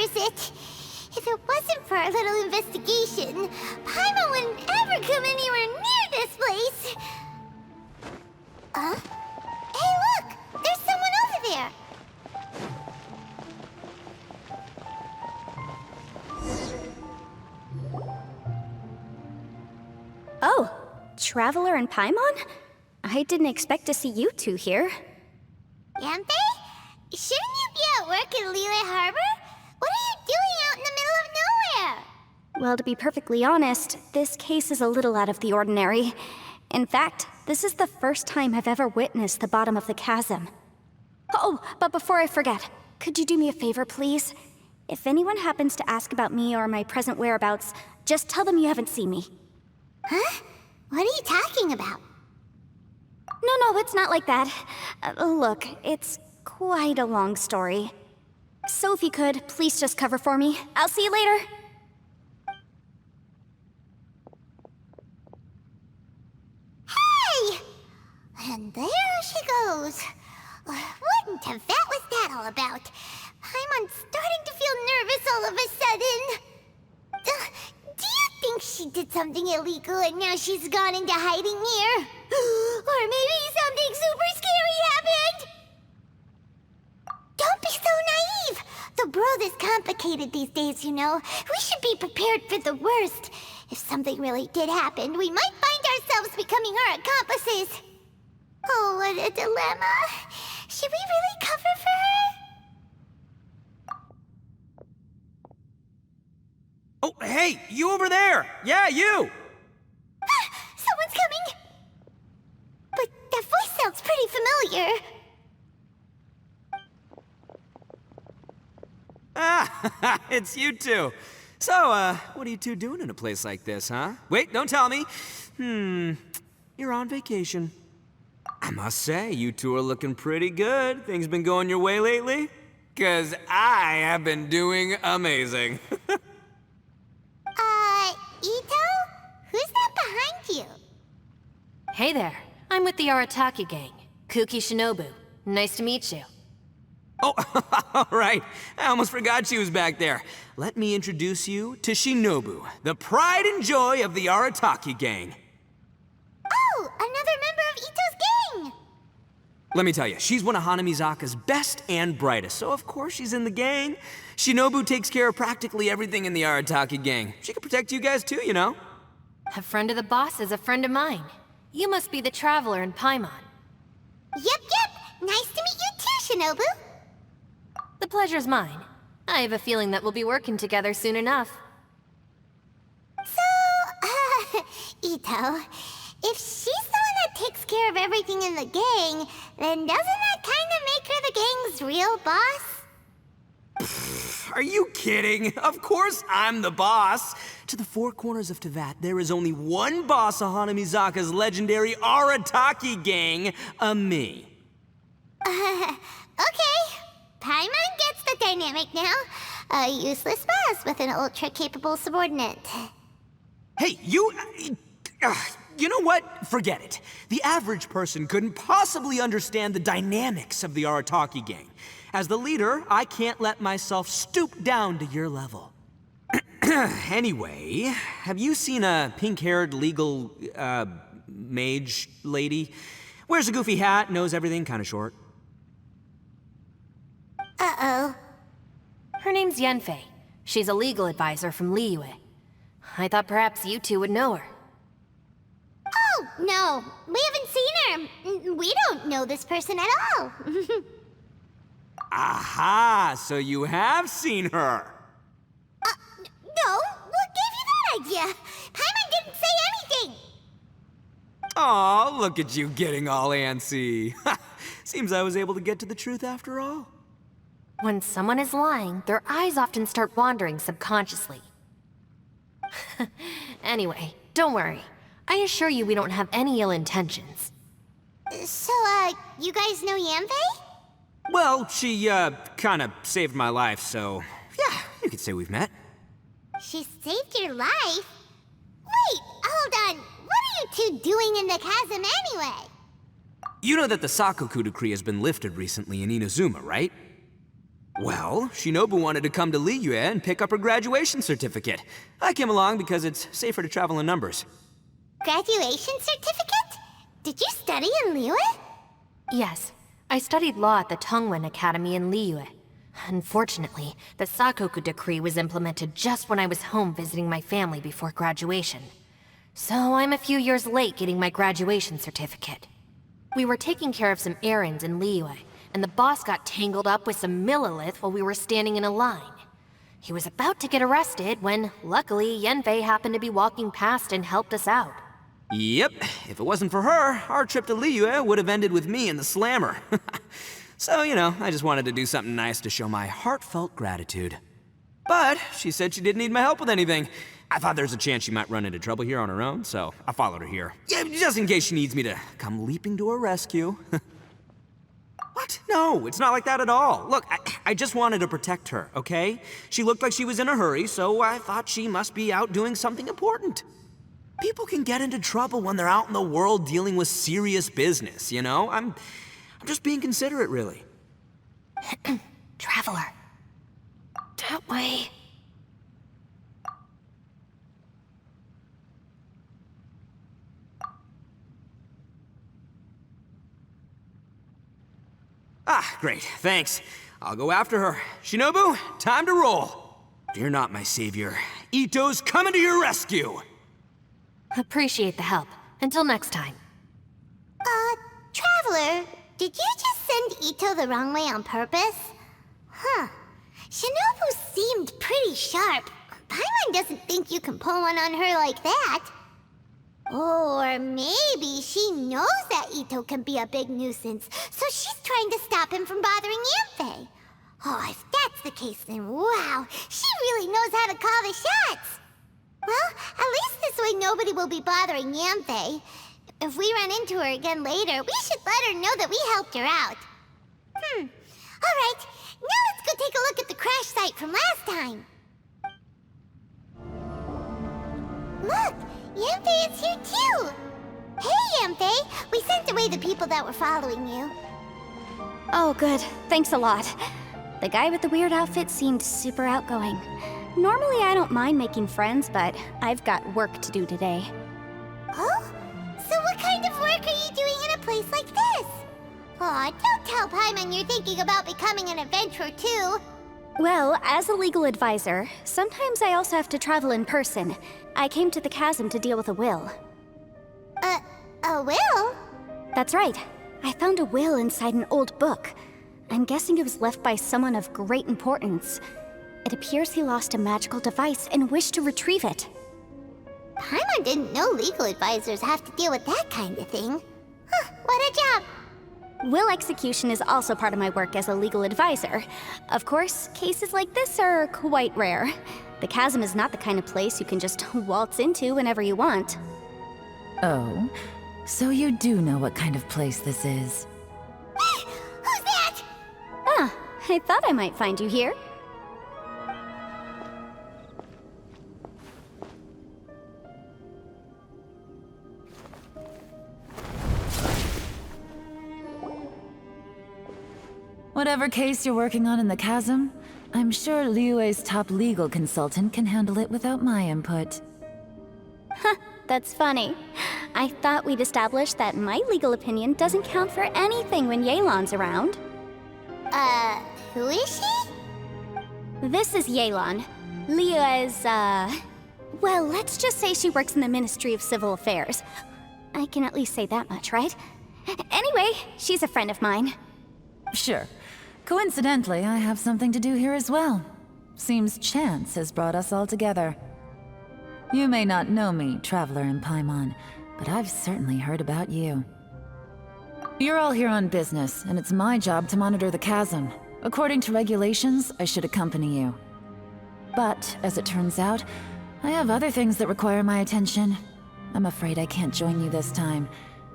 remembers it. If it wasn't for our little investigation, Paimon wouldn't ever come anywhere near this place. Hey, look! There's someone over there! Oh, Traveler and Paimon? I didn't expect to see you two here. Yanfei? Shouldn't you be at work in Liyue Harbor? What are you doing out in the middle of nowhere? Well, to be perfectly honest, this case is a little out of the ordinary. In fact, this is the first time I've ever witnessed the bottom of the chasm. Oh, but before I forget, could you do me a favor, please? If anyone happens to ask about me or my present whereabouts, just tell them you haven't seen me. Huh? What are you talking about? No, it's not like that. Look, it's quite a long story. So if you could, please just cover for me. I'll see you later. Hey! And there she goes. What in Tibet was that all about? Paimon's starting to feel nervous all of a sudden. Do you think she did something illegal and now she's gone into hiding here? Or maybe something super scary happened? Don't be so naive! The world is complicated these days, you know. We should be prepared for the worst. If something really did happen, we might find ourselves becoming her accomplices. Oh, what a dilemma. Should we really cover for her? Oh, hey, you over there! Yeah, you! Someone's coming! But that voice sounds pretty familiar. Ah, it's you two. So, what are you two doing in a place like this, huh? Wait, don't tell me. You're on vacation. I must say, you two are looking pretty good. Things been going your way lately? 'Cause I have been doing amazing. Ito? Who's that behind you? Hey there, I'm with the Arataki gang. Kuki Shinobu. Nice to meet you. Oh, all right. I almost forgot she was back there. Let me introduce you to Shinobu, the pride and joy of the Arataki gang. Oh, another member of Ito's gang! Let me tell you, she's one of Hanamizaka's best and brightest, so of course she's in the gang. Shinobu takes care of practically everything in the Arataki gang. She can protect you guys too, you know? A friend of the boss is a friend of mine. You must be the Traveler in Paimon. Yep. Nice to meet you too, Shinobu. The pleasure's mine. I have a feeling that we'll be working together soon enough. So, Ito, if she's the one that takes care of everything in the gang, then doesn't that kind of make her the gang's real boss? Are you kidding? Of course I'm the boss. To the four corners of Teyvat, there is only one boss of Hanamizaka's legendary Arataki gang, me. Okay. Paimon gets the dynamic now. A useless boss with an ultra-capable subordinate. Hey, you know what? Forget it. The average person couldn't possibly understand the dynamics of the Arataki gang. As the leader, I can't let myself stoop down to your level. Anyway, have you seen a pink-haired legal, mage lady? Wears a goofy hat, knows everything, kinda short. Uh-oh. Her name's Yanfei. She's a legal advisor from Liyue. I thought perhaps you two would know her. Oh, no. We haven't seen her. We don't know this person at all. Aha! So you have seen her! No, what gave you that idea? Paimon didn't say anything. Aw, look at you getting all antsy. Seems I was able to get to the truth after all. When someone is lying, their eyes often start wandering subconsciously. Anyway, don't worry. I assure you we don't have any ill intentions. So, you guys know Yanfei? Well, she, kinda saved my life, so... yeah, you could say we've met. She saved your life? Wait, hold on. What are you two doing in the chasm anyway? You know that the Sakoku decree has been lifted recently in Inazuma, right? Well, Shinobu wanted to come to Liyue and pick up her graduation certificate. I came along because it's safer to travel in numbers. Graduation certificate? Did you study in Liyue? Yes, I studied law at the Tongwen Academy in Liyue. Unfortunately, the Sakoku decree was implemented just when I was home visiting my family before graduation. So I'm a few years late getting my graduation certificate. We were taking care of some errands in Liyue, and the boss got tangled up with some Millilith while we were standing in a line. He was about to get arrested when, luckily, Yanfei happened to be walking past and helped us out. Yep, if it wasn't for her, our trip to Liyue would have ended with me in the slammer. So, I just wanted to do something nice to show my heartfelt gratitude. But she said she didn't need my help with anything. I thought there's a chance she might run into trouble here on her own, so I followed her here. Yeah, just in case she needs me to come leaping to her rescue. What? No, it's not like that at all. Look, I just wanted to protect her, okay? She looked like she was in a hurry, so I thought she must be out doing something important. People can get into trouble when they're out in the world dealing with serious business, I'm just being considerate, really. Traveler. That way. Ah, great, thanks. I'll go after her. Shinobu, time to roll. Fear not, my savior. Ito's coming to your rescue. Appreciate the help. Until next time. Traveler, did you just send Ito the wrong way on purpose? Huh. Shinobu seemed pretty sharp. Paimon doesn't think you can pull one on her like that. Or maybe she knows that Ito can be a big nuisance, so she's trying to stop him from bothering Yanfei. Oh, if that's the case, then wow, she really knows how to call the shots. Well, at least this way nobody will be bothering Yanfei. If we run into her again later, we should let her know that we helped her out. Alright, now let's go take a look at the crash site from last time. Look, Yanfei is here too! Hey, Yanfei! We sent away the people that were following you. Oh, good. Thanks a lot. The guy with the weird outfit seemed super outgoing. Normally I don't mind making friends, but I've got work to do today. Oh? So what kind of work are you doing in a place like this? Aw, don't tell Paimon you're thinking about becoming an adventurer too. Well, as a legal advisor, sometimes I also have to travel in person. I came to the chasm to deal with a will. A will? That's right. I found a will inside an old book. I'm guessing it was left by someone of great importance. It appears he lost a magical device and wished to retrieve it. Paimon didn't know legal advisors have to deal with that kind of thing. Huh, what a job! Will execution is also part of my work as a legal advisor. Of course, cases like this are quite rare. The chasm is not the kind of place you can just waltz into whenever you want. Oh, so you do know what kind of place this is. Who's that? Ah, I thought I might find you here. Whatever case you're working on in the chasm, I'm sure Liyue's top legal consultant can handle it without my input. That's funny. I thought we'd established that my legal opinion doesn't count for anything when Yelan's around. Who is she? This is Yelan. Liyue's, well, let's just say she works in the Ministry of Civil Affairs. I can at least say that much, right? Anyway, she's a friend of mine. Sure. Coincidentally, I have something to do here as well. Seems chance has brought us all together. You may not know me, Traveler in Paimon, but I've certainly heard about you. You're all here on business, and it's my job to monitor the chasm. According to regulations, I should accompany you. But, as it turns out, I have other things that require my attention. I'm afraid I can't join you this time.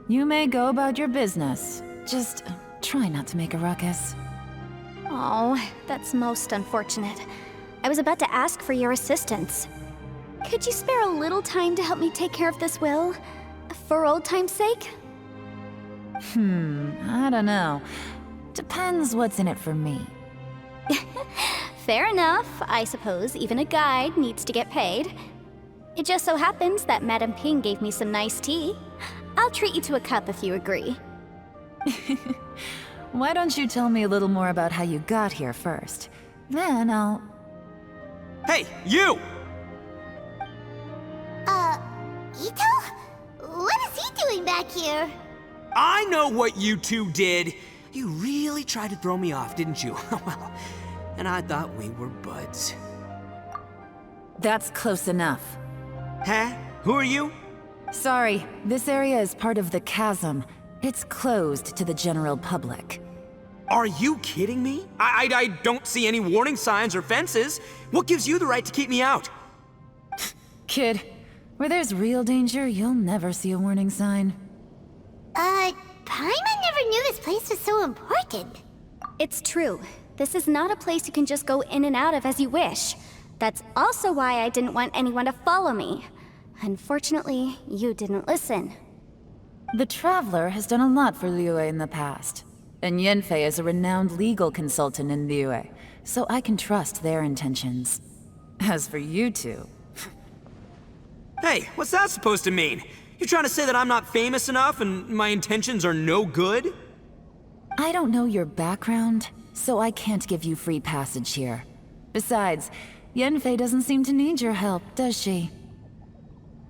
You may go about your business. Just try not to make a ruckus. Oh, that's most unfortunate. I was about to ask for your assistance. Could you spare a little time to help me take care of this will? For old time's sake? I don't know. Depends what's in it for me. Fair enough. I suppose even a guide needs to get paid. It just so happens that Madame Ping gave me some nice tea. I'll treat you to a cup if you agree. Why don't you tell me a little more about how you got here first? Then I'll... Hey, you! Ito? What is he doing back here? I know what you two did. You really tried to throw me off, didn't you? Well, and I thought we were buds. That's close enough. Huh? Who are you? Sorry, this area is part of the chasm. It's closed to the general public. Are you kidding me? I don't see any warning signs or fences. What gives you the right to keep me out? Kid, where there's real danger, you'll never see a warning sign. Paimon never knew this place was so important. It's true. This is not a place you can just go in and out of as you wish. That's also why I didn't want anyone to follow me. Unfortunately, you didn't listen. The Traveler has done a lot for Liyue in the past. And Yanfei is a renowned legal consultant in Liyue, so I can trust their intentions. As for you two... Hey, what's that supposed to mean? You trying to say that I'm not famous enough and my intentions are no good? I don't know your background, so I can't give you free passage here. Besides, Yanfei doesn't seem to need your help, does she?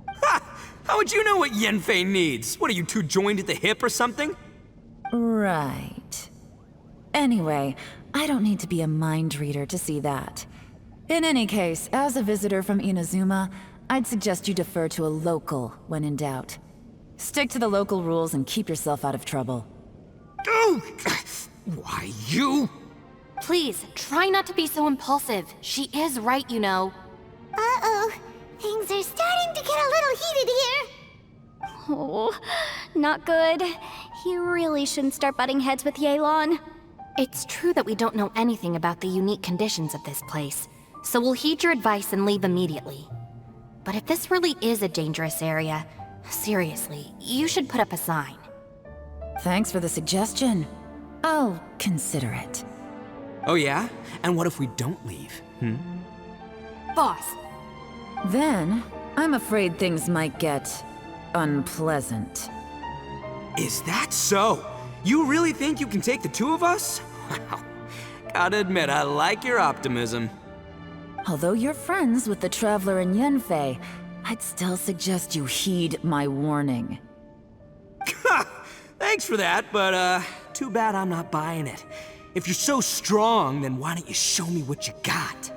Ha! How would you know what Yanfei needs? What, are you two joined at the hip or something? Right. Anyway, I don't need to be a mind reader to see that. In any case, as a visitor from Inazuma, I'd suggest you defer to a local when in doubt. Stick to the local rules and keep yourself out of trouble. Oh! Why, you? Please, try not to be so impulsive. She is right, you know. Uh-oh. Things are starting to get a little heated here. Oh, not good. You really shouldn't start butting heads with Yelan. It's true that we don't know anything about the unique conditions of this place, so we'll heed your advice and leave immediately. But if this really is a dangerous area, seriously, you should put up a sign. Thanks for the suggestion. I'll consider it. Oh yeah? And what if we don't leave? Boss, Then, I'm afraid things might get... unpleasant. Is that so? You really think you can take the two of us? Wow. Gotta admit, I like your optimism. Although you're friends with the Traveler and Yanfei, I'd still suggest you heed my warning. Thanks for that, but too bad I'm not buying it. If you're so strong, then why don't you show me what you got?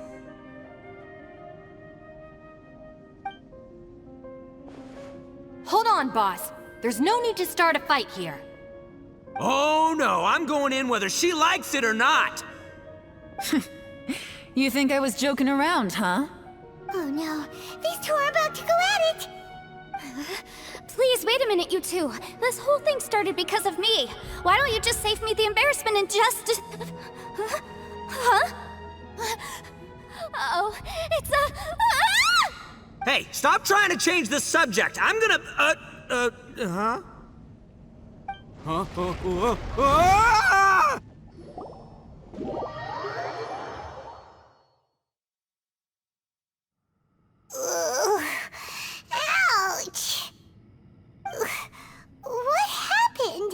hold on, boss. There's no need to start a fight here. Oh no, I'm going in whether she likes it or not. You think I was joking around, huh? Oh no, these two are about to go at it! Please, wait a minute, you two. This whole thing started because of me. Why don't you just save me the embarrassment and just... Huh? Uh-oh, it's a... Ah! Hey, stop trying to change the subject. I'm gonna, huh? Ah! Ouch! What happened?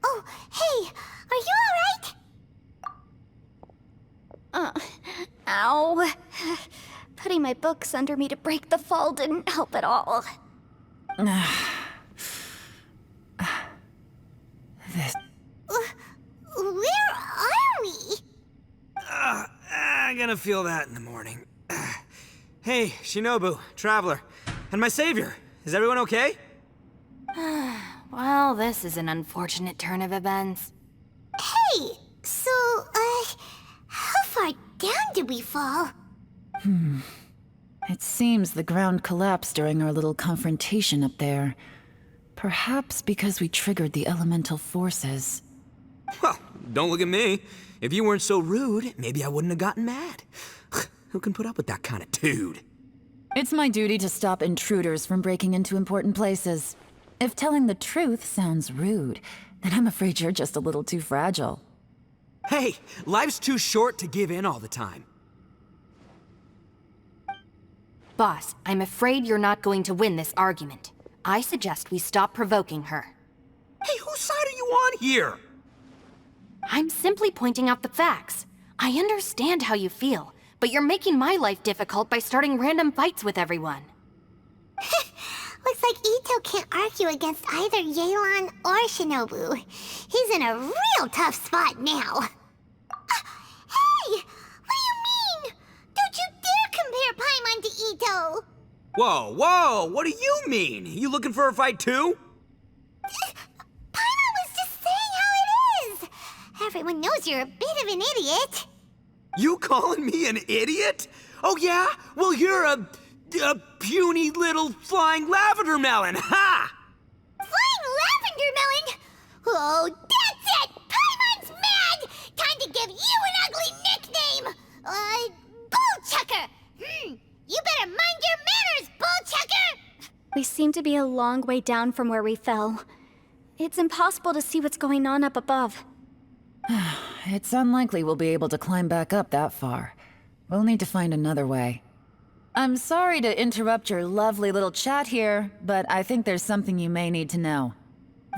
Oh, hey, are you alright? Ow. Putting my books under me to break the fall didn't help at all. Where are we? I'm gonna feel that in the morning. Hey, Shinobu, Traveler, and my savior. Is everyone okay? Well, this is an unfortunate turn of events. Hey, so, how far down did we fall? It seems the ground collapsed during our little confrontation up there. Perhaps because we triggered the elemental forces. Well, don't look at me. If you weren't so rude, maybe I wouldn't have gotten mad. Who can put up with that kind of dude? It's my duty to stop intruders from breaking into important places. If telling the truth sounds rude, then I'm afraid you're just a little too fragile. Hey, life's too short to give in all the time. Boss, I'm afraid you're not going to win this argument. I suggest we stop provoking her. Hey, whose side are you on here? I'm simply pointing out the facts. I understand how you feel, but you're making my life difficult by starting random fights with everyone. Looks like Ito can't argue against either Yelan or Shinobu. He's in a real tough spot now. Hey! What do you mean? Don't you dare compare Paimon to Ito! Whoa, whoa, what do you mean? You looking for a fight too? Paimon was just saying how it is! Everyone knows you're a bit of an idiot. You calling me an idiot? Oh yeah? Well, you're a puny little flying lavender melon, ha! Flying lavender melon? Oh, that's it! Paimon's mad! Time to give you an ugly nickname! Bullchucker! You better mind your manners, Bullchucker! We seem to be a long way down from where we fell. It's impossible to see what's going on up above. It's unlikely we'll be able to climb back up that far. We'll need to find another way. I'm sorry to interrupt your lovely little chat here, but I think there's something you may need to know.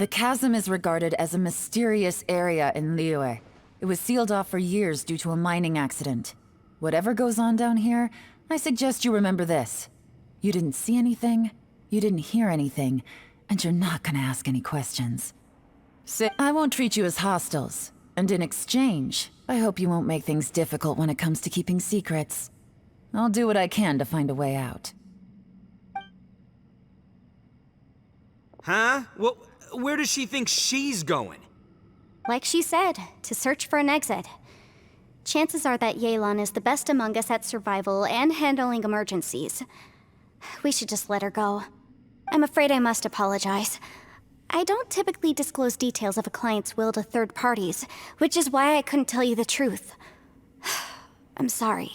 The chasm is regarded as a mysterious area in Liyue. It was sealed off for years due to a mining accident. Whatever goes on down here, I suggest you remember this. You didn't see anything, you didn't hear anything, and you're not gonna ask any questions. I won't treat you as hostiles, and in exchange, I hope you won't make things difficult when it comes to keeping secrets. I'll do what I can to find a way out. Huh? Well, where does she think she's going? Like she said, to search for an exit. Chances are that Yelan is the best among us at survival and handling emergencies. We should just let her go. I'm afraid I must apologize. I don't typically disclose details of a client's will to third parties, which is why I couldn't tell you the truth. I'm sorry.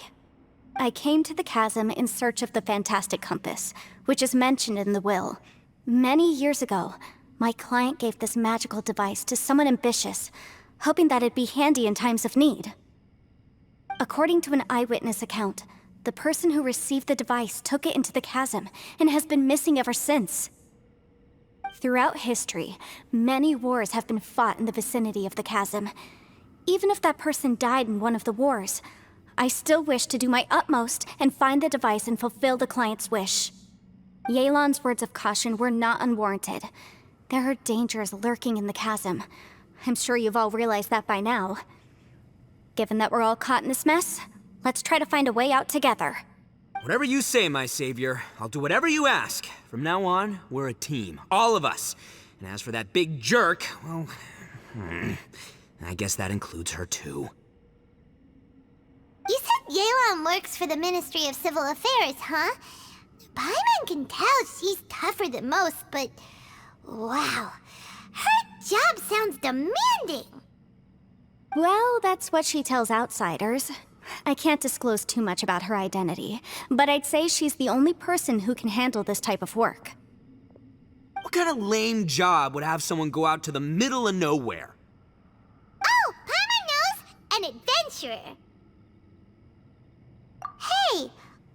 I came to the chasm in search of the fantastic compass, which is mentioned in the will. Many years ago, my client gave this magical device to someone ambitious, hoping that it'd be handy in times of need. According to an eyewitness account, the person who received the device took it into the chasm and has been missing ever since. Throughout history, many wars have been fought in the vicinity of the chasm. Even if that person died in one of the wars, I still wish to do my utmost and find the device and fulfill the client's wish. Yelan's words of caution were not unwarranted. There are dangers lurking in the chasm. I'm sure you've all realized that by now. Given that we're all caught in this mess, let's try to find a way out together. Whatever you say, my savior. I'll do whatever you ask. From now on, we're a team. All of us. And as for that big jerk, well, I guess that includes her too. You said Yelan works for the Ministry of Civil Affairs, huh? Paimon can tell she's tougher than most, but wow, her job sounds demanding. Well, that's what she tells outsiders. I can't disclose too much about her identity, but I'd say she's the only person who can handle this type of work. What kind of lame job would have someone go out to the middle of nowhere? Oh, Paimon knows! An adventurer. Hey,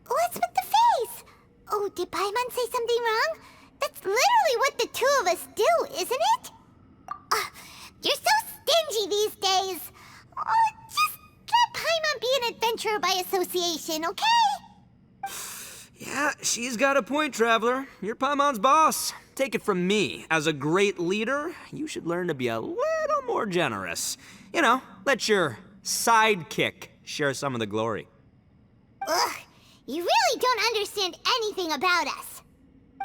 what's with the face? Oh, did Paimon say something wrong? That's literally what the two of us do, isn't it? You're so stingy these days. Just let Paimon be an adventurer by association, okay? Yeah, she's got a point, Traveler. You're Paimon's boss. Take it from me. As a great leader, you should learn to be a little more generous. You know, let your sidekick share some of the glory. Ugh, you really don't understand anything about us.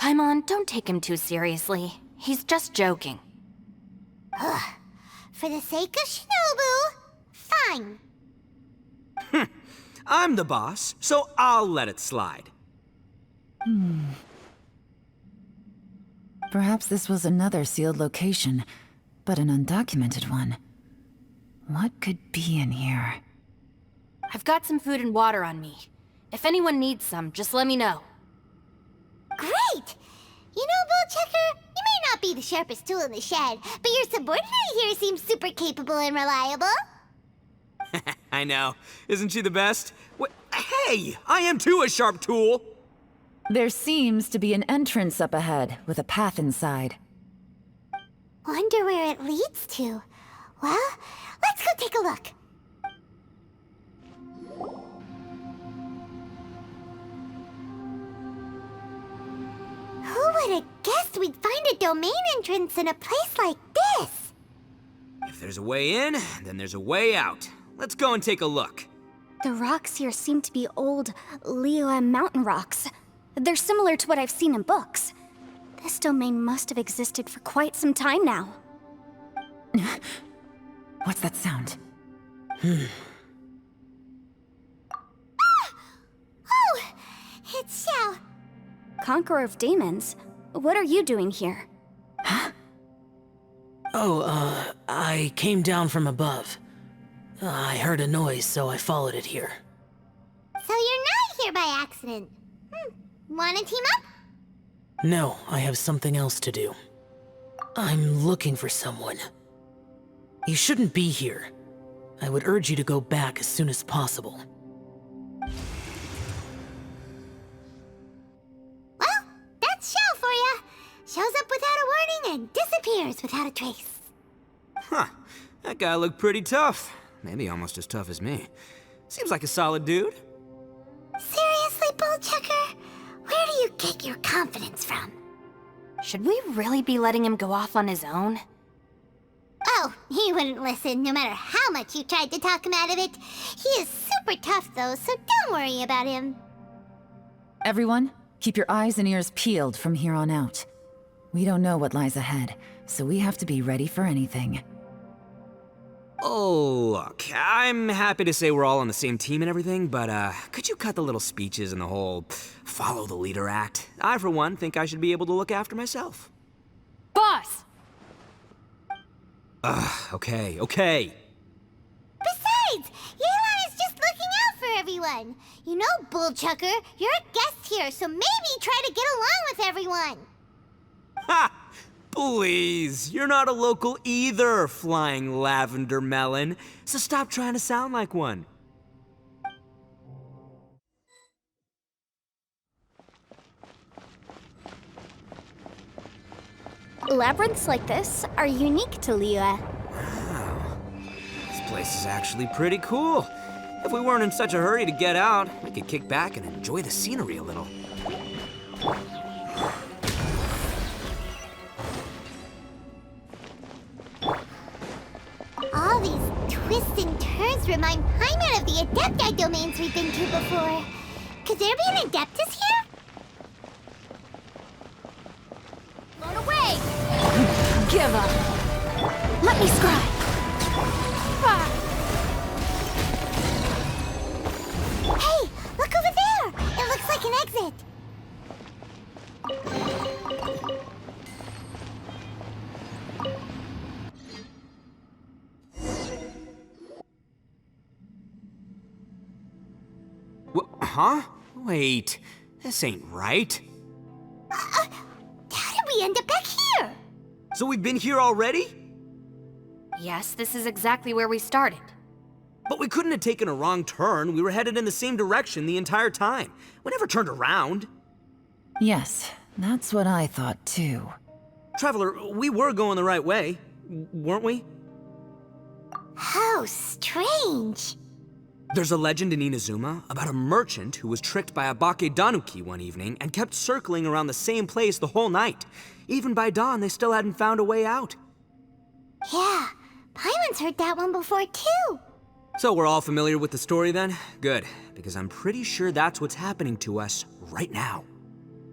Paimon, don't take him too seriously. He's just joking. For the sake of Shinobu, fine. I'm the boss, so I'll let it slide. Perhaps this was another sealed location, but an undocumented one. What could be in here? I've got some food and water on me. If anyone needs some, just let me know. Great! You know, Bullchucker, you may not be the sharpest tool in the shed, but your subordinate here seems super capable and reliable. I know. Isn't she the best? Hey, I am too a sharp tool. There seems to be an entrance up ahead, with a path inside. Wonder where it leads to. Well, let's go take a look. Who would have guessed we'd find a domain entrance in a place like this? If there's a way in, then there's a way out. Let's go and take a look. The rocks here seem to be old Liyue mountain rocks. They're similar to what I've seen in books. This domain must have existed for quite some time now. What's that sound? Oh! It's Xiao. Conqueror of Demons, what are you doing here? I came down from above. I heard a noise, so I followed it here. So you're not here by accident. Wanna team up? No, I have something else to do. I'm looking for someone. You shouldn't be here. I would urge you to go back as soon as possible. Well, that's Xiao for ya. Shows up without a warning and disappears without a trace. Huh. That guy looked pretty tough. Maybe almost as tough as me. Seems like a solid dude. Seriously, Bullchucker? Where do you get your confidence from? Should we really be letting him go off on his own? Oh, he wouldn't listen no matter how much you tried to talk him out of it. He is super tough though, so don't worry about him. Everyone, keep your eyes and ears peeled from here on out. We don't know what lies ahead, so we have to be ready for anything. Oh, look, I'm happy to say we're all on the same team and everything, but could you cut the little speeches and the whole follow the leader act? I, for one, think I should be able to look after myself. Boss! Okay. Besides, Yelan is just looking out for everyone. You know, Bullchucker, you're a guest here, so maybe try to get along with everyone. Ha! Please, you're not a local either, flying lavender melon, so stop trying to sound like one. Labyrinths like this are unique to Liyue. Wow. This place is actually pretty cool. If we weren't in such a hurry to get out, we could kick back and enjoy the scenery a little. All these twists and turns remind Paimon of the Adepti domains we've been to before. Could there be an Adeptus here? Float away! Give up! Let me scry! Hey, look over there! It looks like an exit. Huh? Wait, this ain't right. How did we end up back here? So we've been here already? Yes, this is exactly where we started. But we couldn't have taken a wrong turn. We were headed in the same direction the entire time. We never turned around. Yes, that's what I thought too. Traveler, we were going the right way, weren't we? How strange. There's a legend in Inazuma about a merchant who was tricked by a Bakedanuki one evening and kept circling around the same place the whole night. Even by dawn, they still hadn't found a way out. Yeah, Paimon's heard that one before too. So we're all familiar with the story then? Good, because I'm pretty sure that's what's happening to us right now.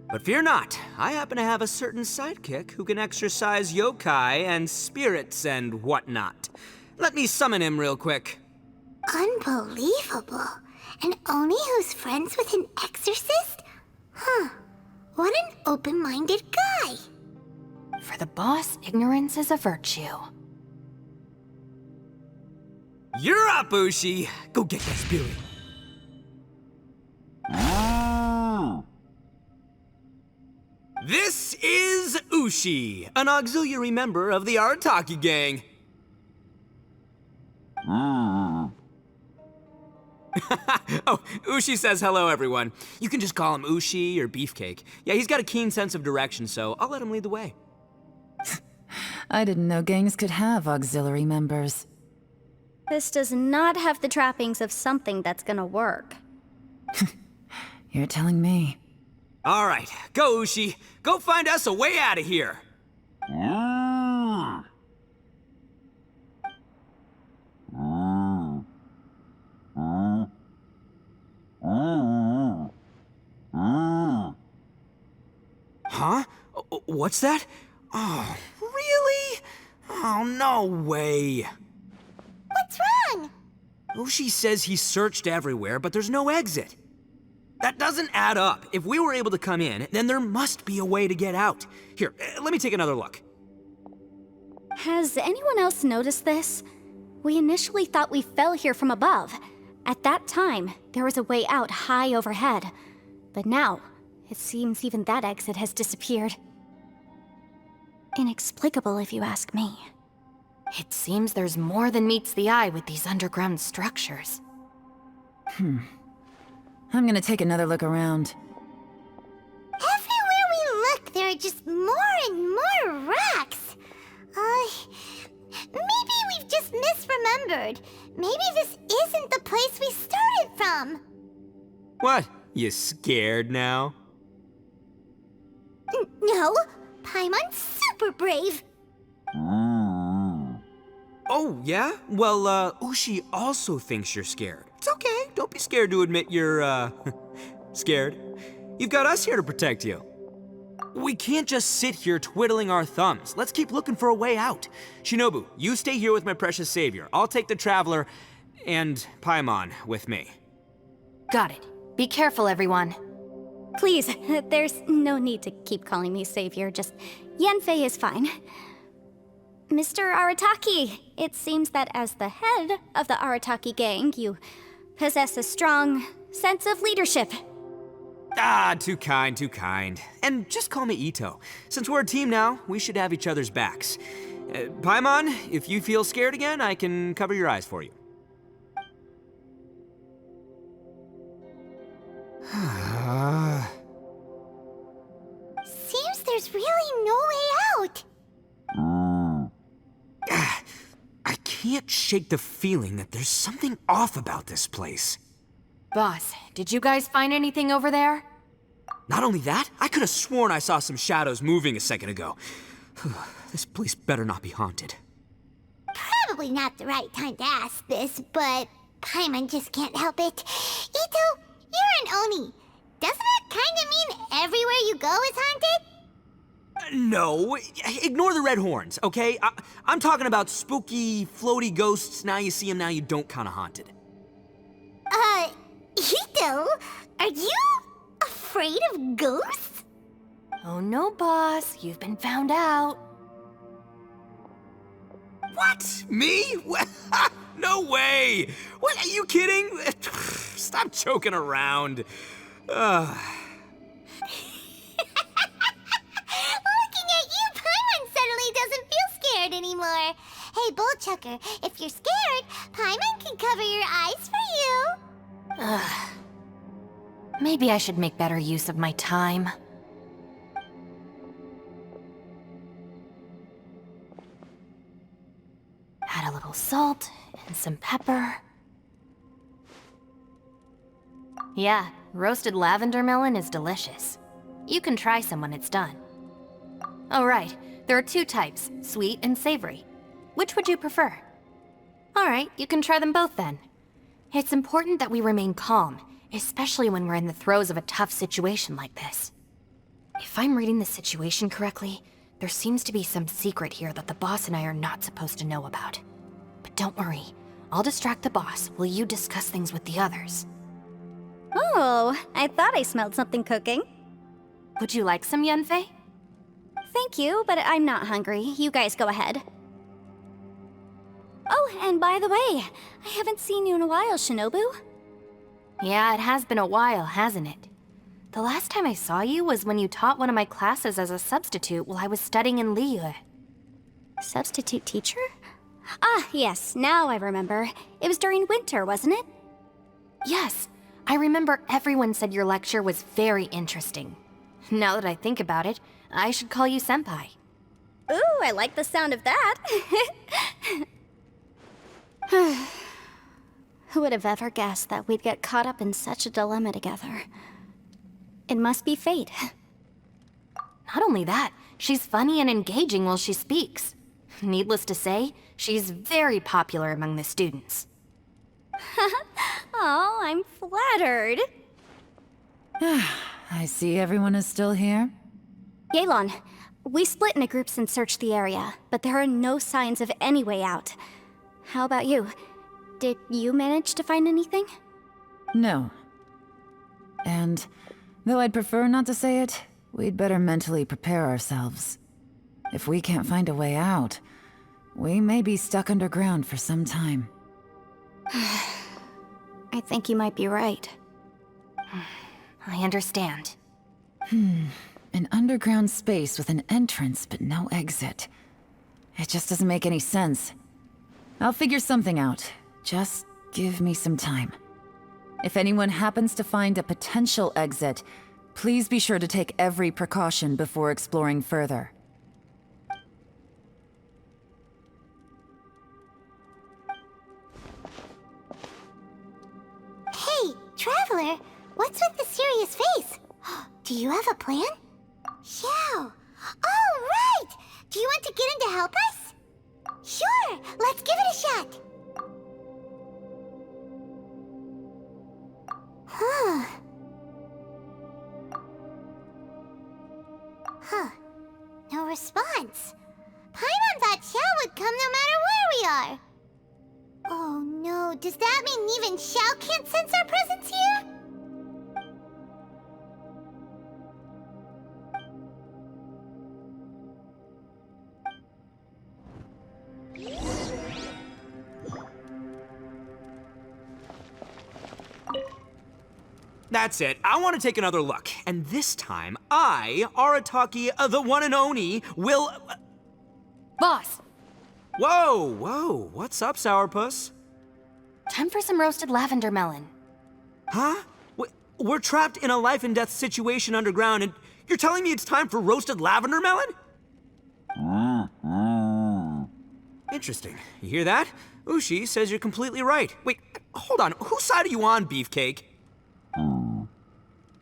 But fear not, I happen to have a certain sidekick who can exercise yokai and spirits and whatnot. Let me summon him real quick. Unbelievable. And Oni who's friends with an exorcist? Huh. What an open-minded guy. For the boss, ignorance is a virtue. You're up, Ushi! Go get that spirit. This is Ushi, an auxiliary member of the Arataki gang. Oh, Ushi says hello, everyone. You can just call him Ushi or Beefcake. Yeah, he's got a keen sense of direction, so I'll let him lead the way. I didn't know gangs could have auxiliary members. This does not have the trappings of something that's gonna work. You're telling me. All right, go, Ushi. Go find us a way out of here. Huh? What's that? Oh, really? Oh, no way. What's wrong? Ushi says he searched everywhere, but there's no exit. That doesn't add up. If we were able to come in, then there must be a way to get out. Here, let me take another look. Has anyone else noticed this? We initially thought we fell here from above. At that time, there was a way out high overhead. But now, it seems even that exit has disappeared. Inexplicable, if you ask me. It seems there's more than meets the eye with these underground structures. I'm gonna take another look around. Everywhere we look, there are just more and more rocks. Maybe we've just misremembered. Maybe this isn't the place we started from. What? You scared now? No, Paimon's super brave. Oh, yeah? Well, Ushi also thinks you're scared. It's okay. Don't be scared to admit you're, scared. You've got us here to protect you. We can't just sit here twiddling our thumbs. Let's keep looking for a way out. Shinobu, you stay here with my precious savior. I'll take the Traveler and Paimon with me. Got it. Be careful, everyone. Please, there's no need to keep calling me Savior, just Yanfei is fine. Mr. Arataki, it seems that as the head of the Arataki gang, you possess a strong sense of leadership. Ah, too kind, too kind. And just call me Ito. Since we're a team now, we should have each other's backs. Paimon, if you feel scared again, I can cover your eyes for you. Seems there's really no way out. I can't shake the feeling that there's something off about this place. Boss, did you guys find anything over there? Not only that, I could have sworn I saw some shadows moving a second ago. This place better not be haunted. Probably not the right time to ask this, but Paimon just can't help it. Ito, you're an Oni. Doesn't it kind of mean everywhere you go is haunted? No, ignore the red horns, okay? I'm talking about spooky, floaty ghosts. Now you see them, now you don't kind of haunted. Ito, are you afraid of ghosts? Oh no, boss. You've been found out. What? Me? No way! What, are you kidding? Stop joking around. Looking at you, Paimon suddenly doesn't feel scared anymore. Hey, Bullchucker, if you're scared, Paimon can cover your eyes for you. Maybe I should make better use of my time. Add a little salt and some pepper. Yeah, roasted lavender melon is delicious. You can try some when it's done. Oh right, there are two types, sweet and savory. Which would you prefer? Alright, you can try them both then. It's important that we remain calm, especially when we're in the throes of a tough situation like this. If I'm reading the situation correctly, there seems to be some secret here that the boss and I are not supposed to know about. But don't worry, I'll distract the boss while you discuss things with the others. Oh, I thought I smelled something cooking. Would you like some, Yanfei? Thank you, but I'm not hungry. You guys go ahead. Oh, and by the way, I haven't seen you in a while, Shinobu. Yeah, it has been a while, hasn't it? The last time I saw you was when you taught one of my classes as a substitute while I was studying in Liyue. Substitute teacher? Ah, yes, now I remember. It was during winter, wasn't it? Yes, I remember everyone said your lecture was very interesting. Now that I think about it, I should call you Senpai. Ooh, I like the sound of that. Who would have ever guessed that we'd get caught up in such a dilemma together? It must be fate. Not only that, she's funny and engaging while she speaks. Needless to say, she's very popular among the students. Oh, I'm flattered. I see everyone is still here. Yelan, we split into groups and searched the area, but there are no signs of any way out. How about you? Did you manage to find anything? No. And though I'd prefer not to say it, we'd better mentally prepare ourselves. If we can't find a way out, we may be stuck underground for some time. I think you might be right. I understand. An underground space with an entrance but no exit. It just doesn't make any sense. I'll figure something out. Just give me some time. If anyone happens to find a potential exit, please be sure to take every precaution before exploring further. Hey, Traveler, what's with the serious face? Do you have a plan? Yeah. Oh, right! Do you want to get in to help us? Sure, let's give it a shot. Huh. No response. Paimon thought Xiao would come no matter where we are. Oh no, does that mean even Xiao can't sense our presence here? That's it. I want to take another look. And this time, I, Arataki, the one and only, will... Boss, Whoa. What's up, Sourpuss? time for some roasted lavender melon. Huh? We're trapped in a life and death situation underground, and you're telling me it's time for roasted lavender melon? Interesting. You hear that? Ushi says you're completely right. Wait, hold on. Whose side are you on, Beefcake?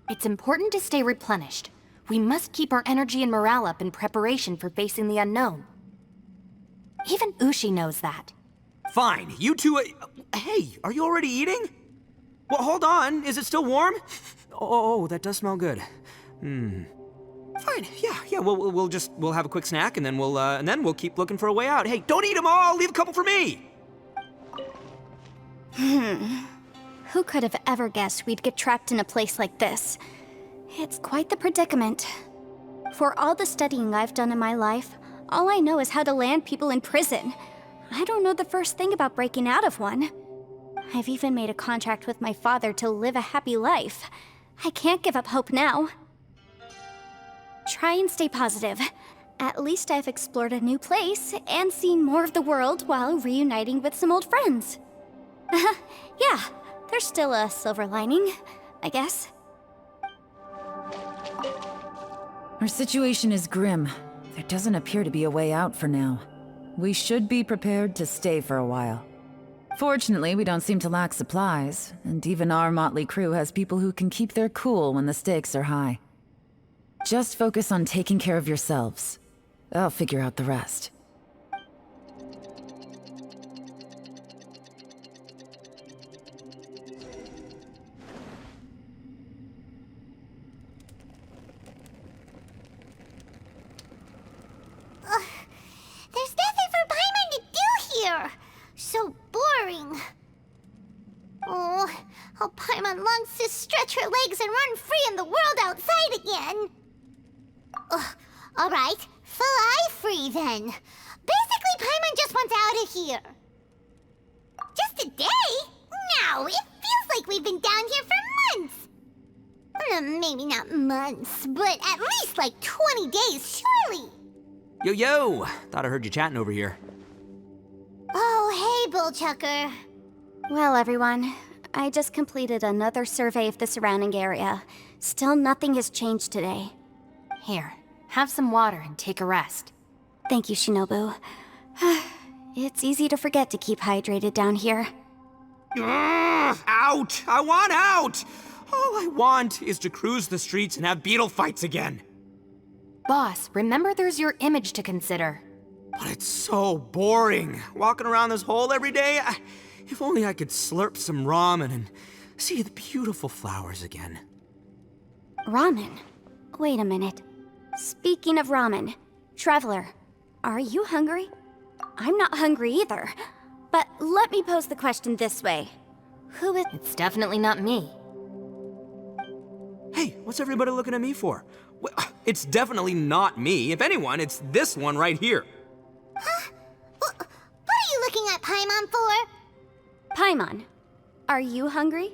It's important to stay replenished. We must keep our energy and morale up in preparation for facing the unknown. Even Ushi knows that. Fine, you two... hey, are you already eating? Well, hold on. Is it still warm? Oh, that does smell good. Fine, yeah. We'll have a quick snack, and then we'll keep looking for a way out. Hey, don't eat them all. Leave a couple for me. Who could have ever guessed we'd get trapped in a place like this? It's quite the predicament. For all the studying I've done in my life, all I know is how to land people in prison. I don't know the first thing about breaking out of one. I've even made a contract with my father to live a happy life. I can't give up hope now. Try and stay positive. At least I've explored a new place and seen more of the world while reuniting with some old friends. Yeah, there's still a silver lining, I guess. Our situation is grim. There doesn't appear to be a way out for now. We should be prepared to stay for a while. Fortunately, we don't seem to lack supplies, and even our motley crew has people who can keep their cool when the stakes are high. Just focus on taking care of yourselves. I'll figure out the rest. There's nothing for Paimon to do here. So boring. Oh, how Paimon longs to stretch her legs and run free in the world outside again. All right, fly free then. Basically, Paimon just wants out of here. Just a day? No, it feels like we've been down here for months. Maybe not months, but at least like 20 days, surely. Yo, thought I heard you chatting over here. Oh, hey, Bullchucker. Well, everyone, I just completed another survey of the surrounding area. Still nothing has changed today. Here, have some water and take a rest. Thank you, Shinobu. It's easy to forget to keep hydrated down here. Ugh, out! I want out! All I want is to cruise the streets and have beetle fights again. Boss, remember there's your image to consider. But it's so boring, walking around this hole every day. If only I could slurp some ramen and see the beautiful flowers again. Ramen? Wait a minute. Speaking of ramen, Traveler, are you hungry? I'm not hungry either. But let me pose the question this way. Who is... It's definitely not me. Hey, what's everybody looking at me for? It's definitely not me. If anyone, it's this one right here. Huh? What are you looking at Paimon for? Paimon, are you hungry?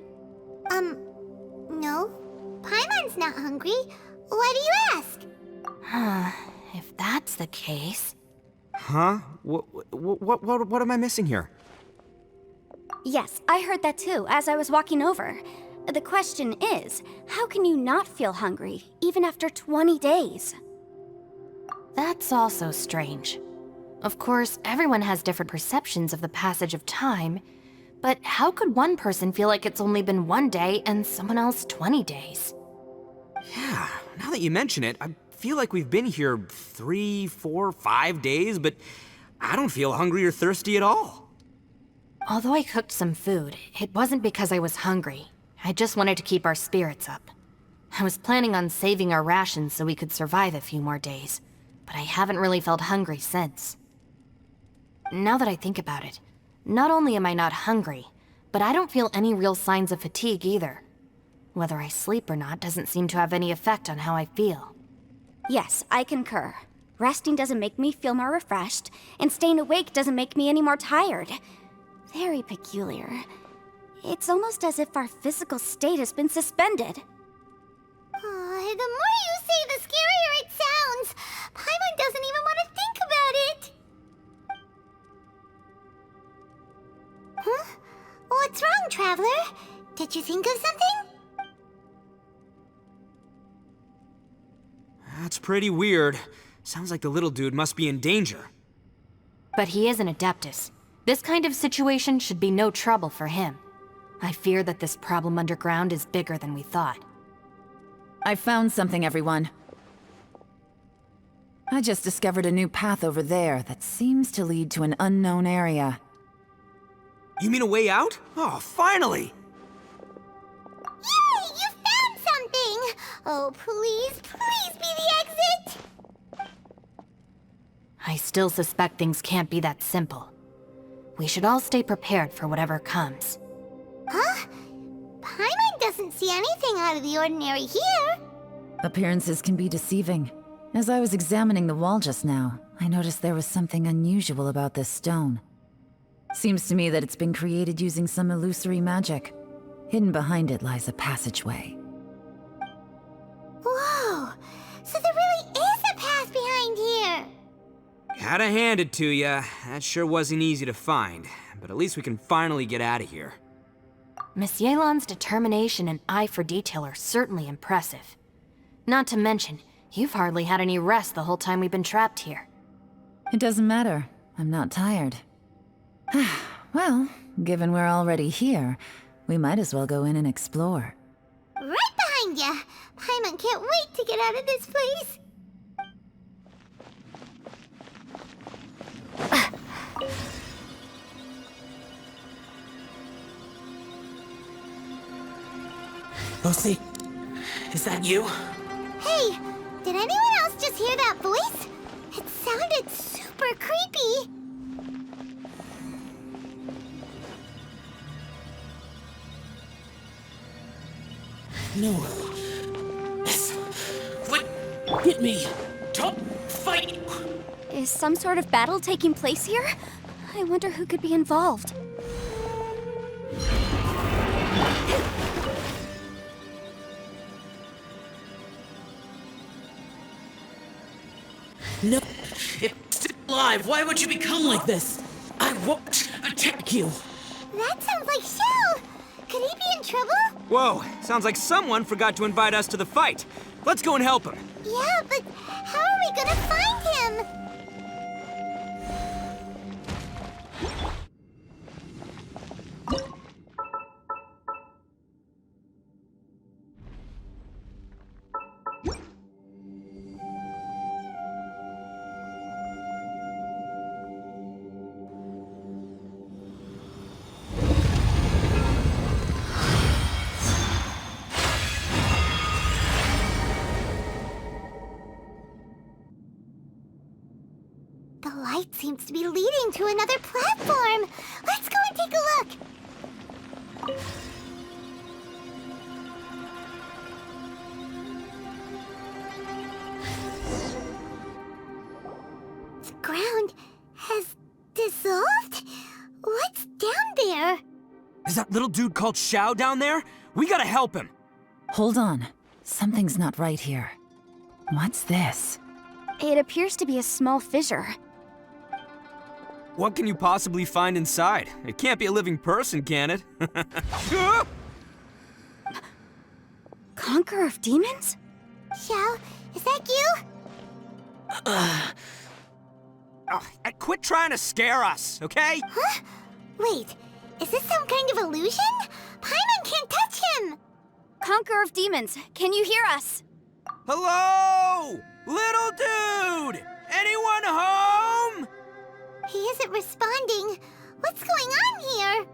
No. Paimon's not hungry. Why do you ask? If that's the case... Huh? What am I missing here? Yes, I heard that too, as I was walking over. The question is, how can you not feel hungry, even after 20 days? That's also strange. Of course, everyone has different perceptions of the passage of time, but how could one person feel like it's only been 1 day and someone else 20 days? Yeah, now that you mention it, I feel like we've been here 3, 4, 5 days, but I don't feel hungry or thirsty at all. Although I cooked some food, it wasn't because I was hungry. I just wanted to keep our spirits up. I was planning on saving our rations so we could survive a few more days, but I haven't really felt hungry since. Now that I think about it, not only am I not hungry, but I don't feel any real signs of fatigue either. Whether I sleep or not doesn't seem to have any effect on how I feel. Yes, I concur. Resting doesn't make me feel more refreshed, and staying awake doesn't make me any more tired. Very peculiar. It's almost as if our physical state has been suspended. The more you say, the scarier it sounds. Paimon doesn't even want to think about it. Huh? What's wrong, Traveler? Did you think of something? That's pretty weird. Sounds like the little dude must be in danger. But he is an Adeptus. This kind of situation should be no trouble for him. I fear that this problem underground is bigger than we thought. I found something, everyone. I just discovered a new path over there that seems to lead to an unknown area. You mean a way out? Oh, finally! Yay! You found something! Oh, please, please be the exit! I still suspect things can't be that simple. We should all stay prepared for whatever comes. Huh? Paimon doesn't see anything out of the ordinary here. Appearances can be deceiving. As I was examining the wall just now, I noticed there was something unusual about this stone. Seems to me that it's been created using some illusory magic. Hidden behind it lies a passageway. Whoa! So there really is a path behind here! Gotta hand it to ya. That sure wasn't easy to find. But at least we can finally get out of here. Miss Yelan's determination and eye for detail are certainly impressive. Not to mention, you've hardly had any rest the whole time we've been trapped here. It doesn't matter. I'm not tired. Well, given we're already here, we might as well go in and explore. Right behind ya! Paimon can't wait to get out of this place! Lucy, is that you? Hey, did anyone else just hear that voice? It sounded super creepy. No. Yes. What? Hit me. Don't fight. Is some sort of battle taking place here? I wonder who could be involved. No. It's still alive. Why would you become like this? I won't attack you. That sounds like Shell. Could he be in trouble? Whoa, sounds like someone forgot to invite us to the fight. Let's go and help him. Yeah, but how are we gonna find him? The light seems to be leading to another platform. Let's go and take a look. The ground has dissolved? What's down there? Is that little dude called Xiao down there? We gotta help him. Hold on. Something's not right here. What's this? It appears to be a small fissure. What can you possibly find inside? It can't be a living person, can it? Conqueror of demons? Xiao, is that you? Oh, quit trying to scare us, okay? Huh? Wait, is this some kind of illusion? Paimon can't touch him! Conqueror of demons, can you hear us? Hello? Little dude! Anyone home? He isn't responding. What's going on here?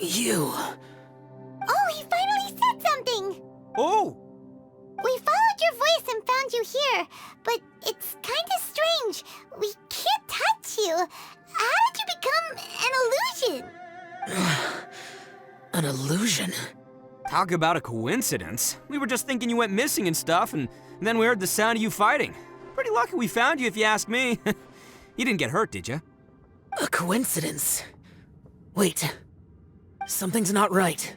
You. Oh, he finally said something! Oh, We followed your voice and found you here, but it's kinda strange. We can't touch you. How did you become an illusion? An illusion? talk about a coincidence. We were just thinking you went missing and stuff, and then we heard the sound of you fighting. Pretty lucky we found you, if you ask me. You didn't get hurt, did you? A coincidence? Wait. Something's not right.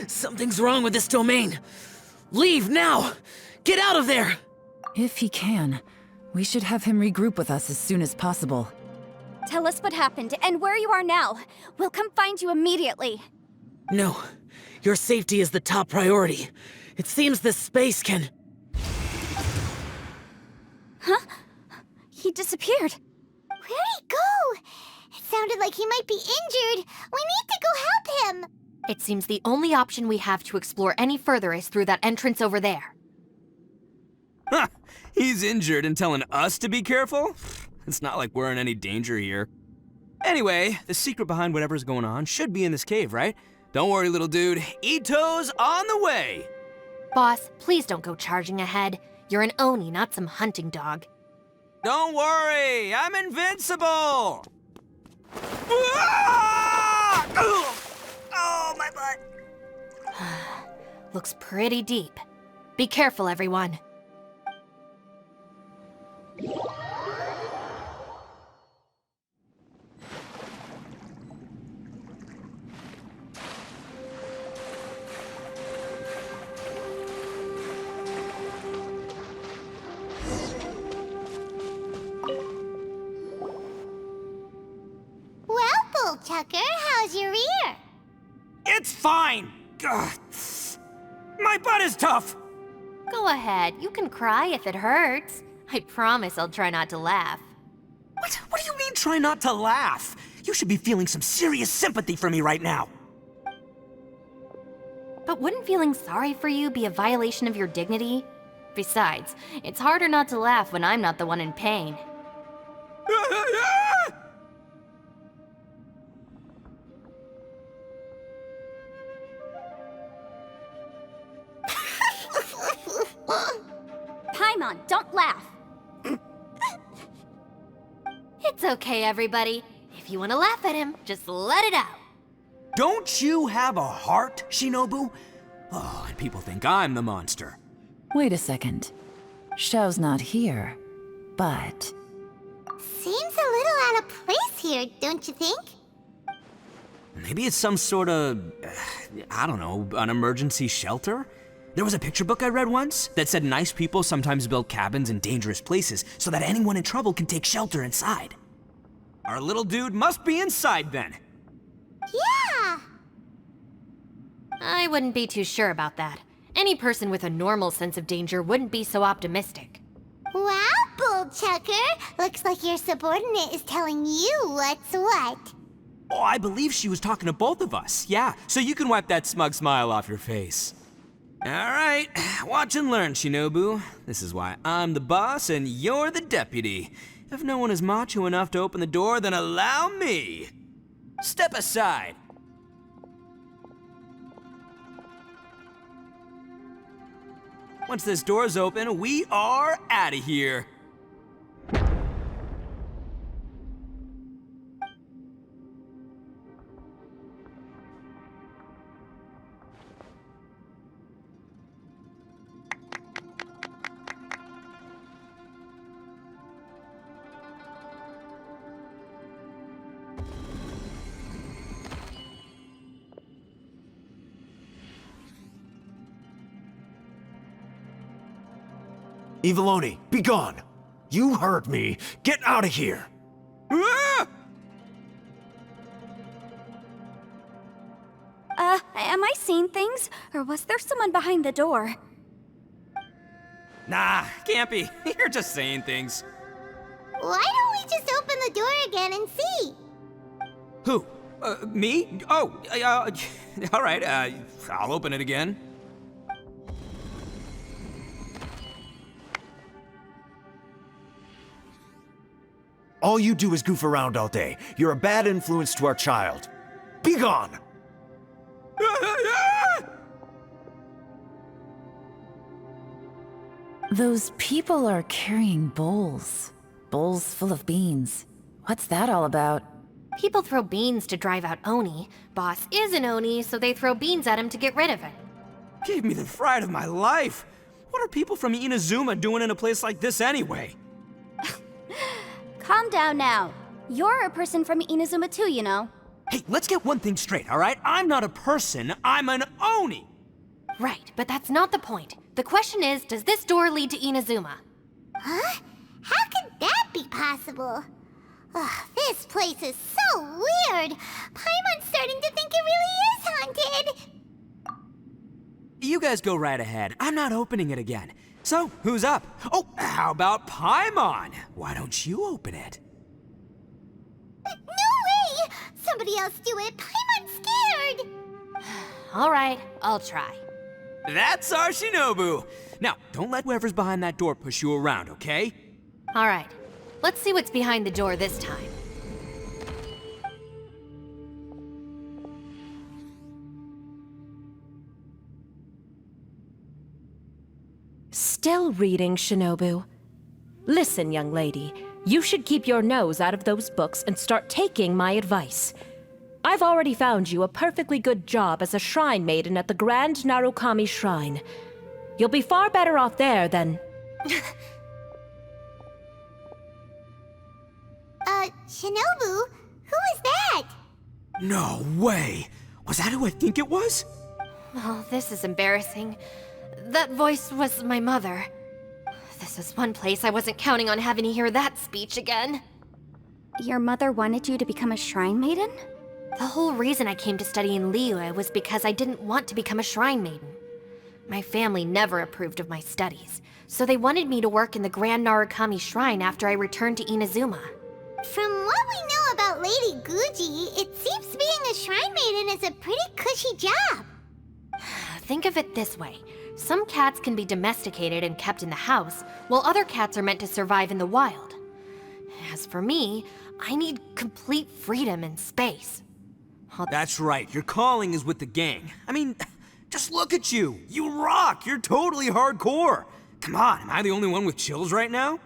Something's wrong with this domain. Leave now! Get out of there! If he can, we should have him regroup with us as soon as possible. Tell us what happened and where you are now. We'll come find you immediately. No. Your safety is the top priority. It seems this space can... Huh? He disappeared. Where'd he go? It sounded like he might be injured. We need to go help him. It seems the only option we have to explore any further is through that entrance over there. Huh, he's injured and telling us to be careful? It's not like we're in any danger here. Anyway, the secret behind whatever's going on should be in this cave, right? Don't worry, little dude. Ito's on the way! Boss, please don't go charging ahead. You're an Oni, not some hunting dog. Don't worry, I'm invincible! Ah! Oh, my butt! Looks pretty deep. Be careful, everyone. Well, Bullchucker, how's your ear? It's fine! Ugh. My butt is tough! Go ahead, you can cry if it hurts. I promise I'll try not to laugh. What do you mean try not to laugh? You should be feeling some serious sympathy for me right now. But wouldn't feeling sorry for you be a violation of your dignity? Besides, it's harder not to laugh when I'm not the one in pain. Paimon, don't laugh. It's okay, everybody. If you want to laugh at him, just let it out. Don't you have a heart, Shinobu? Oh, and people think I'm the monster. Wait a second. Xiao's not here, but... Seems a little out of place here, don't you think? Maybe it's some sort of, I don't know, an emergency shelter? There was a picture book I read once that said nice people sometimes build cabins in dangerous places so that anyone in trouble can take shelter inside. Our little dude must be inside then. Yeah! I wouldn't be too sure about that. Any person with a normal sense of danger wouldn't be so optimistic. Wow, Bullchucker! Looks like your subordinate is telling you what's what. Oh, I believe she was talking to both of us. Yeah, so you can wipe that smug smile off your face. All right, watch and learn, Shinobu. This is why I'm the boss and you're the deputy. If no one is macho enough to open the door, then allow me. Step aside. Once this door's open, we are out of here. Eviloni, be gone! You heard me! Get out of here! Ah! Am I seeing things? Or was there someone behind the door? Nah, can't be. You're just saying things. Why don't we just open the door again and see? Who? Me? Oh, all right, I'll open it again. All you do is goof around all day. You're a bad influence to our child. Be gone! Those people are carrying bowls. Bowls full of beans. What's that all about? People throw beans to drive out Oni. Boss is an Oni, so they throw beans at him to get rid of him. Gave me the fright of my life. What are people from Inazuma doing in a place like this anyway? Calm down now. You're a person from Inazuma too, you know. Hey, let's get one thing straight, all right? I'm not a person, I'm an Oni! Right, but that's not the point. The question is, does this door lead to Inazuma? Huh? How could that be possible? Ugh, this place is so weird. Paimon's starting to think it really is haunted. You guys go right ahead. I'm not opening it again. So, who's up? Oh, how about Paimon? Why don't you open it? No way! Somebody else do it. Paimon's scared. All right, I'll try. That's our Shinobu! Now, don't let whoever's behind that door push you around, okay? All right, let's see what's behind the door this time. Still reading, Shinobu. Listen, young lady, you should keep your nose out of those books and start taking my advice. I've already found you a perfectly good job as a shrine maiden at the Grand Narukami Shrine. You'll be far better off there than... Shinobu? Who is that? No way! Was that who I think it was? Oh, this is embarrassing. That voice was my mother. This is one place I wasn't counting on having to hear that speech again. Your mother wanted you to become a shrine maiden? The whole reason I came to study in Liyue was because I didn't want to become a shrine maiden. My family never approved of my studies, so they wanted me to work in the Grand Narukami Shrine after I returned to Inazuma. From what we know about Lady Guji, it seems being a shrine maiden is a pretty cushy job. Think of it this way. Some cats can be domesticated and kept in the house, while other cats are meant to survive in the wild. As for me, I need complete freedom and space. That's right, your calling is with the gang. I mean, just look at you. You rock, you're totally hardcore. Come on, am I the only one with chills right now?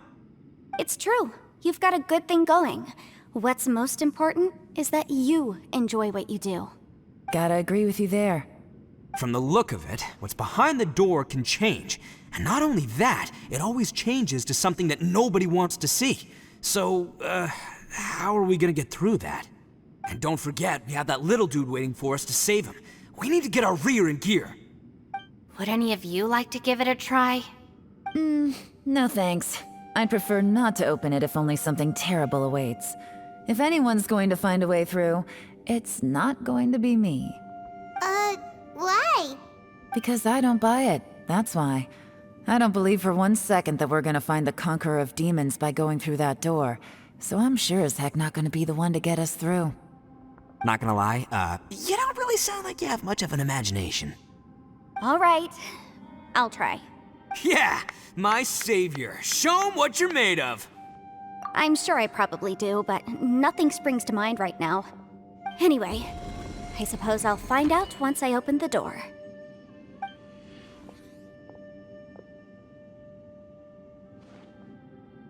It's true. You've got a good thing going. What's most important is that you enjoy what you do. Gotta agree with you there. From the look of it, what's behind the door can change. And not only that, it always changes to something that nobody wants to see. So, how are we gonna get through that? And don't forget, we have that little dude waiting for us to save him. We need to get our rear in gear. Would any of you like to give it a try? No thanks. I'd prefer not to open it if only something terrible awaits. If anyone's going to find a way through, it's not going to be me. Why? Because I don't buy it, that's why. I don't believe for 1 second that we're gonna find the Conqueror of Demons by going through that door, so I'm sure as heck not gonna be the one to get us through. Not gonna lie, you don't really sound like you have much of an imagination. All right, I'll try. Yeah, my savior. Show 'em what you're made of. I'm sure I probably do, but nothing springs to mind right now. Anyway, I suppose I'll find out once I open the door.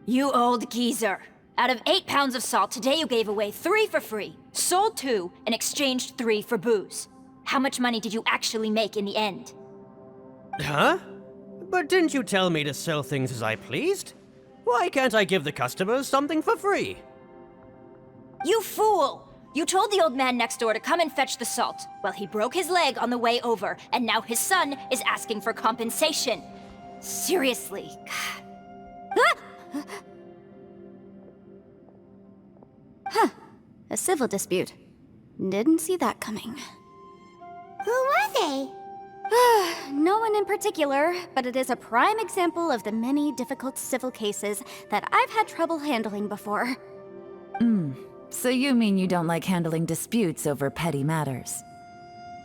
You old geezer. Out of 8 pounds of salt, today you gave away 3 for free, sold 2, and exchanged 3 for booze. How much money did you actually make in the end? Huh? But didn't you tell me to sell things as I pleased? Why can't I give the customers something for free? You fool! You told the old man next door to come and fetch the salt. Well, he broke his leg on the way over, and now his son is asking for compensation. Seriously. Huh. A civil dispute. Didn't see that coming. Who were they? No one in particular, but it is a prime example of the many difficult civil cases that I've had trouble handling before. So you mean you don't like handling disputes over petty matters?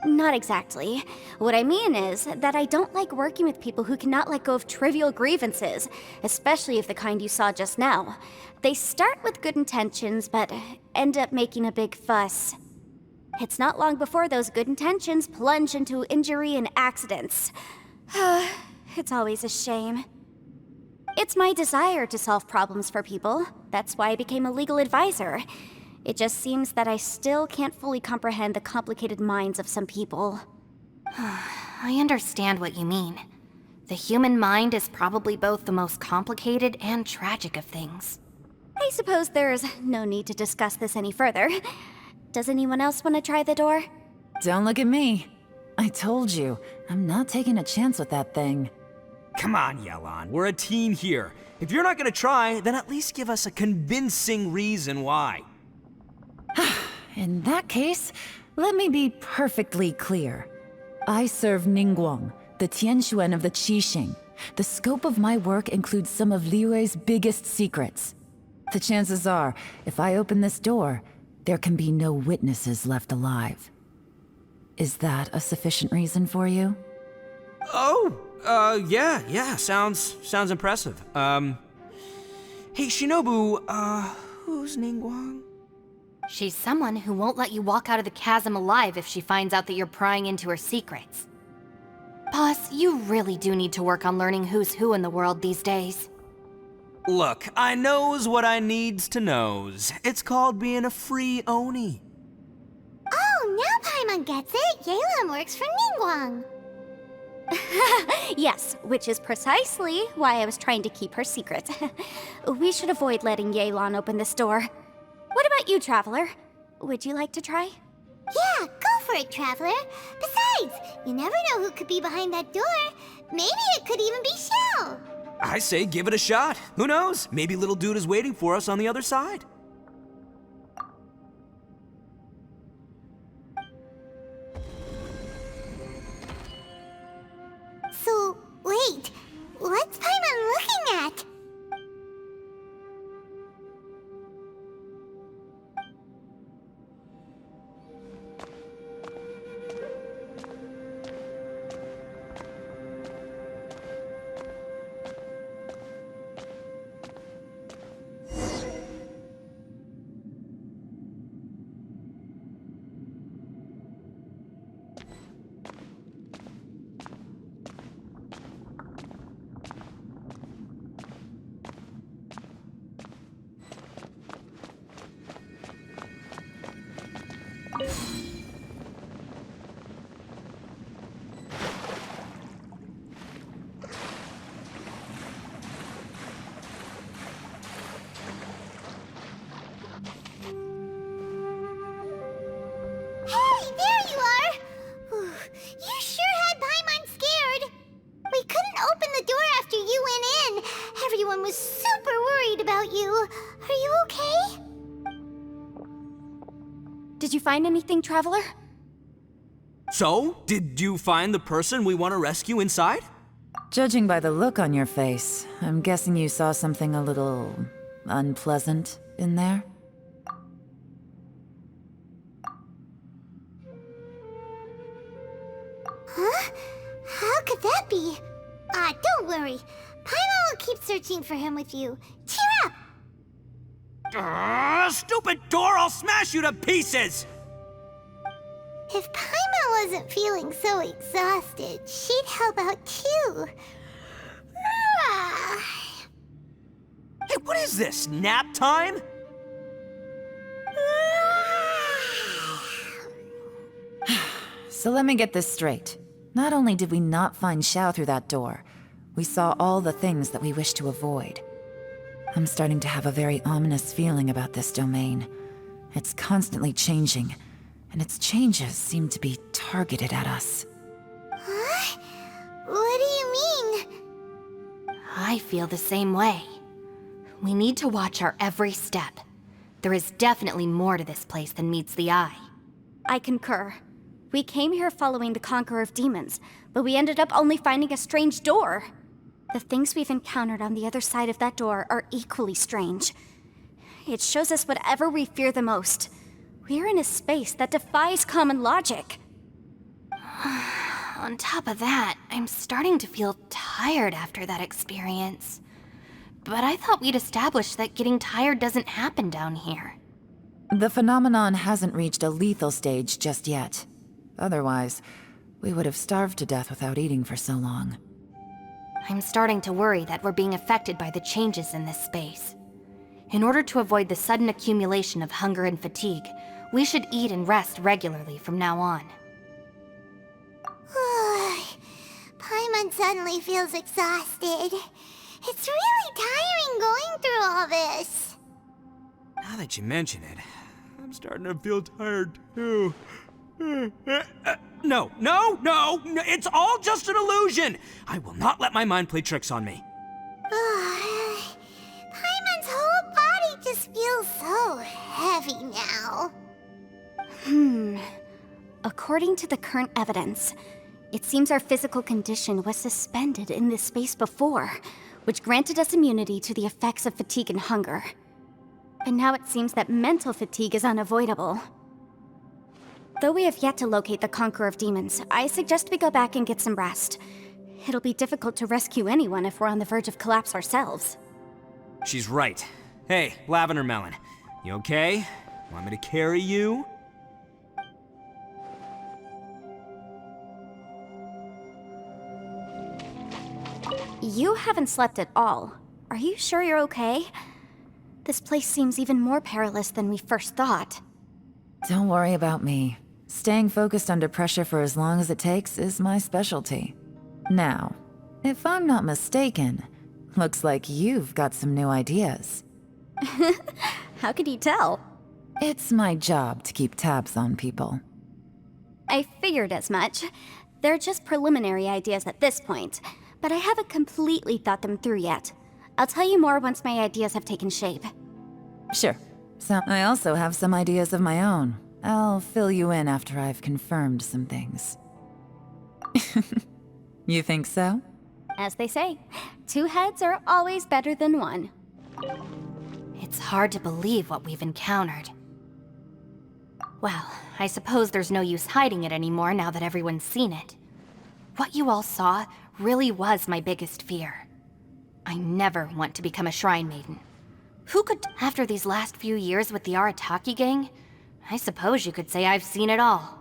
Not exactly. What I mean is that I don't like working with people who cannot let go of trivial grievances, especially of the kind you saw just now. They start with good intentions, but end up making a big fuss. It's not long before those good intentions plunge into injury and accidents. It's always a shame. It's my desire to solve problems for people. That's why I became a legal advisor. It just seems that I still can't fully comprehend the complicated minds of some people. I understand what you mean. The human mind is probably both the most complicated and tragic of things. I suppose there's no need to discuss this any further. Does anyone else want to try the door? Don't look at me. I told you, I'm not taking a chance with that thing. Come on, Yelan. We're a team here. If you're not gonna try, then at least give us a convincing reason why. In that case, let me be perfectly clear. I serve Ningguang, the Tianxuan of the Qixing. The scope of my work includes some of Liyue's biggest secrets. The chances are, if I open this door, there can be no witnesses left alive. Is that a sufficient reason for you? Yeah, sounds impressive. Hey, Shinobu, who's Ningguang? She's someone who won't let you walk out of the chasm alive if she finds out that you're prying into her secrets. Boss, you really do need to work on learning who's who in the world these days. Look, I knows what I needs to knows. It's called being a free Oni. Oh, now Paimon gets it. Yelan works for Ningguang. Yes, which is precisely why I was trying to keep her secret. We should avoid letting Yelan open this door. What about you, Traveler? Would you like to try? Yeah, go for it, Traveler. Besides, you never know who could be behind that door. Maybe it could even be Shell. I say give it a shot. Who knows? Maybe little dude is waiting for us on the other side. So, wait. What's Paimon looking at? Hey, there you are! You sure had Paimon scared. We couldn't open the door after you went in. Everyone was super worried about you. Are you okay? Did you find anything, Traveler? So, did you find the person we want to rescue inside? Judging by the look on your face, I'm guessing you saw something a little unpleasant in there? Huh? How could that be? Don't worry. Paimon will keep searching for him with you. Cheer up! Stupid door! I'll smash you to pieces! If Paimon wasn't feeling so exhausted, she'd help out too. Hey, what is this? Nap time? So let me get this straight. Not only did we not find Xiao through that door, we saw all the things that we wish to avoid. I'm starting to have a very ominous feeling about this domain. It's constantly changing, and its changes seem to be targeted at us. Huh? What do you mean? I feel the same way. We need to watch our every step. There is definitely more to this place than meets the eye. I concur. We came here following the Conqueror of Demons, but we ended up only finding a strange door. The things we've encountered on the other side of that door are equally strange. It shows us whatever we fear the most. We're in a space that defies common logic. On top of that, I'm starting to feel tired after that experience. But I thought we'd established that getting tired doesn't happen down here. The phenomenon hasn't reached a lethal stage just yet. Otherwise, we would have starved to death without eating for so long. I'm starting to worry that we're being affected by the changes in this space. In order to avoid the sudden accumulation of hunger and fatigue, we should eat and rest regularly from now on. Paimon suddenly feels exhausted. It's really tiring going through all this. Now that you mention it, I'm starting to feel tired too. No, it's all just an illusion! I will not let my mind play tricks on me. Paimon's whole body just feels so heavy now. According to the current evidence, it seems our physical condition was suspended in this space before, which granted us immunity to the effects of fatigue and hunger. But now it seems that mental fatigue is unavoidable. Though we have yet to locate the Conqueror of Demons, I suggest we go back and get some rest. It'll be difficult to rescue anyone if we're on the verge of collapse ourselves. She's right. Hey, Lavender Melon, you okay? Want me to carry you? You haven't slept at all. Are you sure you're okay? This place seems even more perilous than we first thought. Don't worry about me. Staying focused under pressure for as long as it takes is my specialty. Now, if I'm not mistaken, looks like you've got some new ideas. How could you tell? It's my job to keep tabs on people. I figured as much. They're just preliminary ideas at this point, but I haven't completely thought them through yet. I'll tell you more once my ideas have taken shape. Sure. So I also have some ideas of my own. I'll fill you in after I've confirmed some things. You think so? As they say, 2 heads are always better than 1. It's hard to believe what we've encountered. Well, I suppose there's no use hiding it anymore now that everyone's seen it. What you all saw really was my biggest fear. I never want to become a Shrine Maiden. Who could, after these last few years with the Arataki gang, I suppose you could say I've seen it all.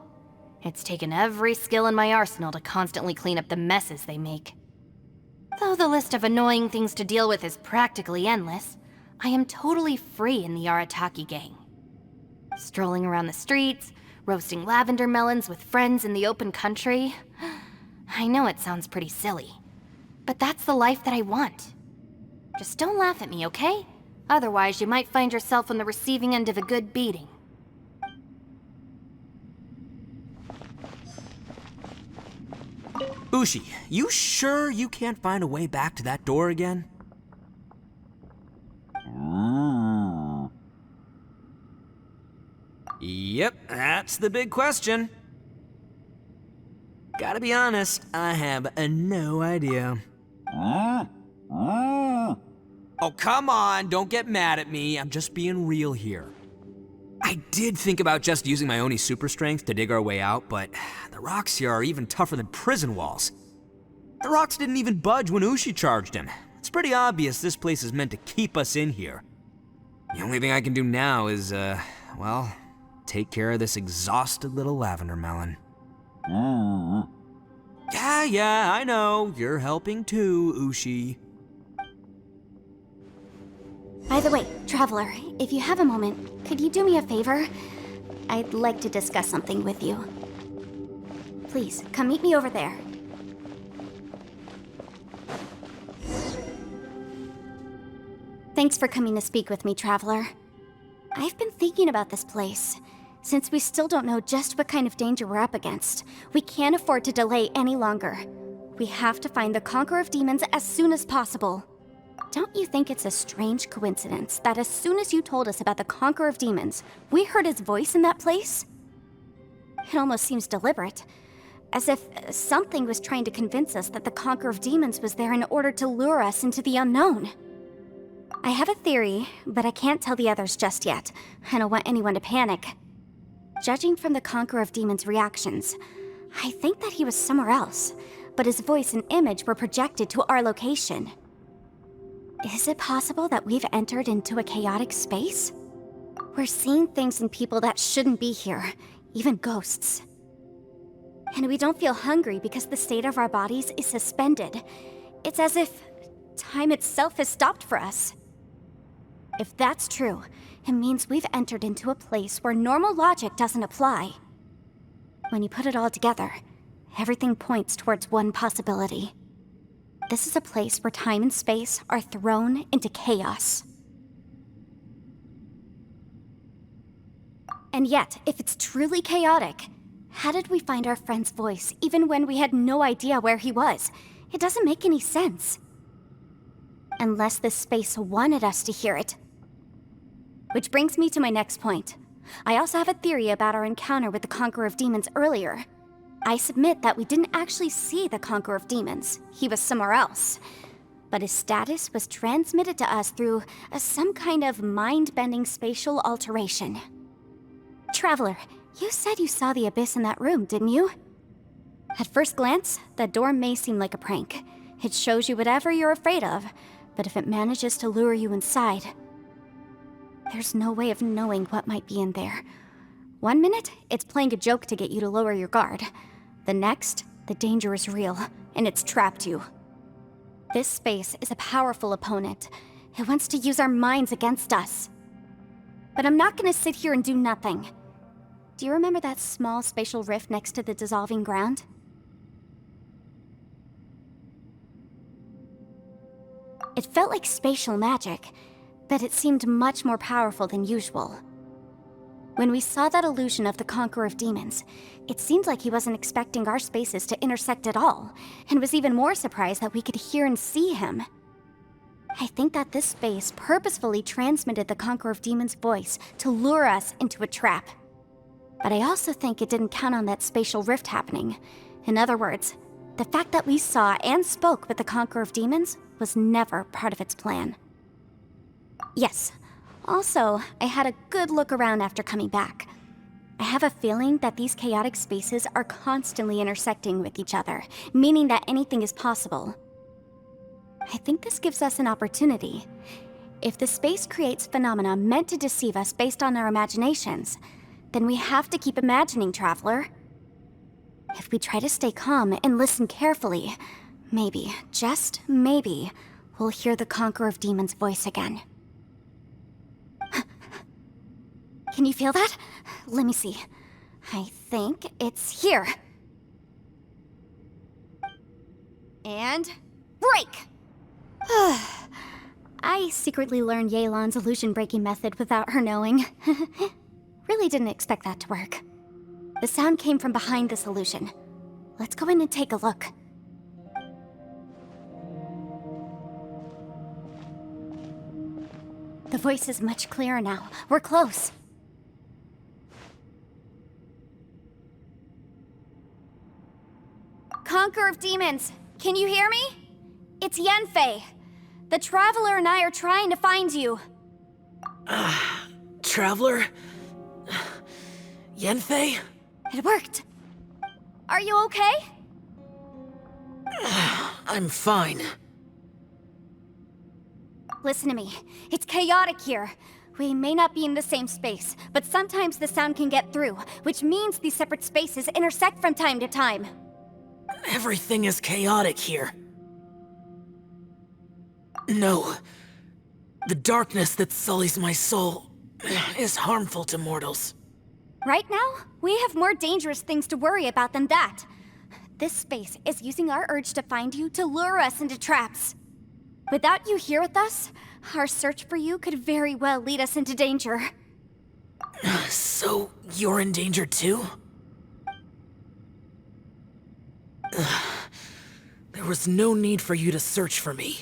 It's taken every skill in my arsenal to constantly clean up the messes they make. Though the list of annoying things to deal with is practically endless, I am totally free in the Arataki gang. Strolling around the streets, roasting lavender melons with friends in the open country. I know it sounds pretty silly, but that's the life that I want. Just don't laugh at me, okay? Otherwise, you might find yourself on the receiving end of a good beating. Ushi, you sure you can't find a way back to that door again? Yep, that's the big question. Gotta be honest, I have no idea. Oh, come on, don't get mad at me. I'm just being real here. I did think about just using my Oni super strength to dig our way out, but the rocks here are even tougher than prison walls. The rocks didn't even budge when Ushi charged him. It's pretty obvious this place is meant to keep us in here. The only thing I can do now is, well, take care of this exhausted little lavender melon. Yeah, I know. You're helping too, Ushi. By the way, Traveler, if you have a moment, could you do me a favor? I'd like to discuss something with you. Please, come meet me over there. Thanks for coming to speak with me, Traveler. I've been thinking about this place. Since we still don't know just what kind of danger we're up against, we can't afford to delay any longer. We have to find the Conqueror of Demons as soon as possible. Don't you think it's a strange coincidence that as soon as you told us about the Conqueror of Demons, we heard his voice in that place? It almost seems deliberate, as if something was trying to convince us that the Conqueror of Demons was there in order to lure us into the unknown. I have a theory, but I can't tell the others just yet. I don't want anyone to panic. Judging from the Conqueror of Demons' reactions, I think that he was somewhere else, but his voice and image were projected to our location. Is it possible that we've entered into a chaotic space? We're seeing things and people that shouldn't be here, even ghosts. And we don't feel hungry because the state of our bodies is suspended. It's as if time itself has stopped for us. If that's true, it means we've entered into a place where normal logic doesn't apply. When you put it all together, everything points towards one possibility. This is a place where time and space are thrown into chaos. And yet, if it's truly chaotic, how did we find our friend's voice even when we had no idea where he was? It doesn't make any sense. Unless this space wanted us to hear it. Which brings me to my next point. I also have a theory about our encounter with the Conqueror of Demons earlier. I submit that we didn't actually see the Conqueror of Demons. He was somewhere else. But his status was transmitted to us through some kind of mind-bending spatial alteration. Traveler, you said you saw the abyss in that room, didn't you? At first glance, the door may seem like a prank. It shows you whatever you're afraid of, but if it manages to lure you inside, there's no way of knowing what might be in there. One minute, it's playing a joke to get you to lower your guard. The next, the danger is real, and it's trapped you. This space is a powerful opponent. It wants to use our minds against us. But I'm not gonna sit here and do nothing. Do you remember that small spatial rift next to the dissolving ground? It felt like spatial magic, but it seemed much more powerful than usual. When we saw that illusion of the Conqueror of Demons, it seemed like he wasn't expecting our spaces to intersect at all, and was even more surprised that we could hear and see him. I think that this space purposefully transmitted the Conqueror of Demons' voice to lure us into a trap. But I also think it didn't count on that spatial rift happening. In other words, the fact that we saw and spoke with the Conqueror of Demons was never part of its plan. Yes. Also, I had a good look around after coming back. I have a feeling that these chaotic spaces are constantly intersecting with each other, meaning that anything is possible. I think this gives us an opportunity. If the space creates phenomena meant to deceive us based on our imaginations, then we have to keep imagining, Traveler. If we try to stay calm and listen carefully, maybe, just maybe, we'll hear the Conqueror of Demons' voice again. Can you feel that? Let me see. I think it's here. And break! I secretly learned Yelan's illusion-breaking method without her knowing. Really didn't expect that to work. The sound came from behind this illusion. Let's go in and take a look. The voice is much clearer now. We're close. Conqueror of Demons, can you hear me? It's Yanfei. The Traveler and I are trying to find you. Traveler? Yenfei? It worked. Are you okay? I'm fine. Listen to me. It's chaotic here. We may not be in the same space, but sometimes the sound can get through, which means these separate spaces intersect from time to time. Everything is chaotic here. No. The darkness that sullies my soul is harmful to mortals. Right now, we have more dangerous things to worry about than that. This space is using our urge to find you to lure us into traps. Without you here with us, our search for you could very well lead us into danger. So, you're in danger too? There was no need for you to search for me.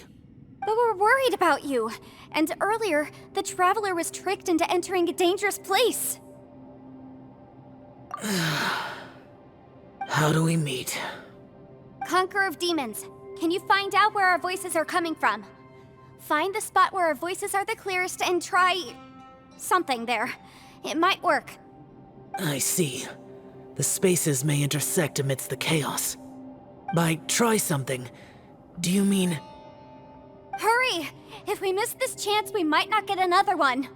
But we're worried about you. And earlier, the Traveler was tricked into entering a dangerous place. How do we meet? Conqueror of Demons, can you find out where our voices are coming from? Find the spot where our voices are the clearest and try... something there. It might work. I see. The spaces may intersect amidst the chaos. By try something, do you mean... Hurry! If we miss this chance, we might not get another one.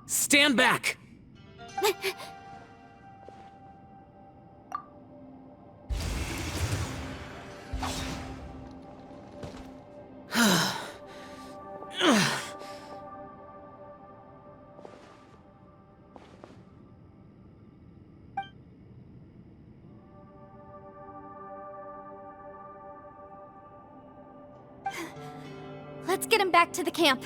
Stand back! Let's get him back to the camp.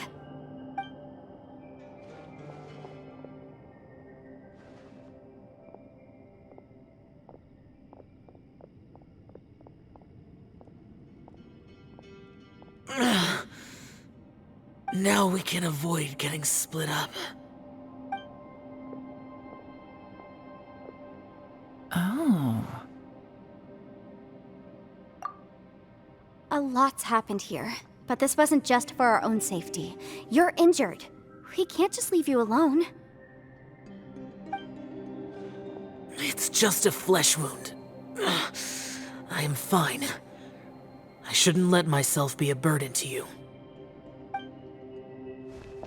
Now we can avoid getting split up. Oh. A lot's happened here, but this wasn't just for our own safety. You're injured. We can't just leave you alone. It's just a flesh wound. I am fine. I shouldn't let myself be a burden to you.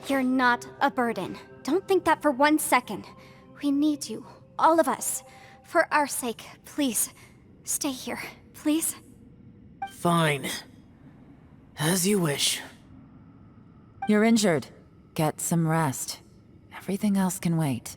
You're not a burden. Don't think that for 1 second. We need you, all of us. For our sake, please, stay here, please. Fine. As you wish. You're injured. Get some rest. Everything else can wait.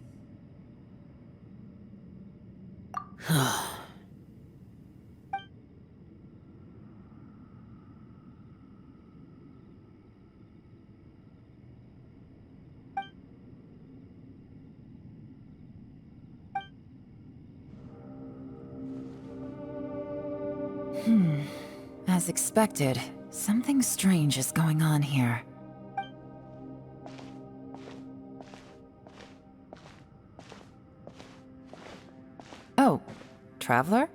As expected, something strange is going on here. Oh, Traveler?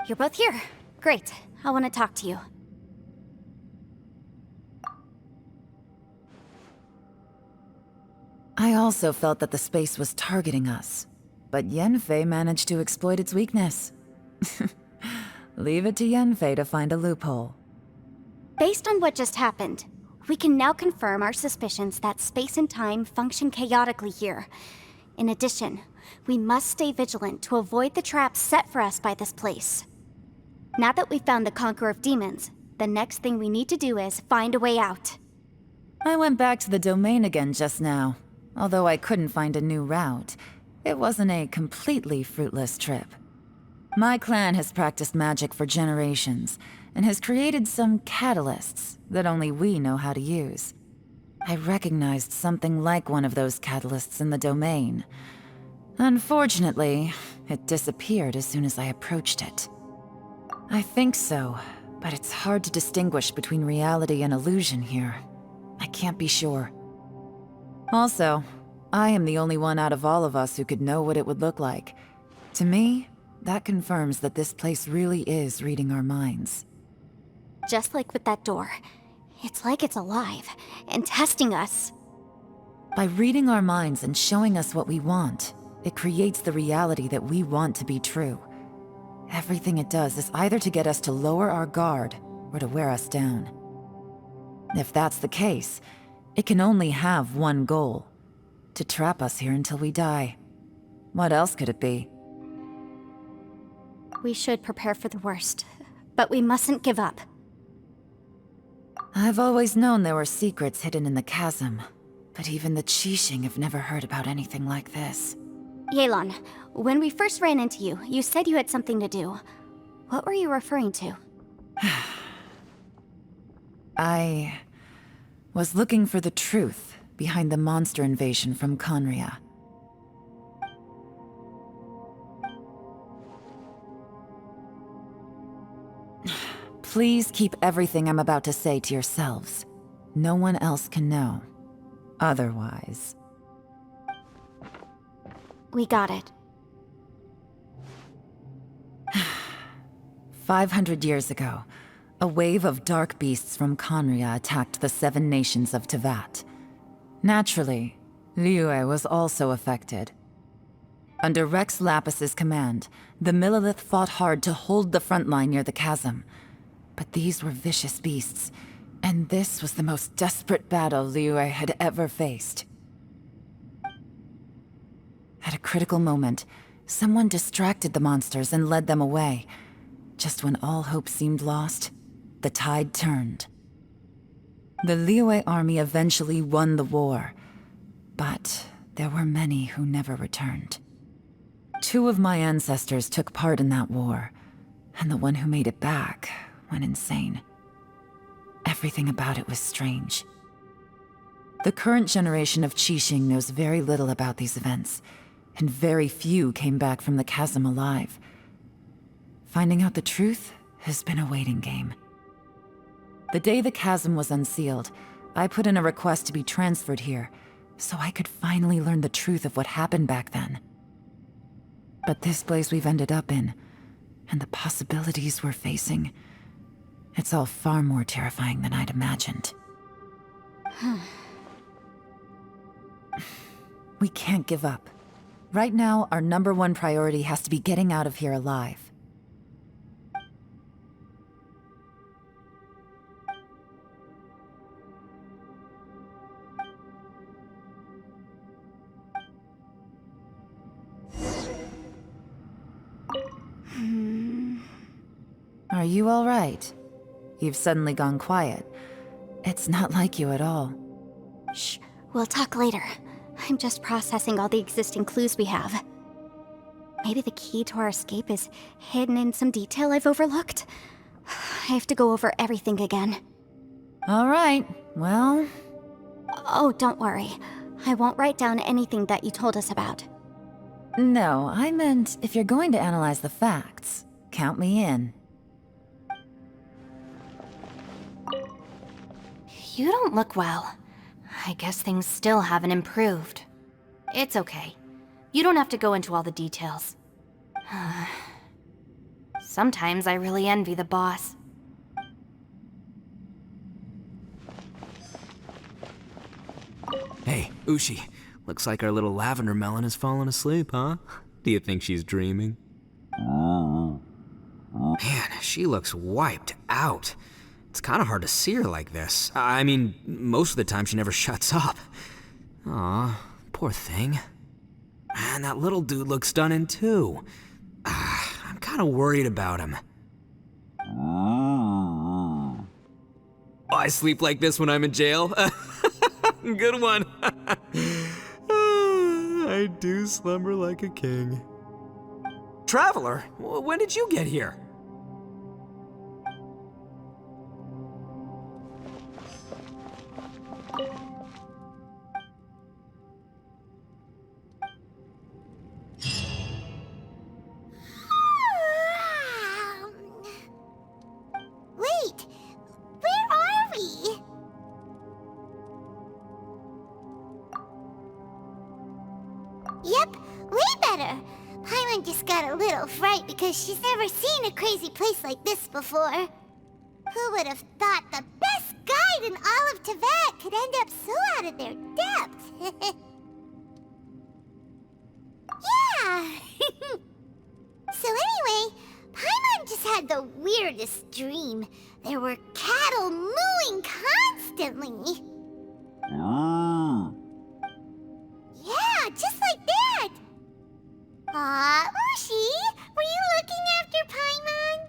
You're both here. Great. I want to talk to you. I also felt that the space was targeting us, but Yenfei managed to exploit its weakness. Leave it to Yenfei to find a loophole. Based on what just happened, we can now confirm our suspicions that space and time function chaotically here. In addition, we must stay vigilant to avoid the traps set for us by this place. Now that we've found the Conqueror of Demons, the next thing we need to do is find a way out. I went back to the domain again just now. Although I couldn't find a new route, it wasn't a completely fruitless trip. My clan has practiced magic for generations, and has created some catalysts that only we know how to use. I recognized something like one of those catalysts in the domain. Unfortunately, it disappeared as soon as I approached it. I think so, but it's hard to distinguish between reality and illusion here. I can't be sure. Also, I am the only one out of all of us who could know what it would look like. To me, that confirms that this place really is reading our minds. Just like with that door. It's like it's alive and testing us. By reading our minds and showing us what we want, it creates the reality that we want to be true. Everything it does is either to get us to lower our guard or to wear us down. If that's the case, it can only have one goal: to trap us here until we die. What else could it be? We should prepare for the worst, but we mustn't give up. I've always known there were secrets hidden in the chasm, but even the Qixing have never heard about anything like this. Yelan, when we first ran into you, you said you had something to do. What were you referring to? I was looking for the truth behind the monster invasion from Conria. Please keep everything I'm about to say to yourselves. No one else can know. Otherwise... We got it. 500 years ago, a wave of dark beasts from Conria attacked the 7 nations of Tevat. Naturally, Liyue was also affected. Under Rex Lapis's command, the Millelith fought hard to hold the front line near the chasm. But these were vicious beasts, and this was the most desperate battle Liyue had ever faced. At a critical moment, someone distracted the monsters and led them away. Just when all hope seemed lost, the tide turned. The Liyue army eventually won the war, but there were many who never returned. 2 of my ancestors took part in that war, and the one who made it back went insane. Everything about it was strange. The current generation of Qixing knows very little about these events, and very few came back from the chasm alive. Finding out the truth has been a waiting game. The day the chasm was unsealed, I put in a request to be transferred here, so I could finally learn the truth of what happened back then. But this place we've ended up in, and the possibilities we're facing, it's all far more terrifying than I'd imagined. We can't give up. Right now, our #1 priority has to be getting out of here alive. Are you all right? You've suddenly gone quiet. It's not like you at all. Shh, we'll talk later. I'm just processing all the existing clues we have. Maybe the key to our escape is hidden in some detail I've overlooked. I have to go over everything again. All right, well... Oh, don't worry. I won't write down anything that you told us about. No, I meant if you're going to analyze the facts, count me in. You don't look well. I guess things still haven't improved. It's okay. You don't have to go into all the details. Sometimes I really envy the boss. Hey, Ushi. Looks like our little lavender melon has fallen asleep, huh? Do you think she's dreaming? Man, she looks wiped out. It's kind of hard to see her like this. I mean, most of the time she never shuts up. Aw, poor thing. Man, that little dude looks stunning too. I'm kind of worried about him. I sleep like this when I'm in jail. Good one. I do slumber like a king. Traveler, when did you get here? Wait, where are we? Yep, way better. Paimon just got a little fright because she's never seen a crazy place like this before. Who would have thought the best guide in all of Teyvat could end up so out of their depth? Yeah! So anyway, Paimon just had the weirdest dream. There were cattle mooing constantly. Yeah, just like that! Aw, Ushi, were you looking after Paimon?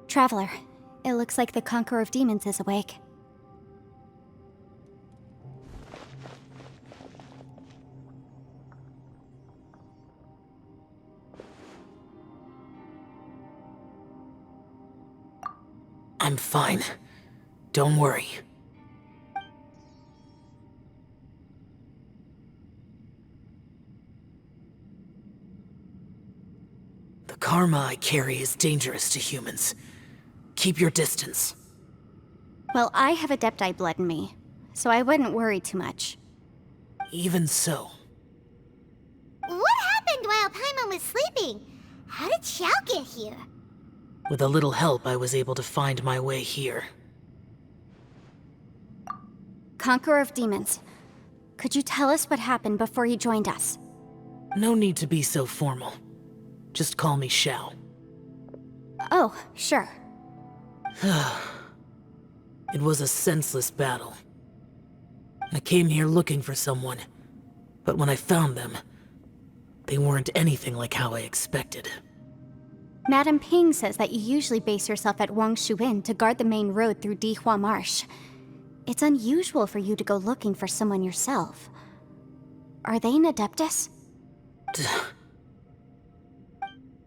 Traveler, it looks like the Conqueror of Demons is awake. I'm fine. Don't worry. The karma I carry is dangerous to humans. Keep your distance. Well, I have Adepti blood in me, so I wouldn't worry too much. Even so. What happened while Paimon was sleeping? How did Xiao get here? With a little help, I was able to find my way here. Conqueror of Demons, could you tell us what happened before you joined us? No need to be so formal. Just call me Xiao. Oh, sure. It was a senseless battle. I came here looking for someone, but when I found them, they weren't anything like how I expected. Madame Ping says that you usually base yourself at Wangshu Inn to guard the main road through Dihua Marsh. It's unusual for you to go looking for someone yourself. Are they an Adeptus?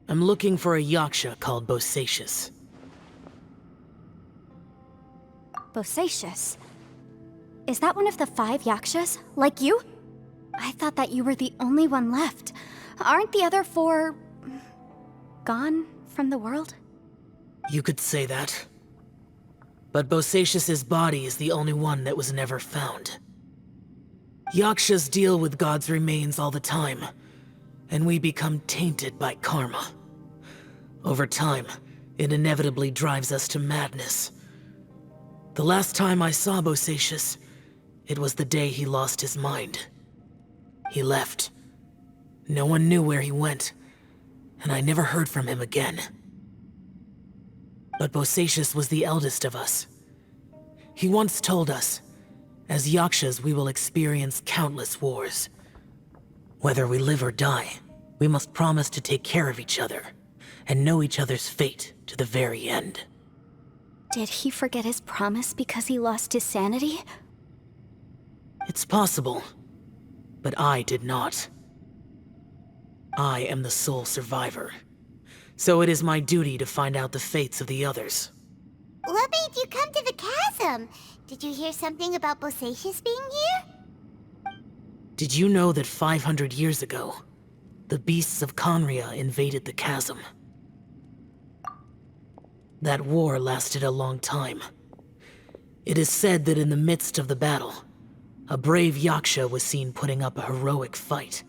I'm looking for a Yaksha called Bosacius. Bosacius? Is that one of the 5 Yakshas? Like you? I thought that you were the only one left. Aren't the other 4... gone from the world? You could say that. But Bosacius's body is the only one that was never found. Yakshas deal with God's remains all the time, and we become tainted by karma. Over time, it inevitably drives us to madness. The last time I saw Bosacius, it was the day he lost his mind. He left. No one knew where he went, and I never heard from him again. But Bosacius was the eldest of us. He once told us, as Yakshas we will experience countless wars. Whether we live or die, we must promise to take care of each other, and know each other's fate to the very end. Did he forget his promise because he lost his sanity? It's possible, but I did not. I am the sole survivor, so it is my duty to find out the fates of the others. What made you come to the chasm? Did you hear something about Bosacius being here? Did you know that 500 years ago, the beasts of Conria invaded the chasm? That war lasted a long time. It is said that in the midst of the battle, a brave Yaksha was seen putting up a heroic fight.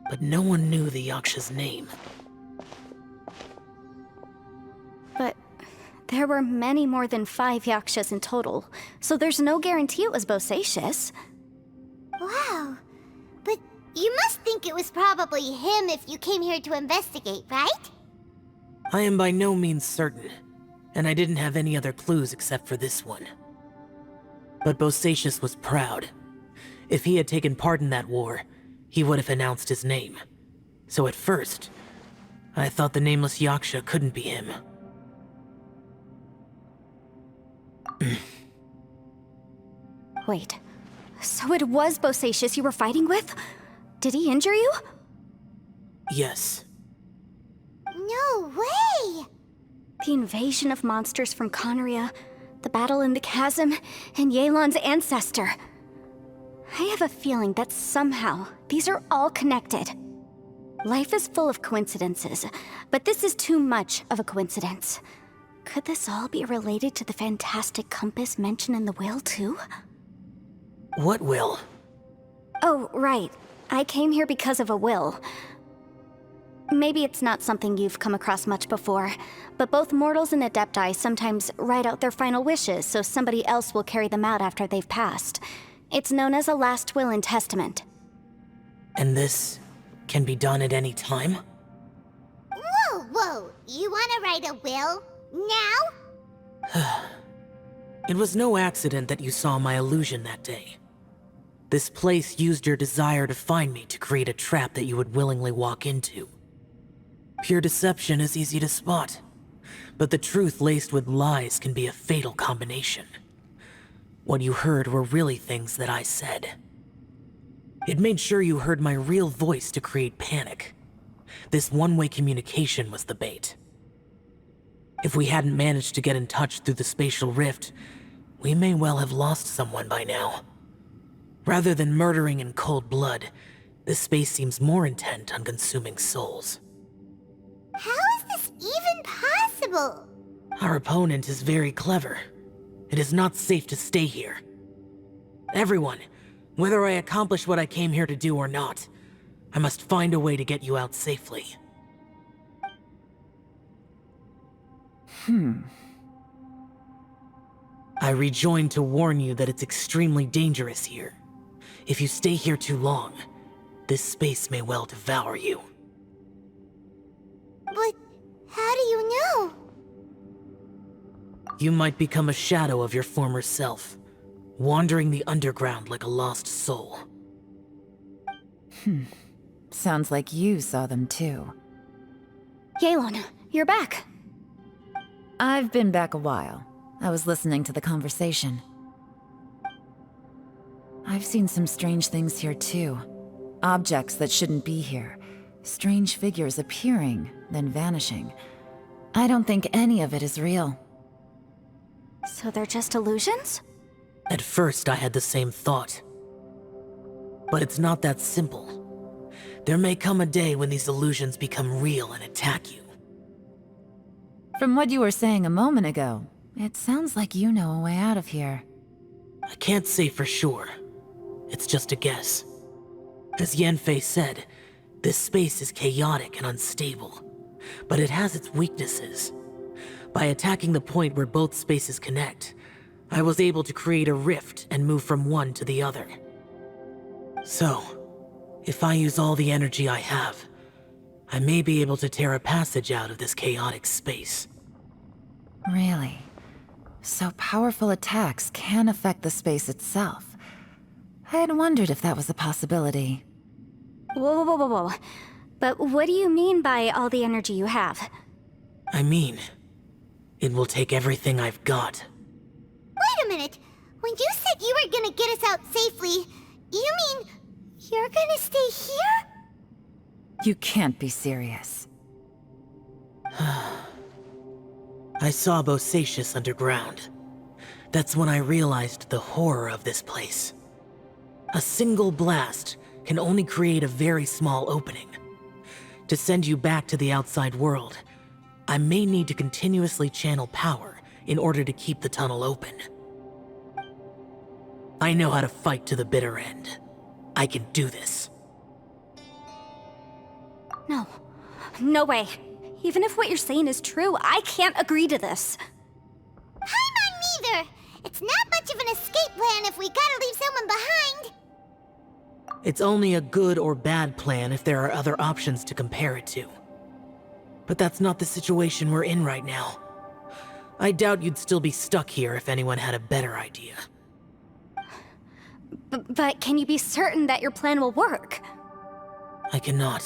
But no one knew the Yaksha's name. But there were many more than 5 Yakshas in total, so there's no guarantee it was Bosacius. Wow. But you must think it was probably him if you came here to investigate, right? I am by no means certain, and I didn't have any other clues except for this one. But Bosacius was proud. If he had taken part in that war, he would have announced his name. So at first, I thought the nameless Yaksha couldn't be him. Wait, so it was Bosacius you were fighting with? Did he injure you? Yes. No way! The invasion of monsters from Conria, the battle in the chasm, and Yelan's ancestor. I have a feeling that somehow these are all connected. Life is full of coincidences, but this is too much of a coincidence. Could this all be related to the fantastic compass mentioned in the will, too? What will? Oh, right. I came here because of a will. Maybe it's not something you've come across much before, but both mortals and adepti sometimes write out their final wishes so somebody else will carry them out after they've passed. It's known as a last will and testament. And this can be done at any time? Whoa, whoa! You wanna write a will? Now? It was no accident that you saw my illusion that day. This place used your desire to find me to create a trap that you would willingly walk into. Pure deception is easy to spot, but the truth laced with lies can be a fatal combination. What you heard were really things that I said. It made sure you heard my real voice to create panic. This one-way communication was the bait. If we hadn't managed to get in touch through the spatial rift, we may well have lost someone by now. Rather than murdering in cold blood, this space seems more intent on consuming souls. How is this even possible? Our opponent is very clever. It is not safe to stay here. Everyone, whether I accomplish what I came here to do or not, I must find a way to get you out safely. I rejoined to warn you that it's extremely dangerous here. If you stay here too long, this space may well devour you. But how do you know? You might become a shadow of your former self, wandering the underground like a lost soul. Sounds like you saw them too. Yelan, you're back. I've been back a while. I was listening to the conversation. I've seen some strange things here too. Objects that shouldn't be here. Strange figures appearing, then vanishing. I don't think any of it is real. So they're just illusions? At first, I had the same thought. But it's not that simple. There may come a day when these illusions become real and attack you. From what you were saying a moment ago, it sounds like you know a way out of here. I can't say for sure. It's just a guess. As Yanfei said, this space is chaotic and unstable, but it has its weaknesses. By attacking the point where both spaces connect, I was able to create a rift and move from one to the other. So, if I use all the energy I have, I may be able to tear a passage out of this chaotic space. Really? So powerful attacks can affect the space itself. I had wondered if that was a possibility. Whoa, whoa, whoa, whoa. But what do you mean by all the energy you have? I mean, it will take everything I've got. Wait a minute. When you said you were gonna get us out safely, you mean you're gonna stay here? You can't be serious. I saw Bosacius underground. That's when I realized the horror of this place. A single blast can only create a very small opening. To send you back to the outside world, I may need to continuously channel power in order to keep the tunnel open. I know how to fight to the bitter end. I can do this. No. No way. Even if what you're saying is true, I can't agree to this. I'm on neither. It's not much of an escape plan if we gotta leave someone behind. It's only a good or bad plan if there are other options to compare it to. But that's not the situation we're in right now. I doubt you'd still be stuck here if anyone had a better idea. But can you be certain that your plan will work? I cannot.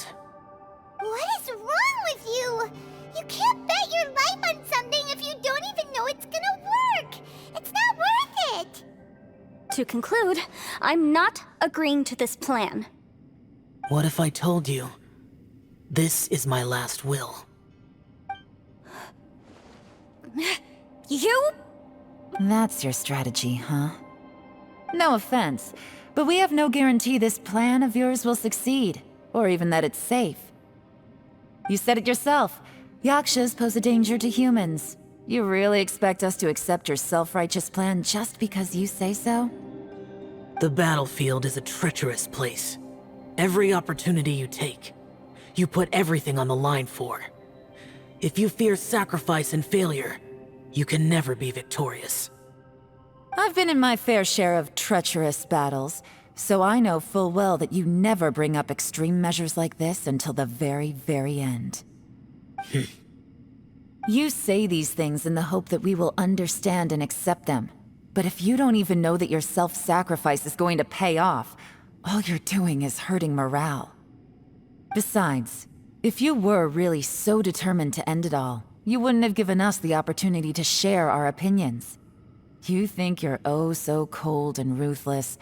What is wrong with you? You can't bet your life on something if you don't even know it's gonna work. It's not worth it. To conclude, I'm not agreeing to this plan. What if I told you, this is my last will? You? That's your strategy, huh? No offense, but we have no guarantee this plan of yours will succeed, or even that it's safe. You said it yourself. Yakshas pose a danger to humans. You really expect us to accept your self-righteous plan just because you say so? The battlefield is a treacherous place. Every opportunity you take, you put everything on the line for. If you fear sacrifice and failure, you can never be victorious. I've been in my fair share of treacherous battles, so I know full well that you never bring up extreme measures like this until the very, very end. You say these things in the hope that we will understand and accept them. But if you don't even know that your self-sacrifice is going to pay off, all you're doing is hurting morale. Besides, if you were really so determined to end it all, you wouldn't have given us the opportunity to share our opinions. You think you're oh so cold and ruthless,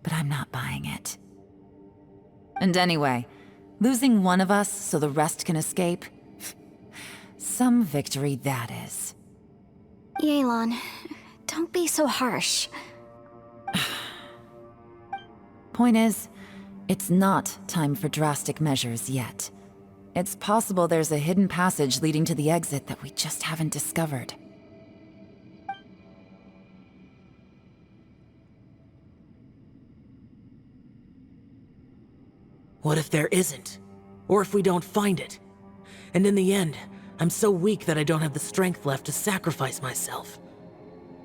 but I'm not buying it. And anyway, losing one of us so the rest can escape? Some victory that is. Yelan, don't be so harsh. Point is, it's not time for drastic measures yet. It's possible there's a hidden passage leading to the exit that we just haven't discovered. What if there isn't? Or if we don't find it? And in the end, I'm so weak that I don't have the strength left to sacrifice myself.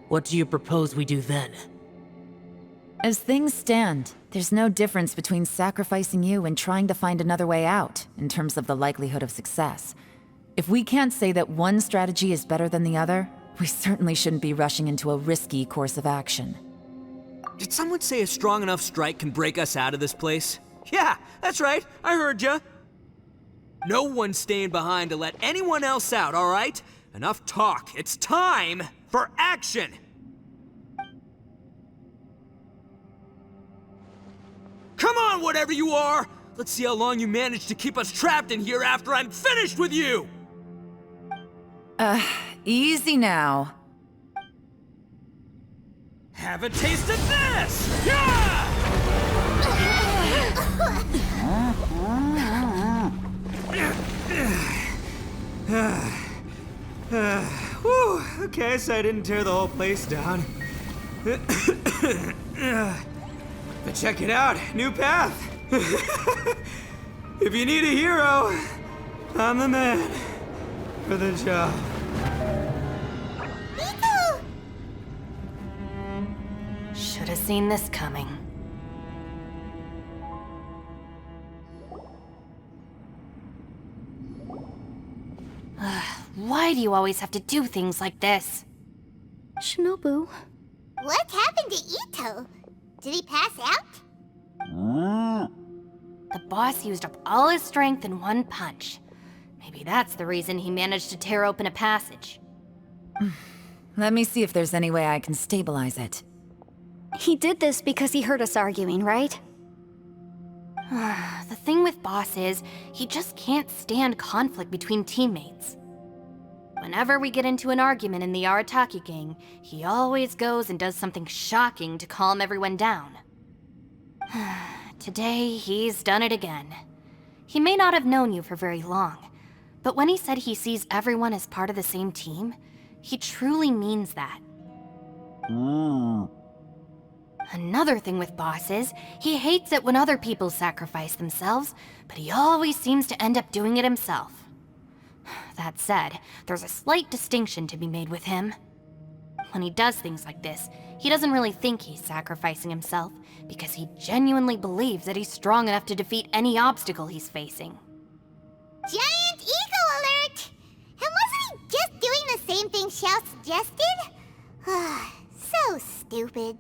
What do you propose we do then? As things stand, there's no difference between sacrificing you and trying to find another way out, in terms of the likelihood of success. If we can't say that one strategy is better than the other, we certainly shouldn't be rushing into a risky course of action. Did someone say a strong enough strike can break us out of this place? Yeah, that's right, I heard ya. No one's staying behind to let anyone else out, all right? Enough talk, it's time for action! Come on, whatever you are! Let's see how long you manage to keep us trapped in here after I'm finished with you! Easy now. Have a taste of this! Yeah! Whew, okay, so I didn't tear the whole place down. But check it out, new path. If you need a hero, I'm the man for the job. Should have seen this coming. Why do you always have to do things like this? Shinobu. What happened to Ito? Did he pass out? The boss used up all his strength in one punch. Maybe that's the reason he managed to tear open a passage. Let me see if there's any way I can stabilize it. He did this because he heard us arguing, right? The thing with Boss is, he just can't stand conflict between teammates. Whenever we get into an argument in the Arataki gang, he always goes and does something shocking to calm everyone down. Today, he's done it again. He may not have known you for very long, but when he said he sees everyone as part of the same team, he truly means that. Another thing with Boss is, he hates it when other people sacrifice themselves, but he always seems to end up doing it himself. That said, there's a slight distinction to be made with him. When he does things like this, he doesn't really think he's sacrificing himself, because he genuinely believes that he's strong enough to defeat any obstacle he's facing. Giant eagle alert! And wasn't he just doing the same thing Xiao suggested? So stupid.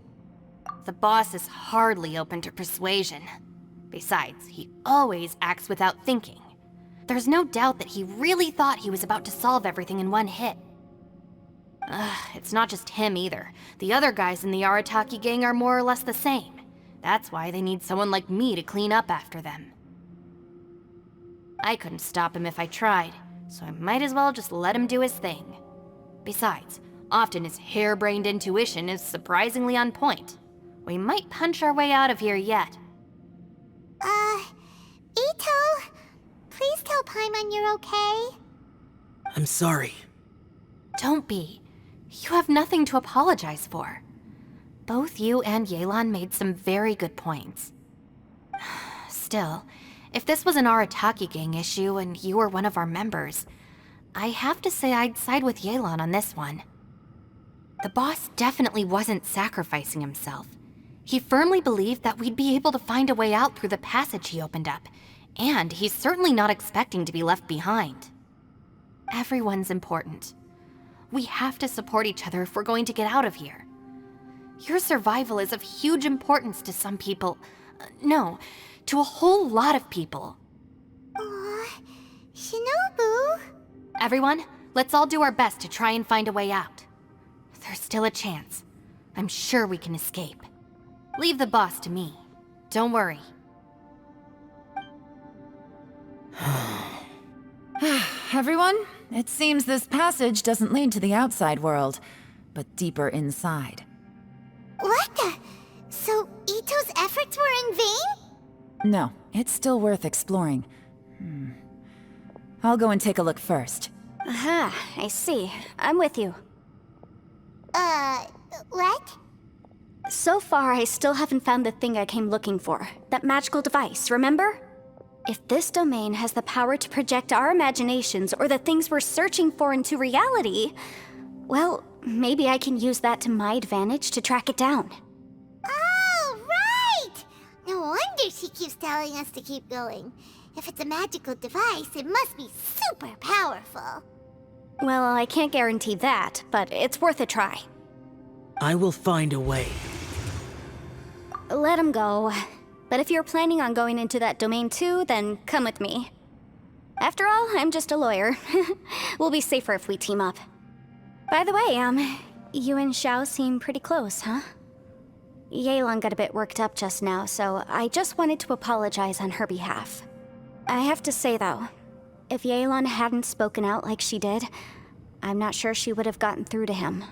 The boss is hardly open to persuasion. Besides, he always acts without thinking. There's no doubt that he really thought he was about to solve everything in one hit. It's not just him either. The other guys in the Arataki gang are more or less the same. That's why they need someone like me to clean up after them. I couldn't stop him if I tried, so I might as well just let him do his thing. Besides, often his harebrained intuition is surprisingly on point. We might punch our way out of here yet. Ito, please tell so Paimon you're okay? I'm sorry. Don't be. You have nothing to apologize for. Both you and Yelan made some very good points. Still, if this was an Arataki gang issue and you were one of our members, I have to say I'd side with Yelan on this one. The boss definitely wasn't sacrificing himself. He firmly believed that we'd be able to find a way out through the passage he opened up, and he's certainly not expecting to be left behind. Everyone's important. We have to support each other if we're going to get out of here. Your survival is of huge importance to some people. No, to a whole lot of people. Aw, Shinobu. Everyone, let's all do our best to try and find a way out. There's still a chance. I'm sure we can escape. Leave the boss to me. Don't worry. Everyone, it seems this passage doesn't lead to the outside world, but deeper inside. What the? So Ito's efforts were in vain? No, it's still worth exploring. I'll go and take a look first. Aha, I see. I'm with you. What? So far, I still haven't found the thing I came looking for. That magical device, remember? If this domain has the power to project our imaginations or the things we're searching for into reality, well, maybe I can use that to my advantage to track it down. Oh, right! No wonder she keeps telling us to keep going. If it's a magical device, it must be super powerful. Well, I can't guarantee that, but it's worth a try. I will find a way. Let him go. But if you're planning on going into that domain too, then come with me. After all, I'm just a lawyer. We'll be safer if we team up. By the way, you and Xiao seem pretty close, huh? Yelan got a bit worked up just now, so I just wanted to apologize on her behalf. I have to say though, if Yelan hadn't spoken out like she did, I'm not sure she would have gotten through to him.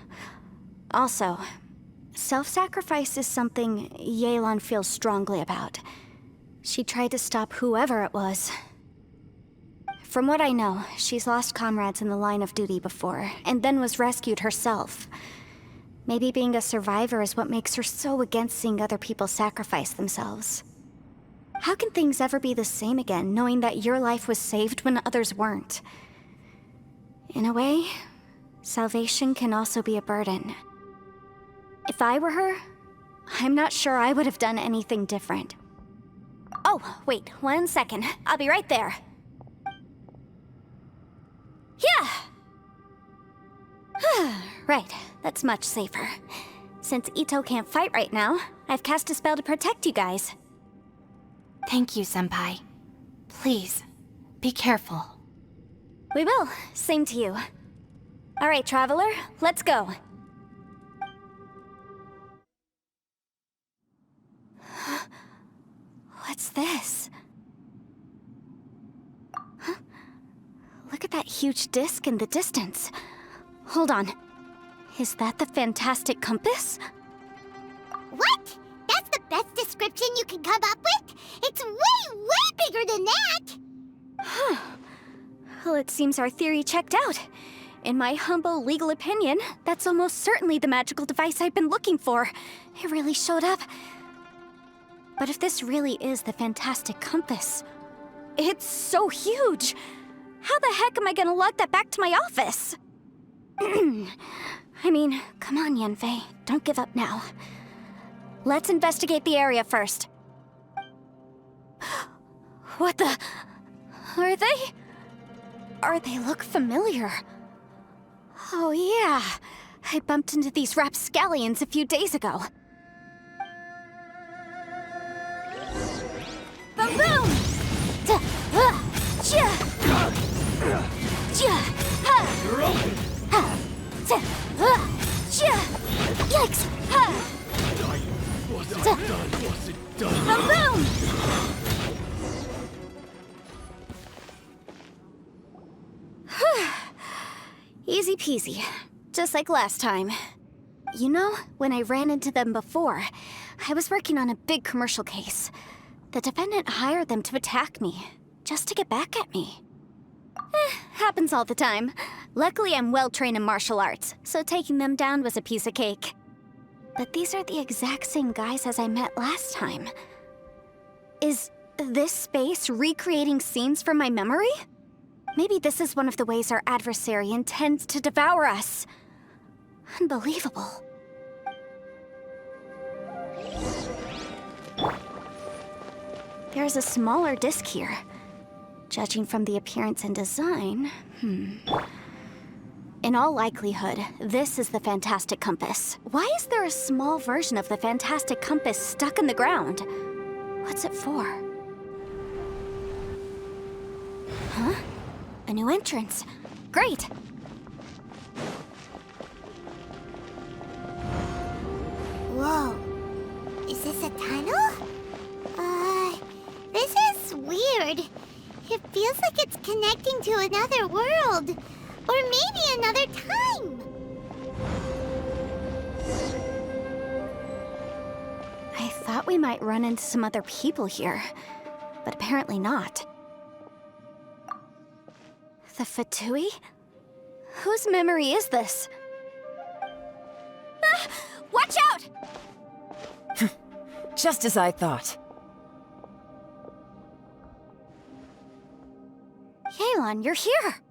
Also, self-sacrifice is something Yelan feels strongly about. She tried to stop whoever it was. From what I know, she's lost comrades in the line of duty before, and then was rescued herself. Maybe being a survivor is what makes her so against seeing other people sacrifice themselves. How can things ever be the same again, knowing that your life was saved when others weren't? In a way, salvation can also be a burden. If I were her, I'm not sure I would have done anything different. Oh, wait, 1 second. I'll be right there. Yeah! Right, that's much safer. Since Ito can't fight right now, I've cast a spell to protect you guys. Thank you, Senpai. Please, be careful. We will. Same to you. All right, Traveler, let's go. What's this? Huh? Look at that huge disc in the distance. Hold on. Is that the fantastic compass? What? That's the best description you can come up with? It's way, way bigger than that! Huh. Well, it seems our theory checked out. In my humble legal opinion, that's almost certainly the magical device I've been looking for. It really showed up. But if this really is the fantastic compass, it's so huge! How the heck am I gonna lug that back to my office? I mean, come on, Yanfei. Don't give up now. Let's investigate the area first. What the... Are they look familiar? Oh yeah, I bumped into these rapscallions a few days ago. Boom boom! Yikes! Was it done? Boom boom! Easy peasy, just like last time. You know, when I ran into them before, I was working on a big commercial case. The defendant hired them to attack me, just to get back at me. Happens all the time. Luckily, I'm well trained in martial arts, so taking them down was a piece of cake. But these are the exact same guys as I met last time. Is this space recreating scenes from my memory? Maybe this is one of the ways our adversary intends to devour us. Unbelievable. There's a smaller disc here. Judging from the appearance and design, In all likelihood, this is the Fantastic Compass. Why is there a small version of the Fantastic Compass stuck in the ground? What's it for? Huh? A new entrance. Great! Whoa. Is this a tunnel? This is weird. It feels like it's connecting to another world. Or maybe another time. I thought we might run into some other people here, but apparently not. The Fatui? Whose memory is this? Ah! Watch out! Just as I thought. Yelan, you're here!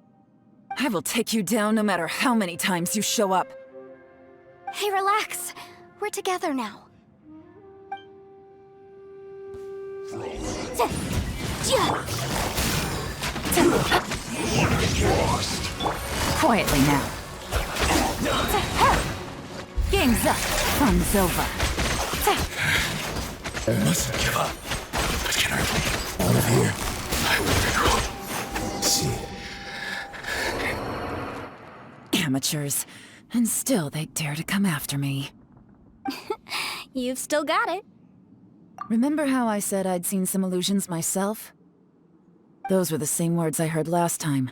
I will take you down no matter how many times you show up. Hey, relax. We're together now. Quietly now. Game's up. Fun's over. I mustn't give up. But can I leave out of here? I will see. Amateurs. And still they dare to come after me. You've still got it. Remember how I said I'd seen some illusions myself? Those were the same words I heard last time.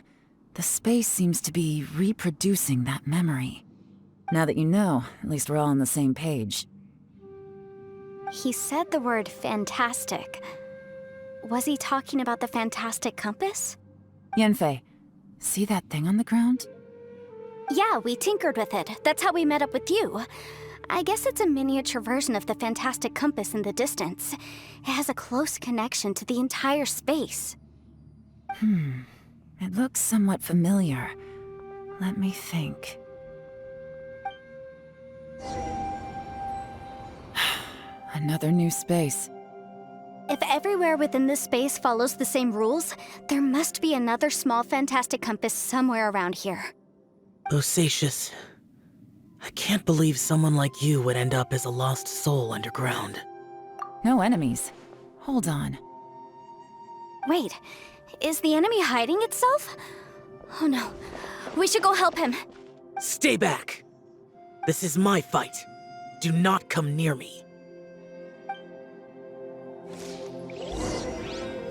The space seems to be reproducing that memory. Now that you know, at least we're all on the same page. He said the word fantastic. Was he talking about the Fantastic Compass? Yanfei, see that thing on the ground? Yeah, we tinkered with it. That's how we met up with you. I guess it's a miniature version of the Fantastic Compass in the distance. It has a close connection to the entire space. It looks somewhat familiar. Let me think. Another new space. If everywhere within this space follows the same rules, there must be another small Fantastic Compass somewhere around here. Bosacius, I can't believe someone like you would end up as a lost soul underground. No enemies. Hold on. Wait, is the enemy hiding itself? Oh no, we should go help him. Stay back! This is my fight. Do not come near me.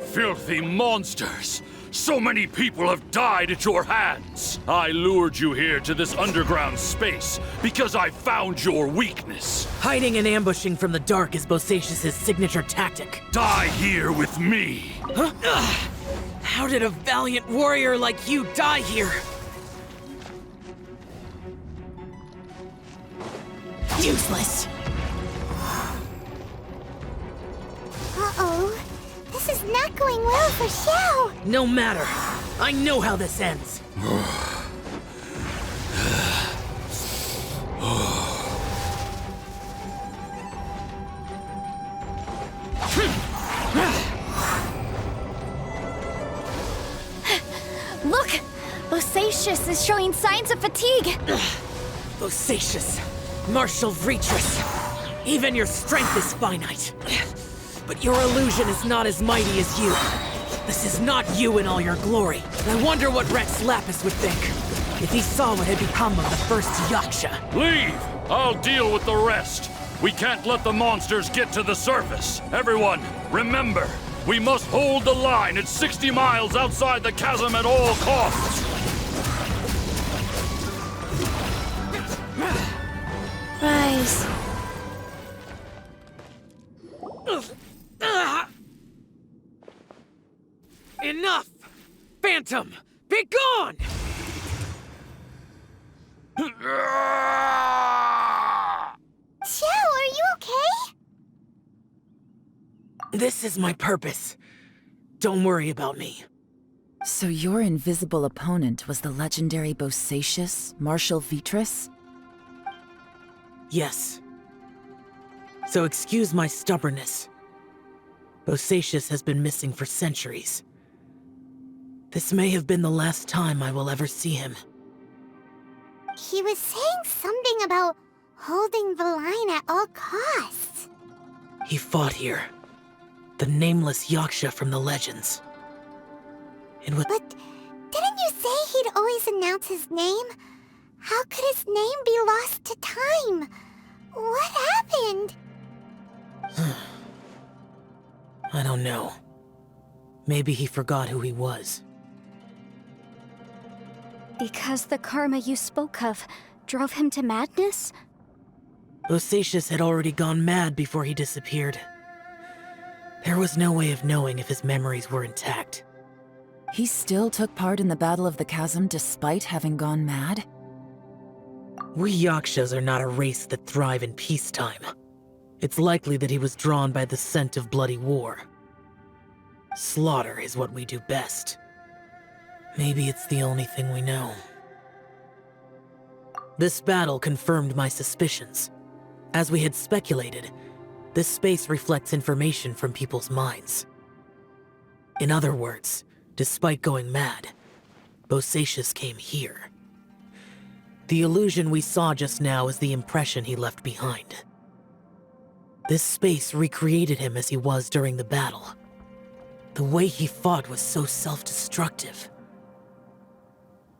Filthy monsters! So many people have died at your hands! I lured you here to this underground space because I found your weakness. Hiding and ambushing from the dark is Bosacius' signature tactic. Die here with me! Huh? Ugh. How did a valiant warrior like you die here? Useless! Uh-oh. This is not going well for Xiao. No matter. I know how this ends. Look! Bosacius is showing signs of fatigue! Bosacius, martial Vretress. Even your strength is finite. But your illusion is not as mighty as you. This is not you in all your glory. I wonder what Rex Lapis would think if he saw what had become of the first Yaksha. Leave! I'll deal with the rest. We can't let the monsters get to the surface. Everyone, remember, we must hold the line at 60 miles outside the chasm at all costs. Rise. Enough! Phantom! Be gone! Xiao, are you okay? This is my purpose. Don't worry about me. So your invisible opponent was the legendary Bosacius, Marshal Vitris? Yes. So excuse my stubbornness. Bosacius has been missing for centuries. This may have been the last time I will ever see him. He was saying something about holding the line at all costs. He fought here. The nameless Yaksha from the legends. It was— But didn't you say he'd always announce his name? How could his name be lost to time? What happened? I don't know. Maybe he forgot who he was. Because the karma you spoke of drove him to madness? Bosacius had already gone mad before he disappeared. There was no way of knowing if his memories were intact. He still took part in the Battle of the Chasm despite having gone mad? We Yakshas are not a race that thrive in peacetime. It's likely that he was drawn by the scent of bloody war. Slaughter is what we do best. Maybe it's the only thing we know. This battle confirmed my suspicions. As we had speculated, this space reflects information from people's minds. In other words, despite going mad, Bosacius came here. The illusion we saw just now is the impression he left behind. This space recreated him as he was during the battle. The way he fought was so self-destructive.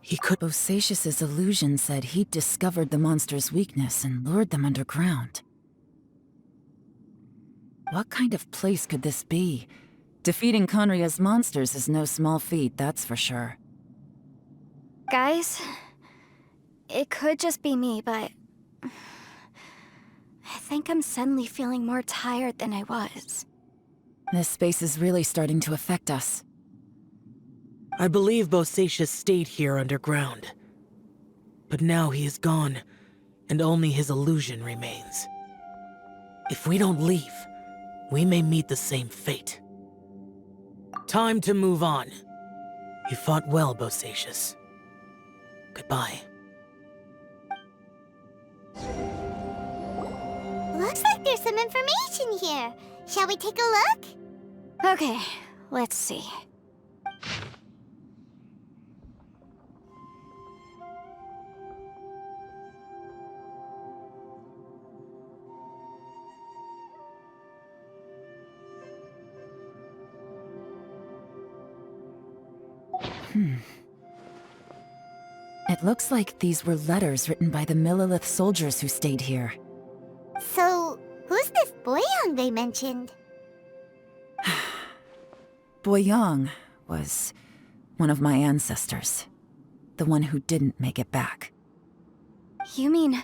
He could— Bosacius's illusion said he'd discovered the monster's weakness and lured them underground. What kind of place could this be? Defeating Conria's monsters is no small feat, that's for sure. Guys, it could just be me, but I think I'm suddenly feeling more tired than I was. This space is really starting to affect us. I believe Bosacius stayed here underground. But now he is gone, and only his illusion remains. If we don't leave, we may meet the same fate. Time to move on. You fought well, Bosacius. Goodbye. Looks like there's some information here. Shall we take a look? Okay, let's see. It looks like these were letters written by the Millilith soldiers who stayed here. So, who's this Boyang they mentioned? Boyang was one of my ancestors. The one who didn't make it back. You mean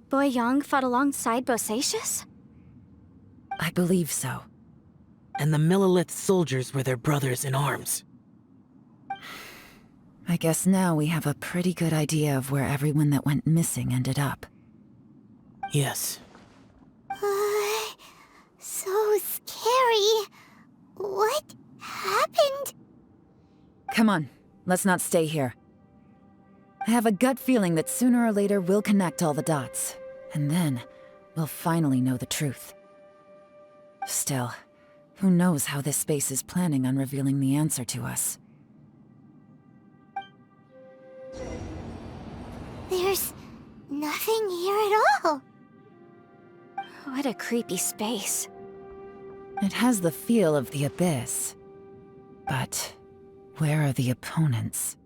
Boyang fought alongside Bosacius? I believe so. And the Millilith soldiers were their brothers in arms. I guess now we have a pretty good idea of where everyone that went missing ended up. Yes. So scary. What happened? Come on, let's not stay here. I have a gut feeling that sooner or later we'll connect all the dots, and then we'll finally know the truth. Still, who knows how this space is planning on revealing the answer to us. There's nothing here at all. What a creepy space. It has the feel of the abyss. But where are the opponents?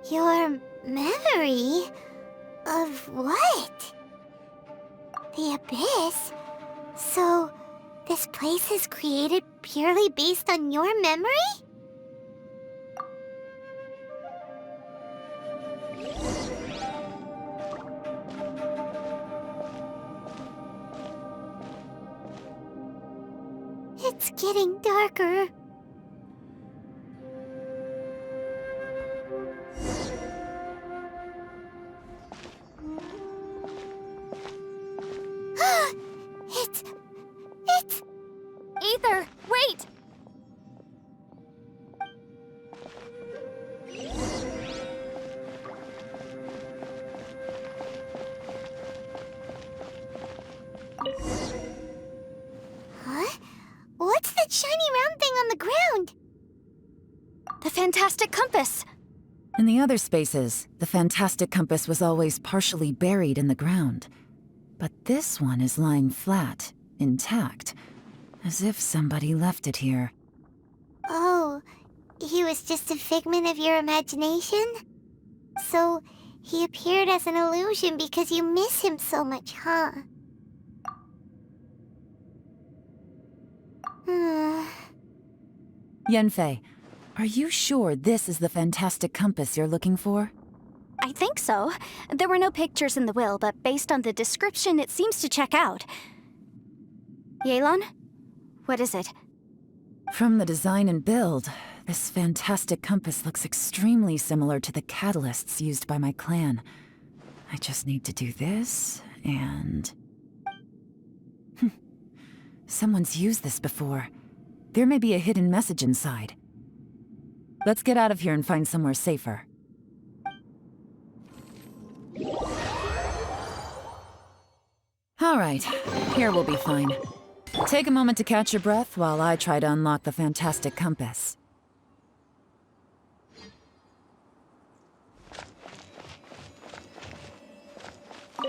Your memory? Of what? The abyss? So, this place is created purely based on your memory? It's getting darker. It's... Ether, wait! Huh? What's that shiny round thing on the ground? The fantastic compass! In the other spaces, the fantastic compass was always partially buried in the ground. But this one is lying flat, intact, as if somebody left it here. Oh, he was just a figment of your imagination? So, he appeared as an illusion because you miss him so much, huh? Yanfei, are you sure this is the fantastic compass you're looking for? I think so. There were no pictures in the will, but based on the description, it seems to check out. Yelan? What is it? From the design and build, this fantastic compass looks extremely similar to the catalysts used by my clan. I just need to do this, and... Someone's used this before. There may be a hidden message inside. Let's get out of here and find somewhere safer. All right, here we'll be fine. Take a moment to catch your breath while I try to unlock the fantastic compass.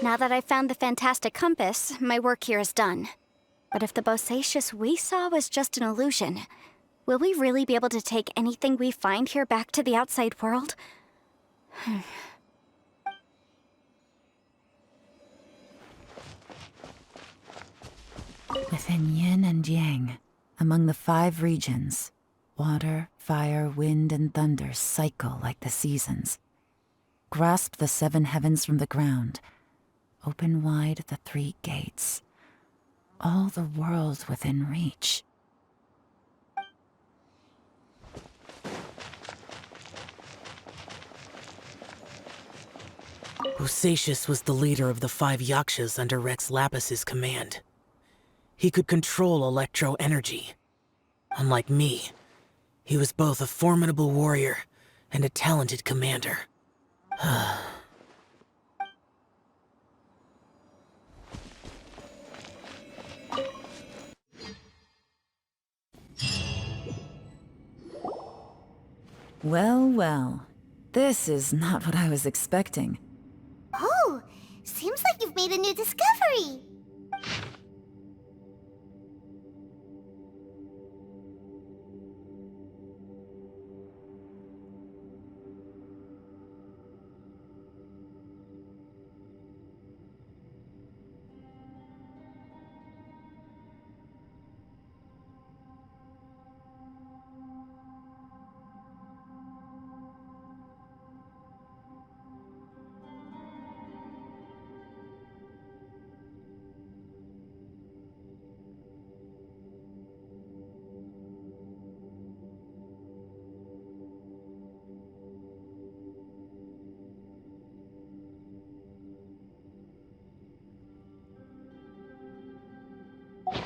Now that I've found the fantastic compass, my work here is done. But if the Bosacious we saw was just an illusion, will we really be able to take anything we find here back to the outside world? Within yin and yang, among the 5 regions, water, fire, wind, and thunder cycle like the seasons. Grasp the 7 heavens from the ground. Open wide the 3 gates. All the world within reach. Bosacious was the leader of the 5 Yakshas under Rex Lapis's command. He could control electro energy. Unlike me, he was both a formidable warrior and a talented commander. Well, well. This is not what I was expecting. Oh, seems like you've made a new discovery.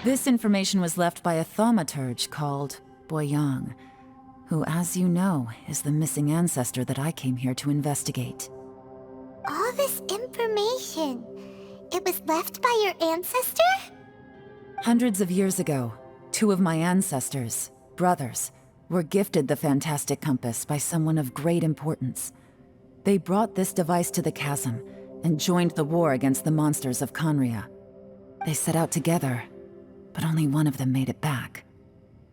This information was left by a thaumaturge called Boyang, who, as you know, is the missing ancestor that I came here to investigate. All this information, it was left by your ancestor? Hundreds of years ago, 2 of my ancestors, brothers, were gifted the fantastic compass by someone of great importance. They brought this device to the chasm and joined the war against the monsters of Conria. They set out together, but only one of them made it back,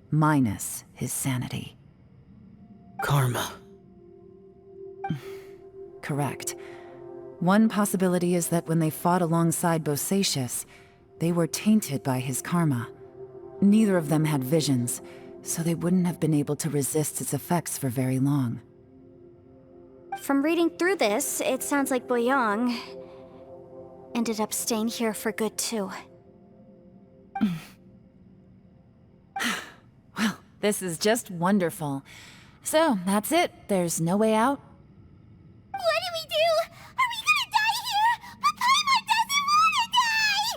minus his sanity. Karma. Correct. One possibility is that when they fought alongside Bosacious, they were tainted by his karma. Neither of them had visions, so they wouldn't have been able to resist its effects for very long. From reading through this, it sounds like Boyang ended up staying here for good too. This is just wonderful. So, that's it. There's no way out? What do we do? Are we gonna die here? But Paimon doesn't wanna die!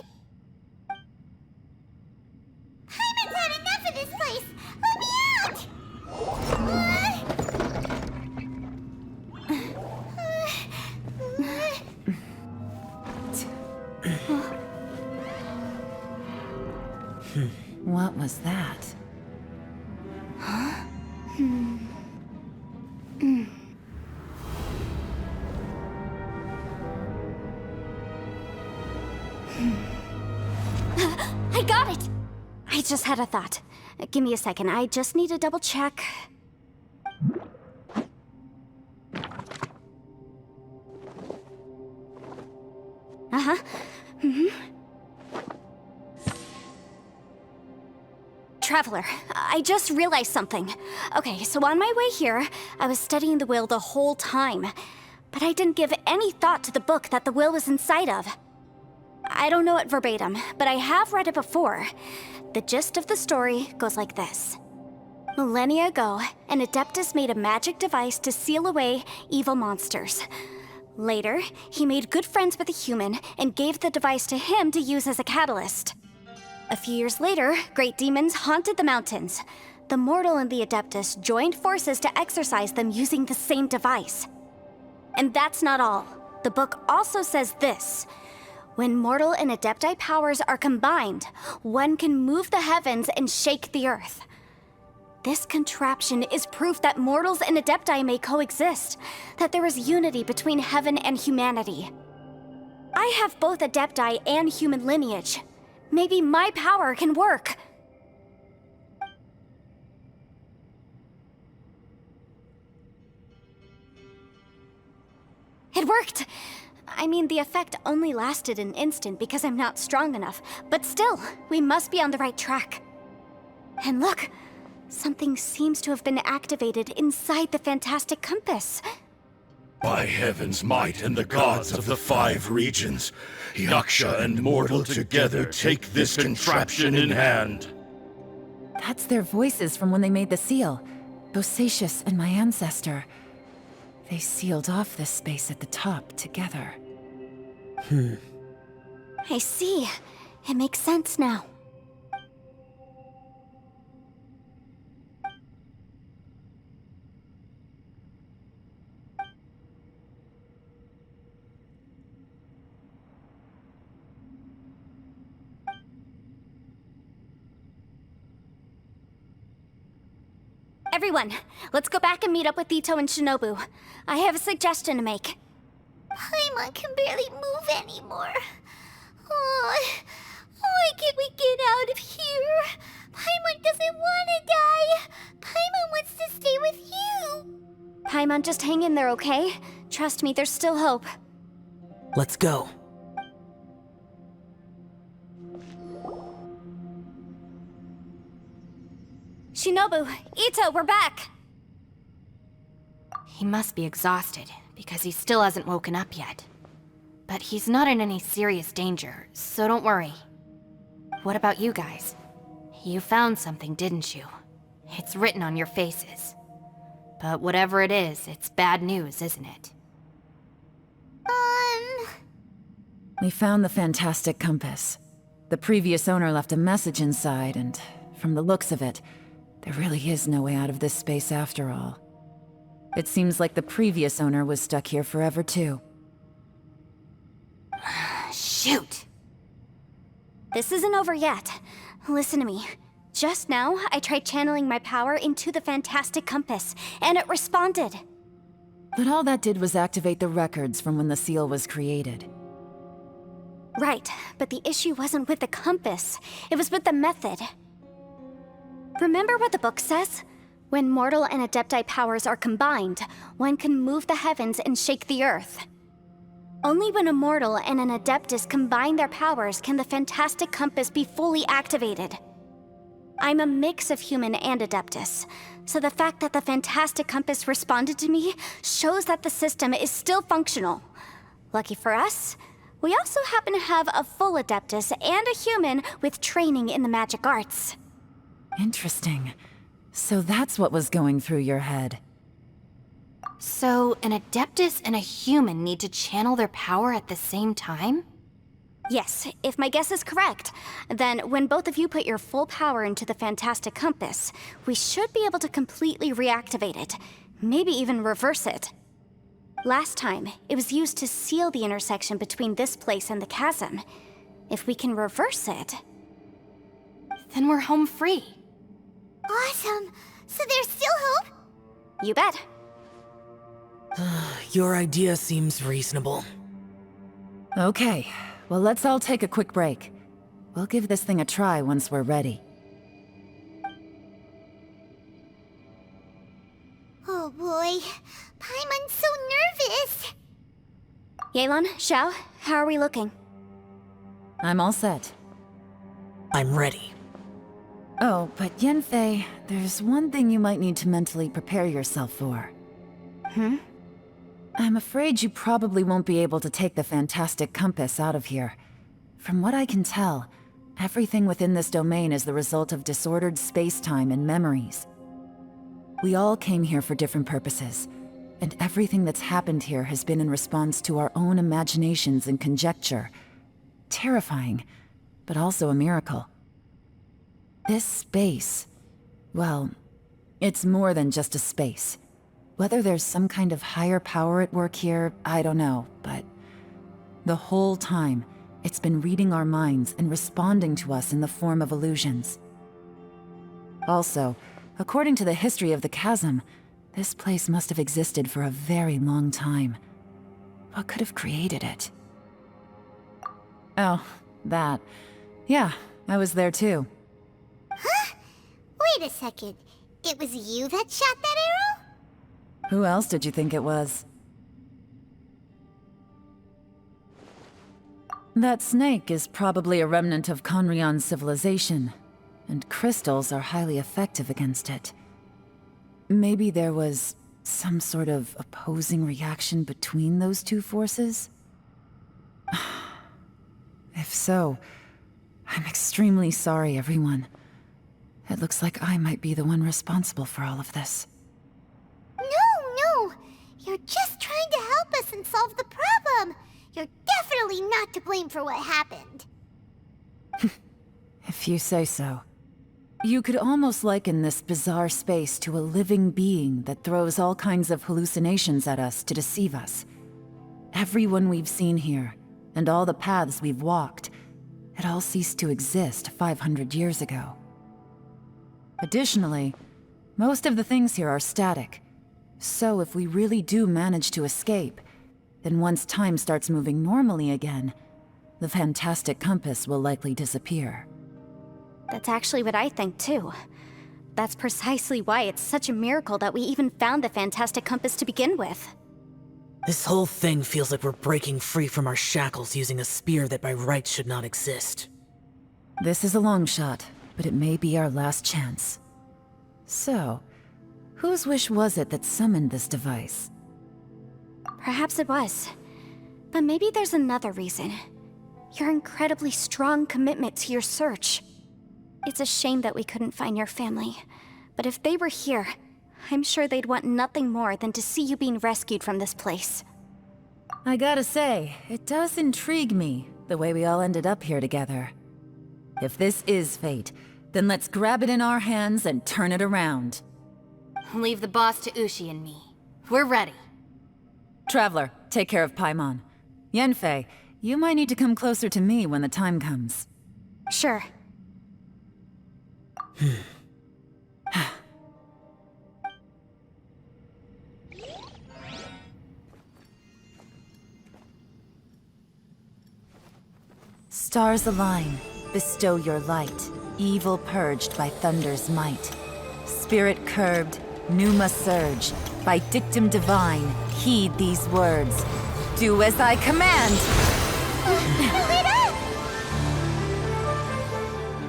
Paimon's had enough of this place! Let me out! What was that? I got it! I just had a thought. Give me a second, I just need to double check. Uh-huh. Traveler, I just realized something. Okay, so on my way here, I was studying the will the whole time. But I didn't give any thought to the book that the will was inside of. I don't know it verbatim, but I have read it before. The gist of the story goes like this. Millennia ago, an Adeptus made a magic device to seal away evil monsters. Later, he made good friends with a human and gave the device to him to use as a catalyst. A few years later, great demons haunted the mountains. The mortal and the Adeptus joined forces to exorcise them using the same device. And that's not all. The book also says this. When mortal and Adepti powers are combined, one can move the heavens and shake the earth. This contraption is proof that mortals and Adepti may coexist, that there is unity between heaven and humanity. I have both Adepti and human lineage. Maybe my power can work. It worked! I mean, the effect only lasted an instant because I'm not strong enough, but still, we must be on the right track. And look, something seems to have been activated inside the fantastic compass. By heaven's might and the gods of the 5 regions, Yaksha and mortal together take this contraption in hand. That's their voices from when they made the seal. Bosacius and my ancestor. They sealed off this space at the top together. I see. It makes sense now. Everyone, let's go back and meet up with Ito and Shinobu. I have a suggestion to make. Paimon can barely move anymore. Oh, why can't we get out of here? Paimon doesn't want to die. Paimon wants to stay with you. Paimon, just hang in there, okay? Trust me, there's still hope. Let's go. Shinobu, Ito, we're back! He must be exhausted, because he still hasn't woken up yet. But he's not in any serious danger, so don't worry. What about you guys? You found something, didn't you? It's written on your faces. But whatever it is, it's bad news, isn't it? We found the fantastic compass. The previous owner left a message inside, and from the looks of it, there really is no way out of this space after all. It seems like the previous owner was stuck here forever too. Shoot! This isn't over yet. Listen to me. Just now, I tried channeling my power into the fantastic compass, and it responded. But all that did was activate the records from when the seal was created. Right, but the issue wasn't with the compass. It was with the method. Remember what the book says? When mortal and Adepti powers are combined, one can move the heavens and shake the earth. Only when a mortal and an Adeptus combine their powers can the fantastic compass be fully activated. I'm a mix of human and Adeptus, so the fact that the fantastic compass responded to me shows that the system is still functional. Lucky for us, we also happen to have a full Adeptus and a human with training in the magic arts. Interesting. So that's what was going through your head. So, an Adeptus and a human need to channel their power at the same time? Yes, if my guess is correct, then when both of you put your full power into the Fantastic Compass, we should be able to completely reactivate it, maybe even reverse it. Last time, it was used to seal the intersection between this place and the chasm. If we can reverse it, Then we're home free. Awesome. So there's still hope? you bet. Your idea seems reasonable. Okay, well let's all take a quick break. We'll give this thing a try once we're ready. Oh boy. Paimon's so nervous. Yelan, Xiao, how are we looking? I'm all set. I'm ready. Oh, but Yanfei, there's one thing you might need to mentally prepare yourself for. I'm afraid you probably won't be able to take the Fantastic Compass out of here. From what I can tell, everything within this domain is the result of disordered space-time and memories. We all came here for different purposes, and everything that's happened here has been in response to our own imaginations and conjecture. Terrifying, but also a miracle. This space, well, it's more than just a space. Whether there's some kind of higher power at work here, I don't know, but the whole time, it's been reading our minds and responding to us in the form of illusions. Also, according to the history of the chasm, this place must have existed for a very long time. What could have created it? Oh, that. Yeah, I was there too. Huh? Wait a second. It was you that shot that arrow? Who else did you think it was? That snake is probably a remnant of Conrion's civilization, and crystals are highly effective against it. Maybe there was some sort of opposing reaction between those two forces? If so, I'm extremely sorry, everyone. It looks like I might be the one responsible for all of this. No! You're just trying to help us and solve the problem! You're definitely not to blame for what happened. If you say so. You could almost liken this bizarre space to a living being that throws all kinds of hallucinations at us to deceive us. Everyone we've seen here, and all the paths we've walked, it all ceased to exist 500 years ago. Additionally, most of the things here are static. So if we really do manage to escape, then once time starts moving normally again, the Fantastic Compass will likely disappear. That's actually what I think too. That's precisely why it's such a miracle that we even found the Fantastic Compass to begin with. This whole thing feels like we're breaking free from our shackles using a spear that by rights should not exist. This is a long shot, but it may be our last chance. So, whose wish was it that summoned this device? Perhaps it was. But maybe there's another reason. Your incredibly strong commitment to your search. It's a shame that we couldn't find your family. But if they were here, I'm sure they'd want nothing more than to see you being rescued from this place. I gotta say, it does intrigue me, the way we all ended up here together. If this is fate, then let's grab it in our hands and turn it around. Leave the boss to Ushi and me. We're ready. Traveler, take care of Paimon. Yanfei, you might need to come closer to me when the time comes. Sure. Stars align, bestow your light, evil purged by thunder's might. Spirit curbed, pneuma surge, by dictum divine, heed these words. Do as I command!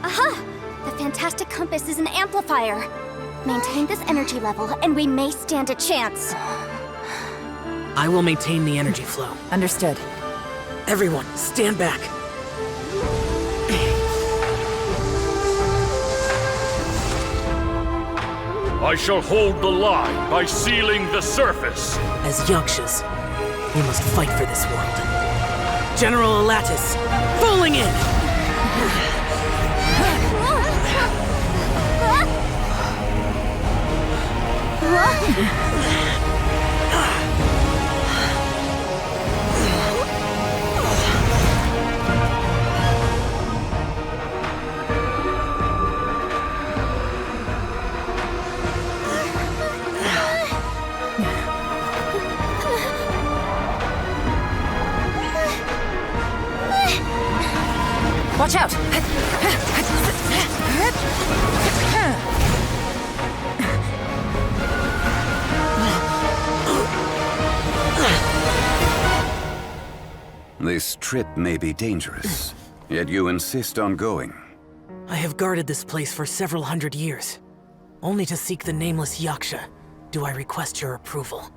Aha! The Fantastic Compass is an amplifier. Maintain this energy level, and we may stand a chance. I will maintain the energy flow. Understood. Everyone, stand back. I shall hold the line by sealing the surface. As Yakshas, we must fight for this world. General Alatus, falling in! Watch out! This trip may be dangerous, yet you insist on going. I have guarded this place for several hundred years. Only to seek the nameless Yaksha do I request your approval.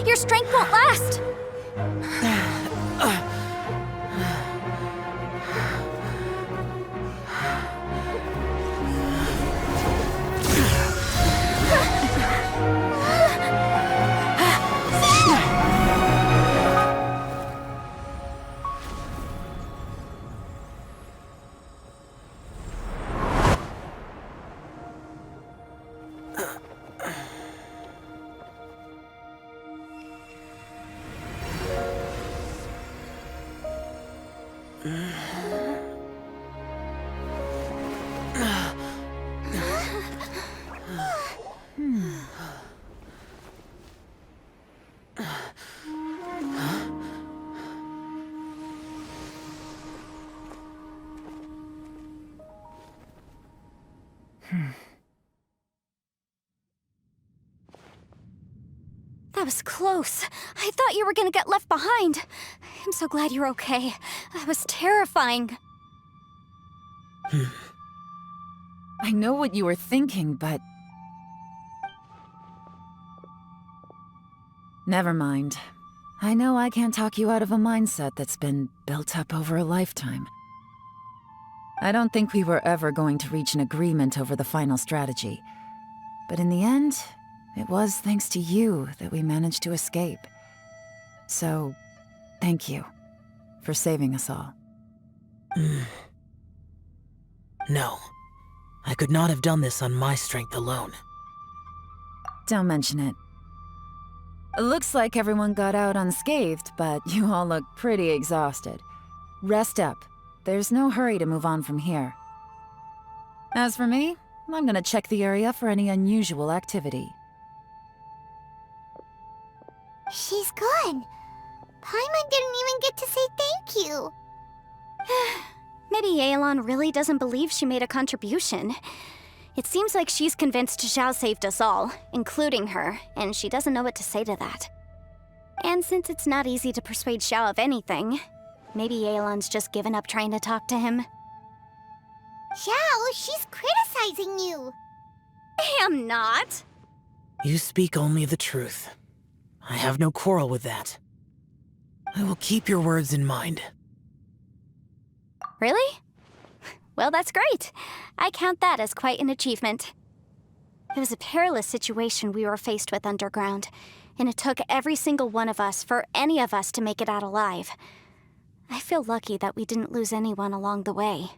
Your strength won't last! That was close. I thought you were gonna get left behind. I'm so glad you're okay. That was terrifying. I know what you were thinking, but... Never mind. I know I can't talk you out of a mindset that's been built up over a lifetime. I don't think we were ever going to reach an agreement over the final strategy. But in the end, it was thanks to you that we managed to escape. So, thank you for saving us all. No. I could not have done this on my strength alone. Don't mention it. It looks like everyone got out unscathed, but you all look pretty exhausted. Rest up. There's no hurry to move on from here. As for me, I'm gonna check the area for any unusual activity. She's gone. Paimon didn't even get to say thank you. Maybe Yelan really doesn't believe she made a contribution. It seems like she's convinced Zhao saved us all, including her, and she doesn't know what to say to that. And since it's not easy to persuade Zhao of anything, maybe Yelan's just given up trying to talk to him. Zhao, she's criticizing you. I'm not. You speak only the truth. I have no quarrel with that. I will keep your words in mind. Really? Well, that's great. I count that as quite an achievement. It was a perilous situation we were faced with underground, and it took every single one of us for any of us to make it out alive. I feel lucky that we didn't lose anyone along the way.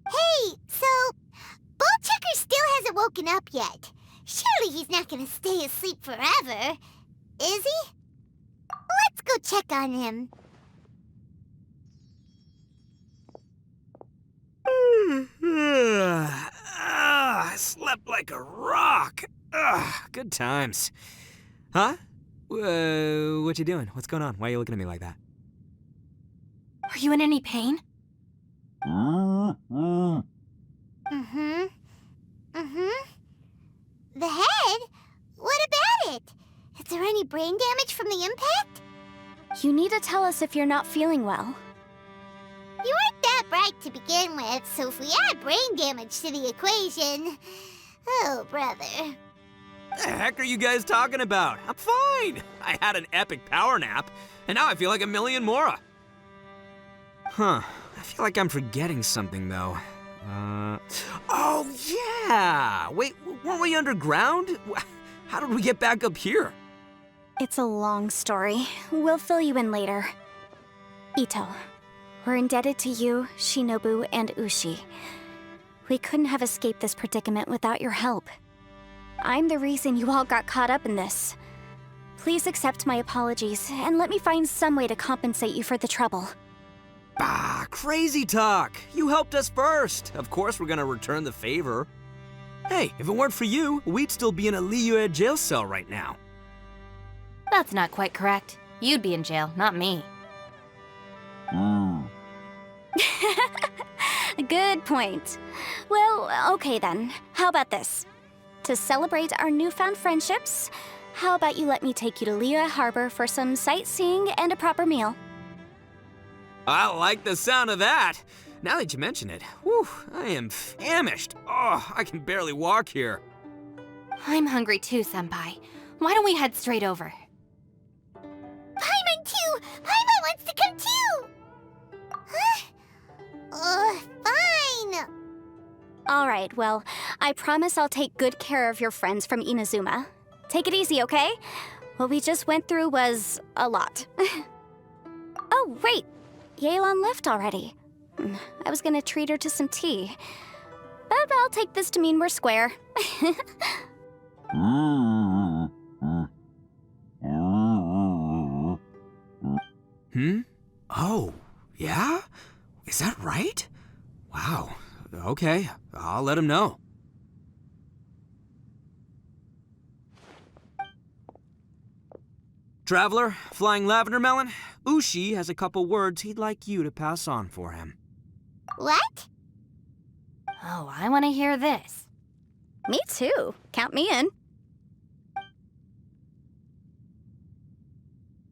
Hey, so Bullchucker still hasn't woken up yet. Surely he's not gonna stay asleep forever, is he? Let's go check on him. I slept like a rock. Good times. Huh? What you doing? What's going on? Why are you looking at me like that? Are you in any pain? The head? What about it? Is there any brain damage from the impact? You need to tell us if you're not feeling well. You weren't that bright to begin with, so if we add brain damage to the equation... Oh, brother. The heck are you guys talking about? I'm fine. I had an epic power nap, and now I feel like a million more. Huh. I feel like I'm forgetting something, though. Oh, yeah! Wait, weren't we underground? How did we get back up here? It's a long story. We'll fill you in later. Ito, we're indebted to you, Shinobu, and Ushi. We couldn't have escaped this predicament without your help. I'm the reason you all got caught up in this. Please accept my apologies, and let me find some way to compensate you for the trouble. Bah, crazy talk! You helped us first! Of course we're gonna return the favor. Hey, if it weren't for you, we'd still be in a Liyue jail cell right now. That's not quite correct. You'd be in jail, not me. Good point. Well, okay then. How about this? To celebrate our newfound friendships, how about you let me take you to Liyue Harbor for some sightseeing and a proper meal? I like the sound of that. Now that you mention it, whew, I am famished. Oh, I can barely walk here. I'm hungry too, Senpai. Why don't we head straight over? Paimon too! Paimon wants to come too! Huh? Fine! Alright, well, I promise I'll take good care of your friends from Inazuma. Take it easy, okay? What we just went through was a lot. Oh, wait! Yelan left already. I was gonna treat her to some tea. But I'll take this to mean we're square. Oh, yeah? Is that right? Wow. Okay, I'll let him know. Traveler, Flying Lavender Melon, Ushi has a couple words he'd like you to pass on for him. What? Oh, I want to hear this. Me too. Count me in.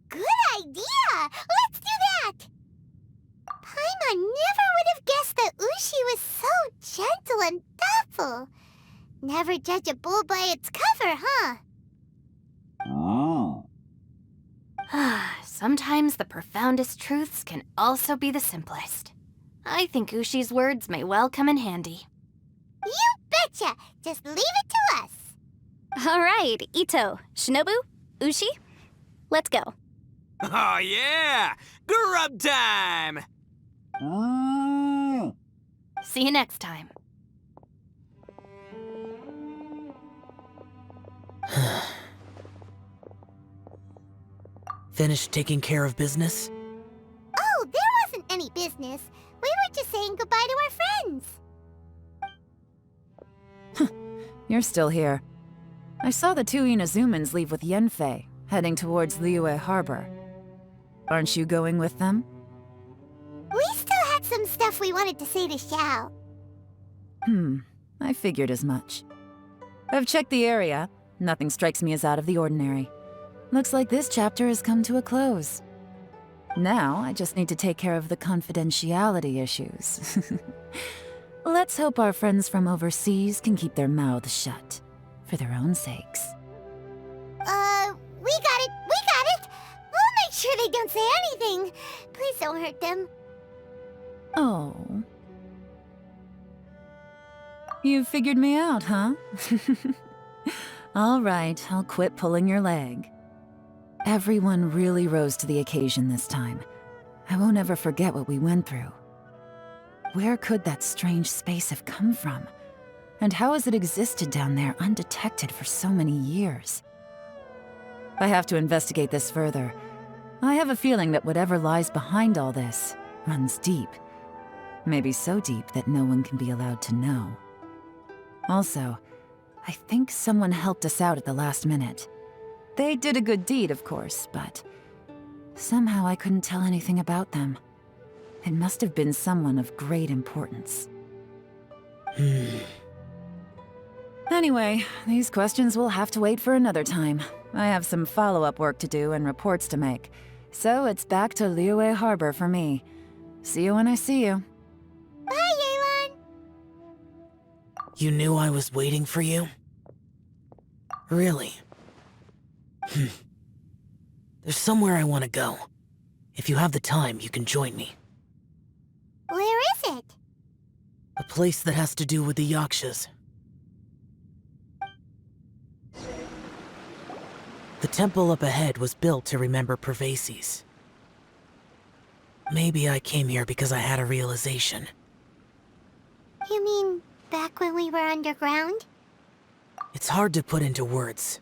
Good idea! Let's do that! Paimon never would have guessed that Ushi was so gentle and thoughtful. Never judge a bull by its cover, huh? Sometimes the profoundest truths can also be the simplest. I think Ushi's words may well come in handy. You betcha! Just leave it to us! Alright, Ito, Shinobu, Ushi, let's go. Oh yeah! Grub time! See you next time. Finished taking care of business? Oh, there wasn't any business. We were just saying goodbye to our friends. You're still here. I saw the two Inazumans leave with Yanfei, heading towards Liyue Harbor. Aren't you going with them? We still had some stuff we wanted to say to Xiao. I figured as much. I've checked the area. Nothing strikes me as out of the ordinary. Looks like this chapter has come to a close. Now, I just need to take care of the confidentiality issues. Let's hope our friends from overseas can keep their mouths shut, for their own sakes. We got it! We'll make sure they don't say anything. Please don't hurt them. Oh. You figured me out, huh? All right, I'll quit pulling your leg. Everyone really rose to the occasion this time. I won't ever forget what we went through. Where could that strange space have come from? And how has it existed down there undetected for so many years? I have to investigate this further. I have a feeling that whatever lies behind all this runs deep. Maybe so deep that no one can be allowed to know. Also, I think someone helped us out at the last minute. They did a good deed, of course, but somehow I couldn't tell anything about them. It must have been someone of great importance. Anyway, these questions will have to wait for another time. I have some follow-up work to do and reports to make. So it's back to Liyue Harbor for me. See you when I see you. Bye, Yelan! You knew I was waiting for you? Really? There's somewhere I want to go. If you have the time, you can join me. Where is it? A place that has to do with the Yakshas. The temple up ahead was built to remember Pervases. Maybe I came here because I had a realization. You mean back when we were underground? It's hard to put into words.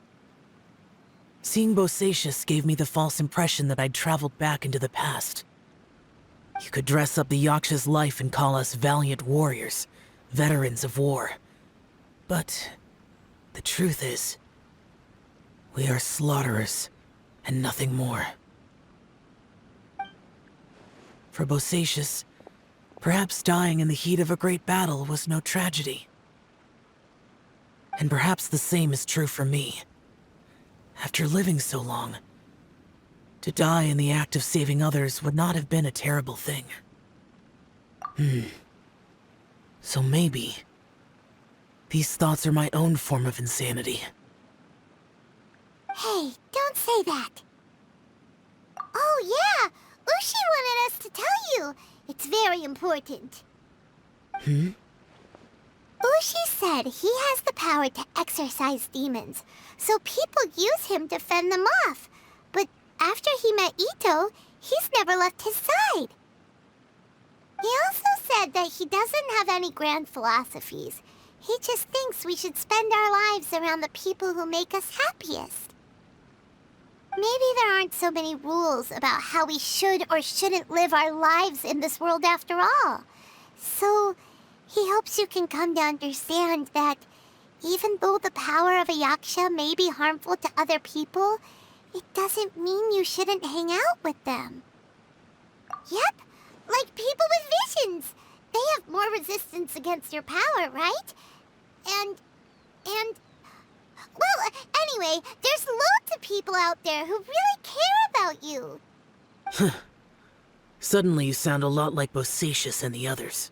Seeing Bosacius gave me the false impression that I'd traveled back into the past. You could dress up the Yaksha's life and call us valiant warriors, veterans of war. But the truth is, we are slaughterers, and nothing more. For Bosacius, perhaps dying in the heat of a great battle was no tragedy. And perhaps the same is true for me. After living so long, to die in the act of saving others would not have been a terrible thing. So maybe these thoughts are my own form of insanity. Hey, don't say that. Oh yeah, Ushi wanted us to tell you. It's very important. Ushi said he has the power to exorcise demons, so people use him to fend them off. But after he met Ito, he's never left his side. He also said that he doesn't have any grand philosophies. He just thinks we should spend our lives around the people who make us happiest. Maybe there aren't so many rules about how we should or shouldn't live our lives in this world after all. So he hopes you can come to understand that even though the power of a Yaksha may be harmful to other people, it doesn't mean you shouldn't hang out with them. Yep, like people with visions. They have more resistance against your power, right? And... Well, anyway, there's loads of people out there who really care about you. Suddenly you sound a lot like Bosacius and the others.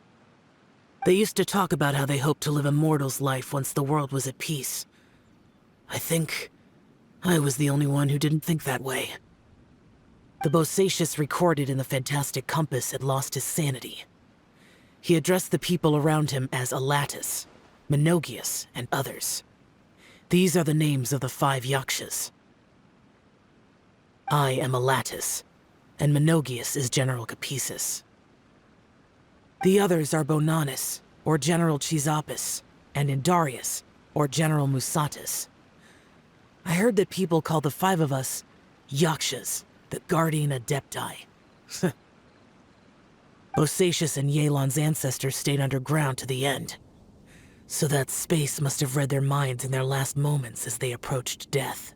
They used to talk about how they hoped to live a mortal's life once the world was at peace. I think I was the only one who didn't think that way. The Bosacius recorded in the Fantastic Compass had lost his sanity. He addressed the people around him as Alatus, Menogias, and others. These are the names of the 5 Yakshas. I am Alatus, and Menogias is General Capisis. The others are Bonanis, or General Chizapis, and Indarius, or General Musatis. I heard that people call the 5 of us Yakshas, the Guardian Adepti. Bosacius and Yelan's ancestors stayed underground to the end. So that space must have read their minds in their last moments as they approached death.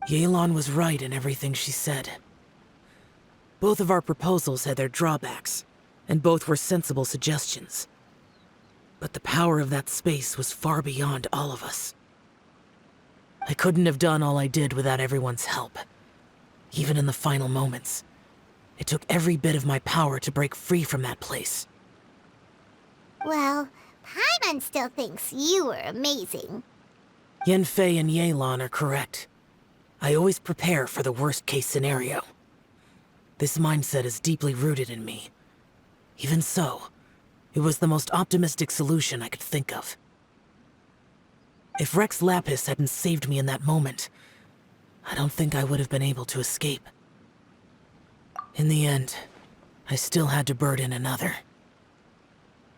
Yelan was right in everything she said. Both of our proposals had their drawbacks, and both were sensible suggestions. But the power of that space was far beyond all of us. I couldn't have done all I did without everyone's help. Even in the final moments, it took every bit of my power to break free from that place. Well, Paimon still thinks you were amazing. Yanfei and Yelan are correct. I always prepare for the worst-case scenario. This mindset is deeply rooted in me. Even so, It was the most optimistic solution I could think of. If Rex Lapis hadn't saved me in that moment, I don't think I would have been able to escape. In the end, I still had to burden another.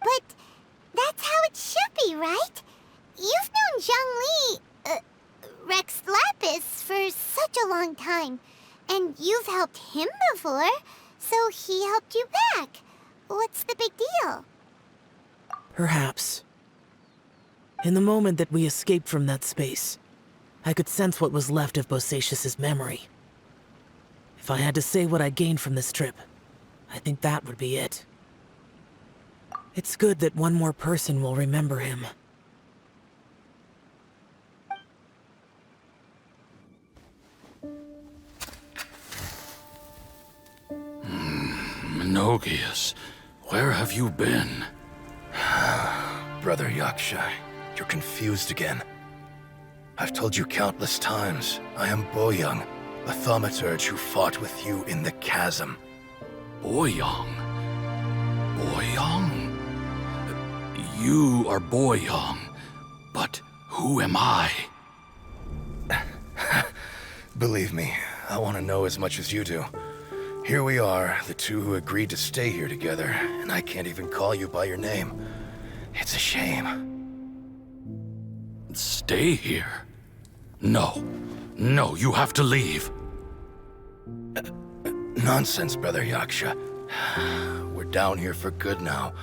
But that's how it should be, right? You've known Zhang Li, Rex Lapis, for such a long time. And you've helped him before, so he helped you back. What's the big deal? Perhaps. In the moment that we escaped from that space, I could sense what was left of Bosacius's memory. If I had to say what I gained from this trip, I think that would be it. It's good that one more person will remember him. Menogias, where have you been? Brother Yaksha, you're confused again. I've told you countless times, I am Boyoung, a thaumaturge who fought with you in the chasm. Boyoung? Boyoung? You are Boyoung, but who am I? Believe me, I want to know as much as you do. Here we are, the two who agreed to stay here together, and I can't even call you by your name. It's a shame. Stay here? No. No, you have to leave. Nonsense, Brother Yaksha. We're down here for good now.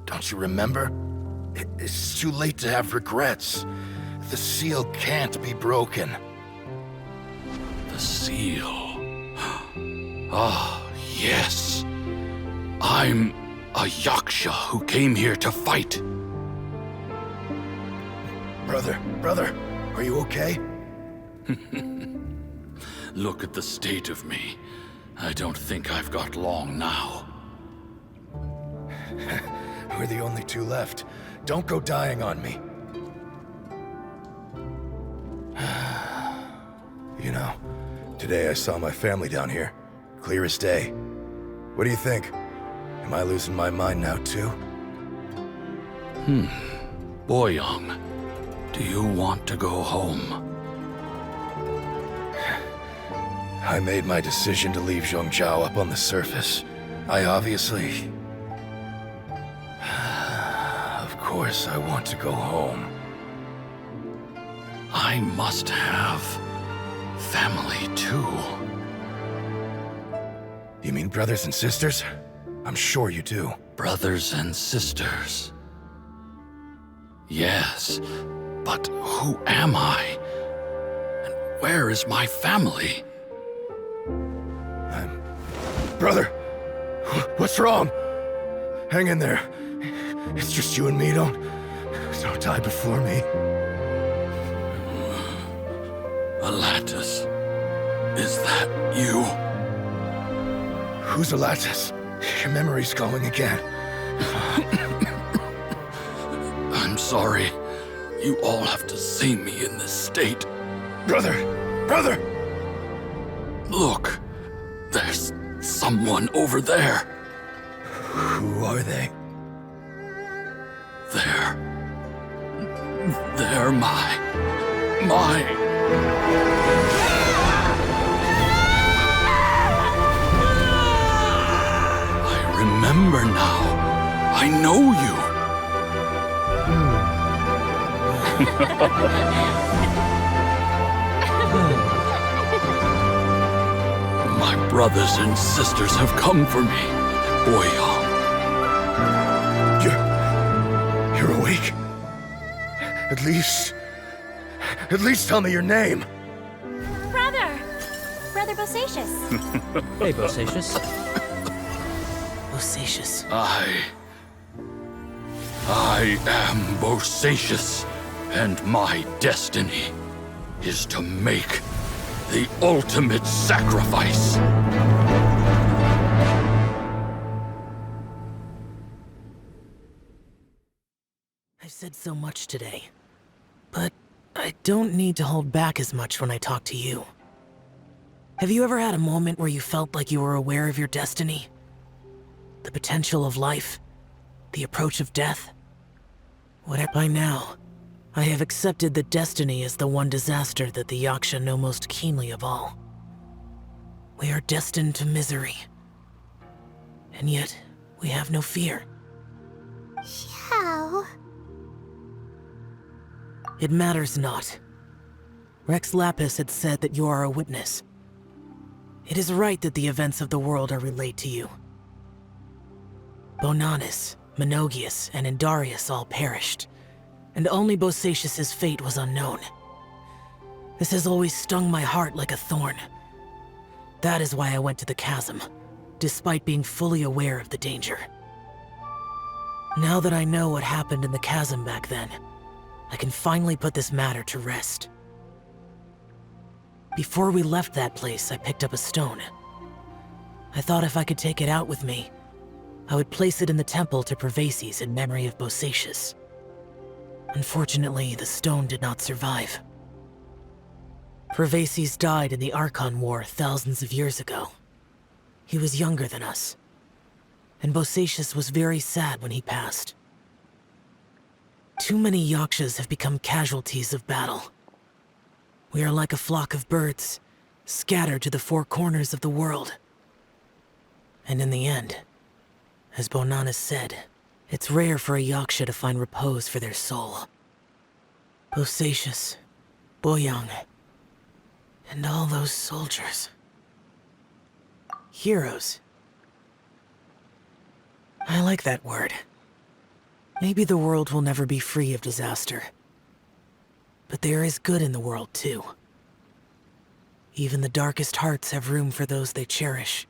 Don't you remember? It's too late to have regrets. The seal can't be broken. The seal. Ah, yes. I'm a Yaksha who came here to fight. Brother, are you okay? Look at the state of me. I don't think I've got long now. We're the only two left. Don't go dying on me. You know, today I saw my family down here. Clear as day. What do you think? Am I losing my mind now too? Boyoung, do you want to go home? I made my decision to leave Zhongzhou up on the surface. I obviously... Of course I want to go home. I must have family too. You mean brothers and sisters? I'm sure you do. Brothers and sisters. Yes, but who am I? And where is my family? Brother! What's wrong? Hang in there. It's just you and me, don't die before me. Alatus, is that you? Who's Alatus? Your memory's going again. I'm sorry. You all have to see me in this state. Brother! Look, there's someone over there. Who are they? They're my... I remember now. I know you. My brothers and sisters have come for me, Boyoung. You're awake? At least tell me your name. Brother Bosacius. Hey, Bosacius. Bosacius. I am Bosacius, and my destiny is to make the ultimate sacrifice. I've said so much today, but I don't need to hold back as much when I talk to you. Have you ever had a moment where you felt like you were aware of your destiny? The potential of life? The approach of death? By now, I have accepted that destiny is the one disaster that the Yaksha know most keenly of all. We are destined to misery. And yet, we have no fear. Xiao. It matters not. Rex Lapis had said that you are a witness. It is right that the events of the world are relayed to you. Bonanis, Menogias, and Indarius all perished, and only Bosacius's fate was unknown. This has always stung my heart like a thorn. That is why I went to the chasm, despite being fully aware of the danger. Now that I know what happened in the chasm back then, I can finally put this matter to rest. Before we left that place, I picked up a stone. I thought if I could take it out with me, I would place it in the temple to Pervases in memory of Bosacius. Unfortunately, the stone did not survive. Pervases died in the Archon War thousands of years ago. He was younger than us, and Bosacius was very sad when he passed. Too many Yakshas have become casualties of battle. We are like a flock of birds, scattered to the four corners of the world. And in the end, as Bonanis said, it's rare for a Yaksha to find repose for their soul. Bosacius, Boyang, and all those soldiers. Heroes. I like that word. Maybe the world will never be free of disaster. But there is good in the world, too. Even the darkest hearts have room for those they cherish.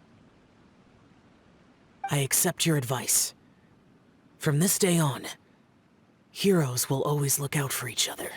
I accept your advice. From this day on, heroes will always look out for each other.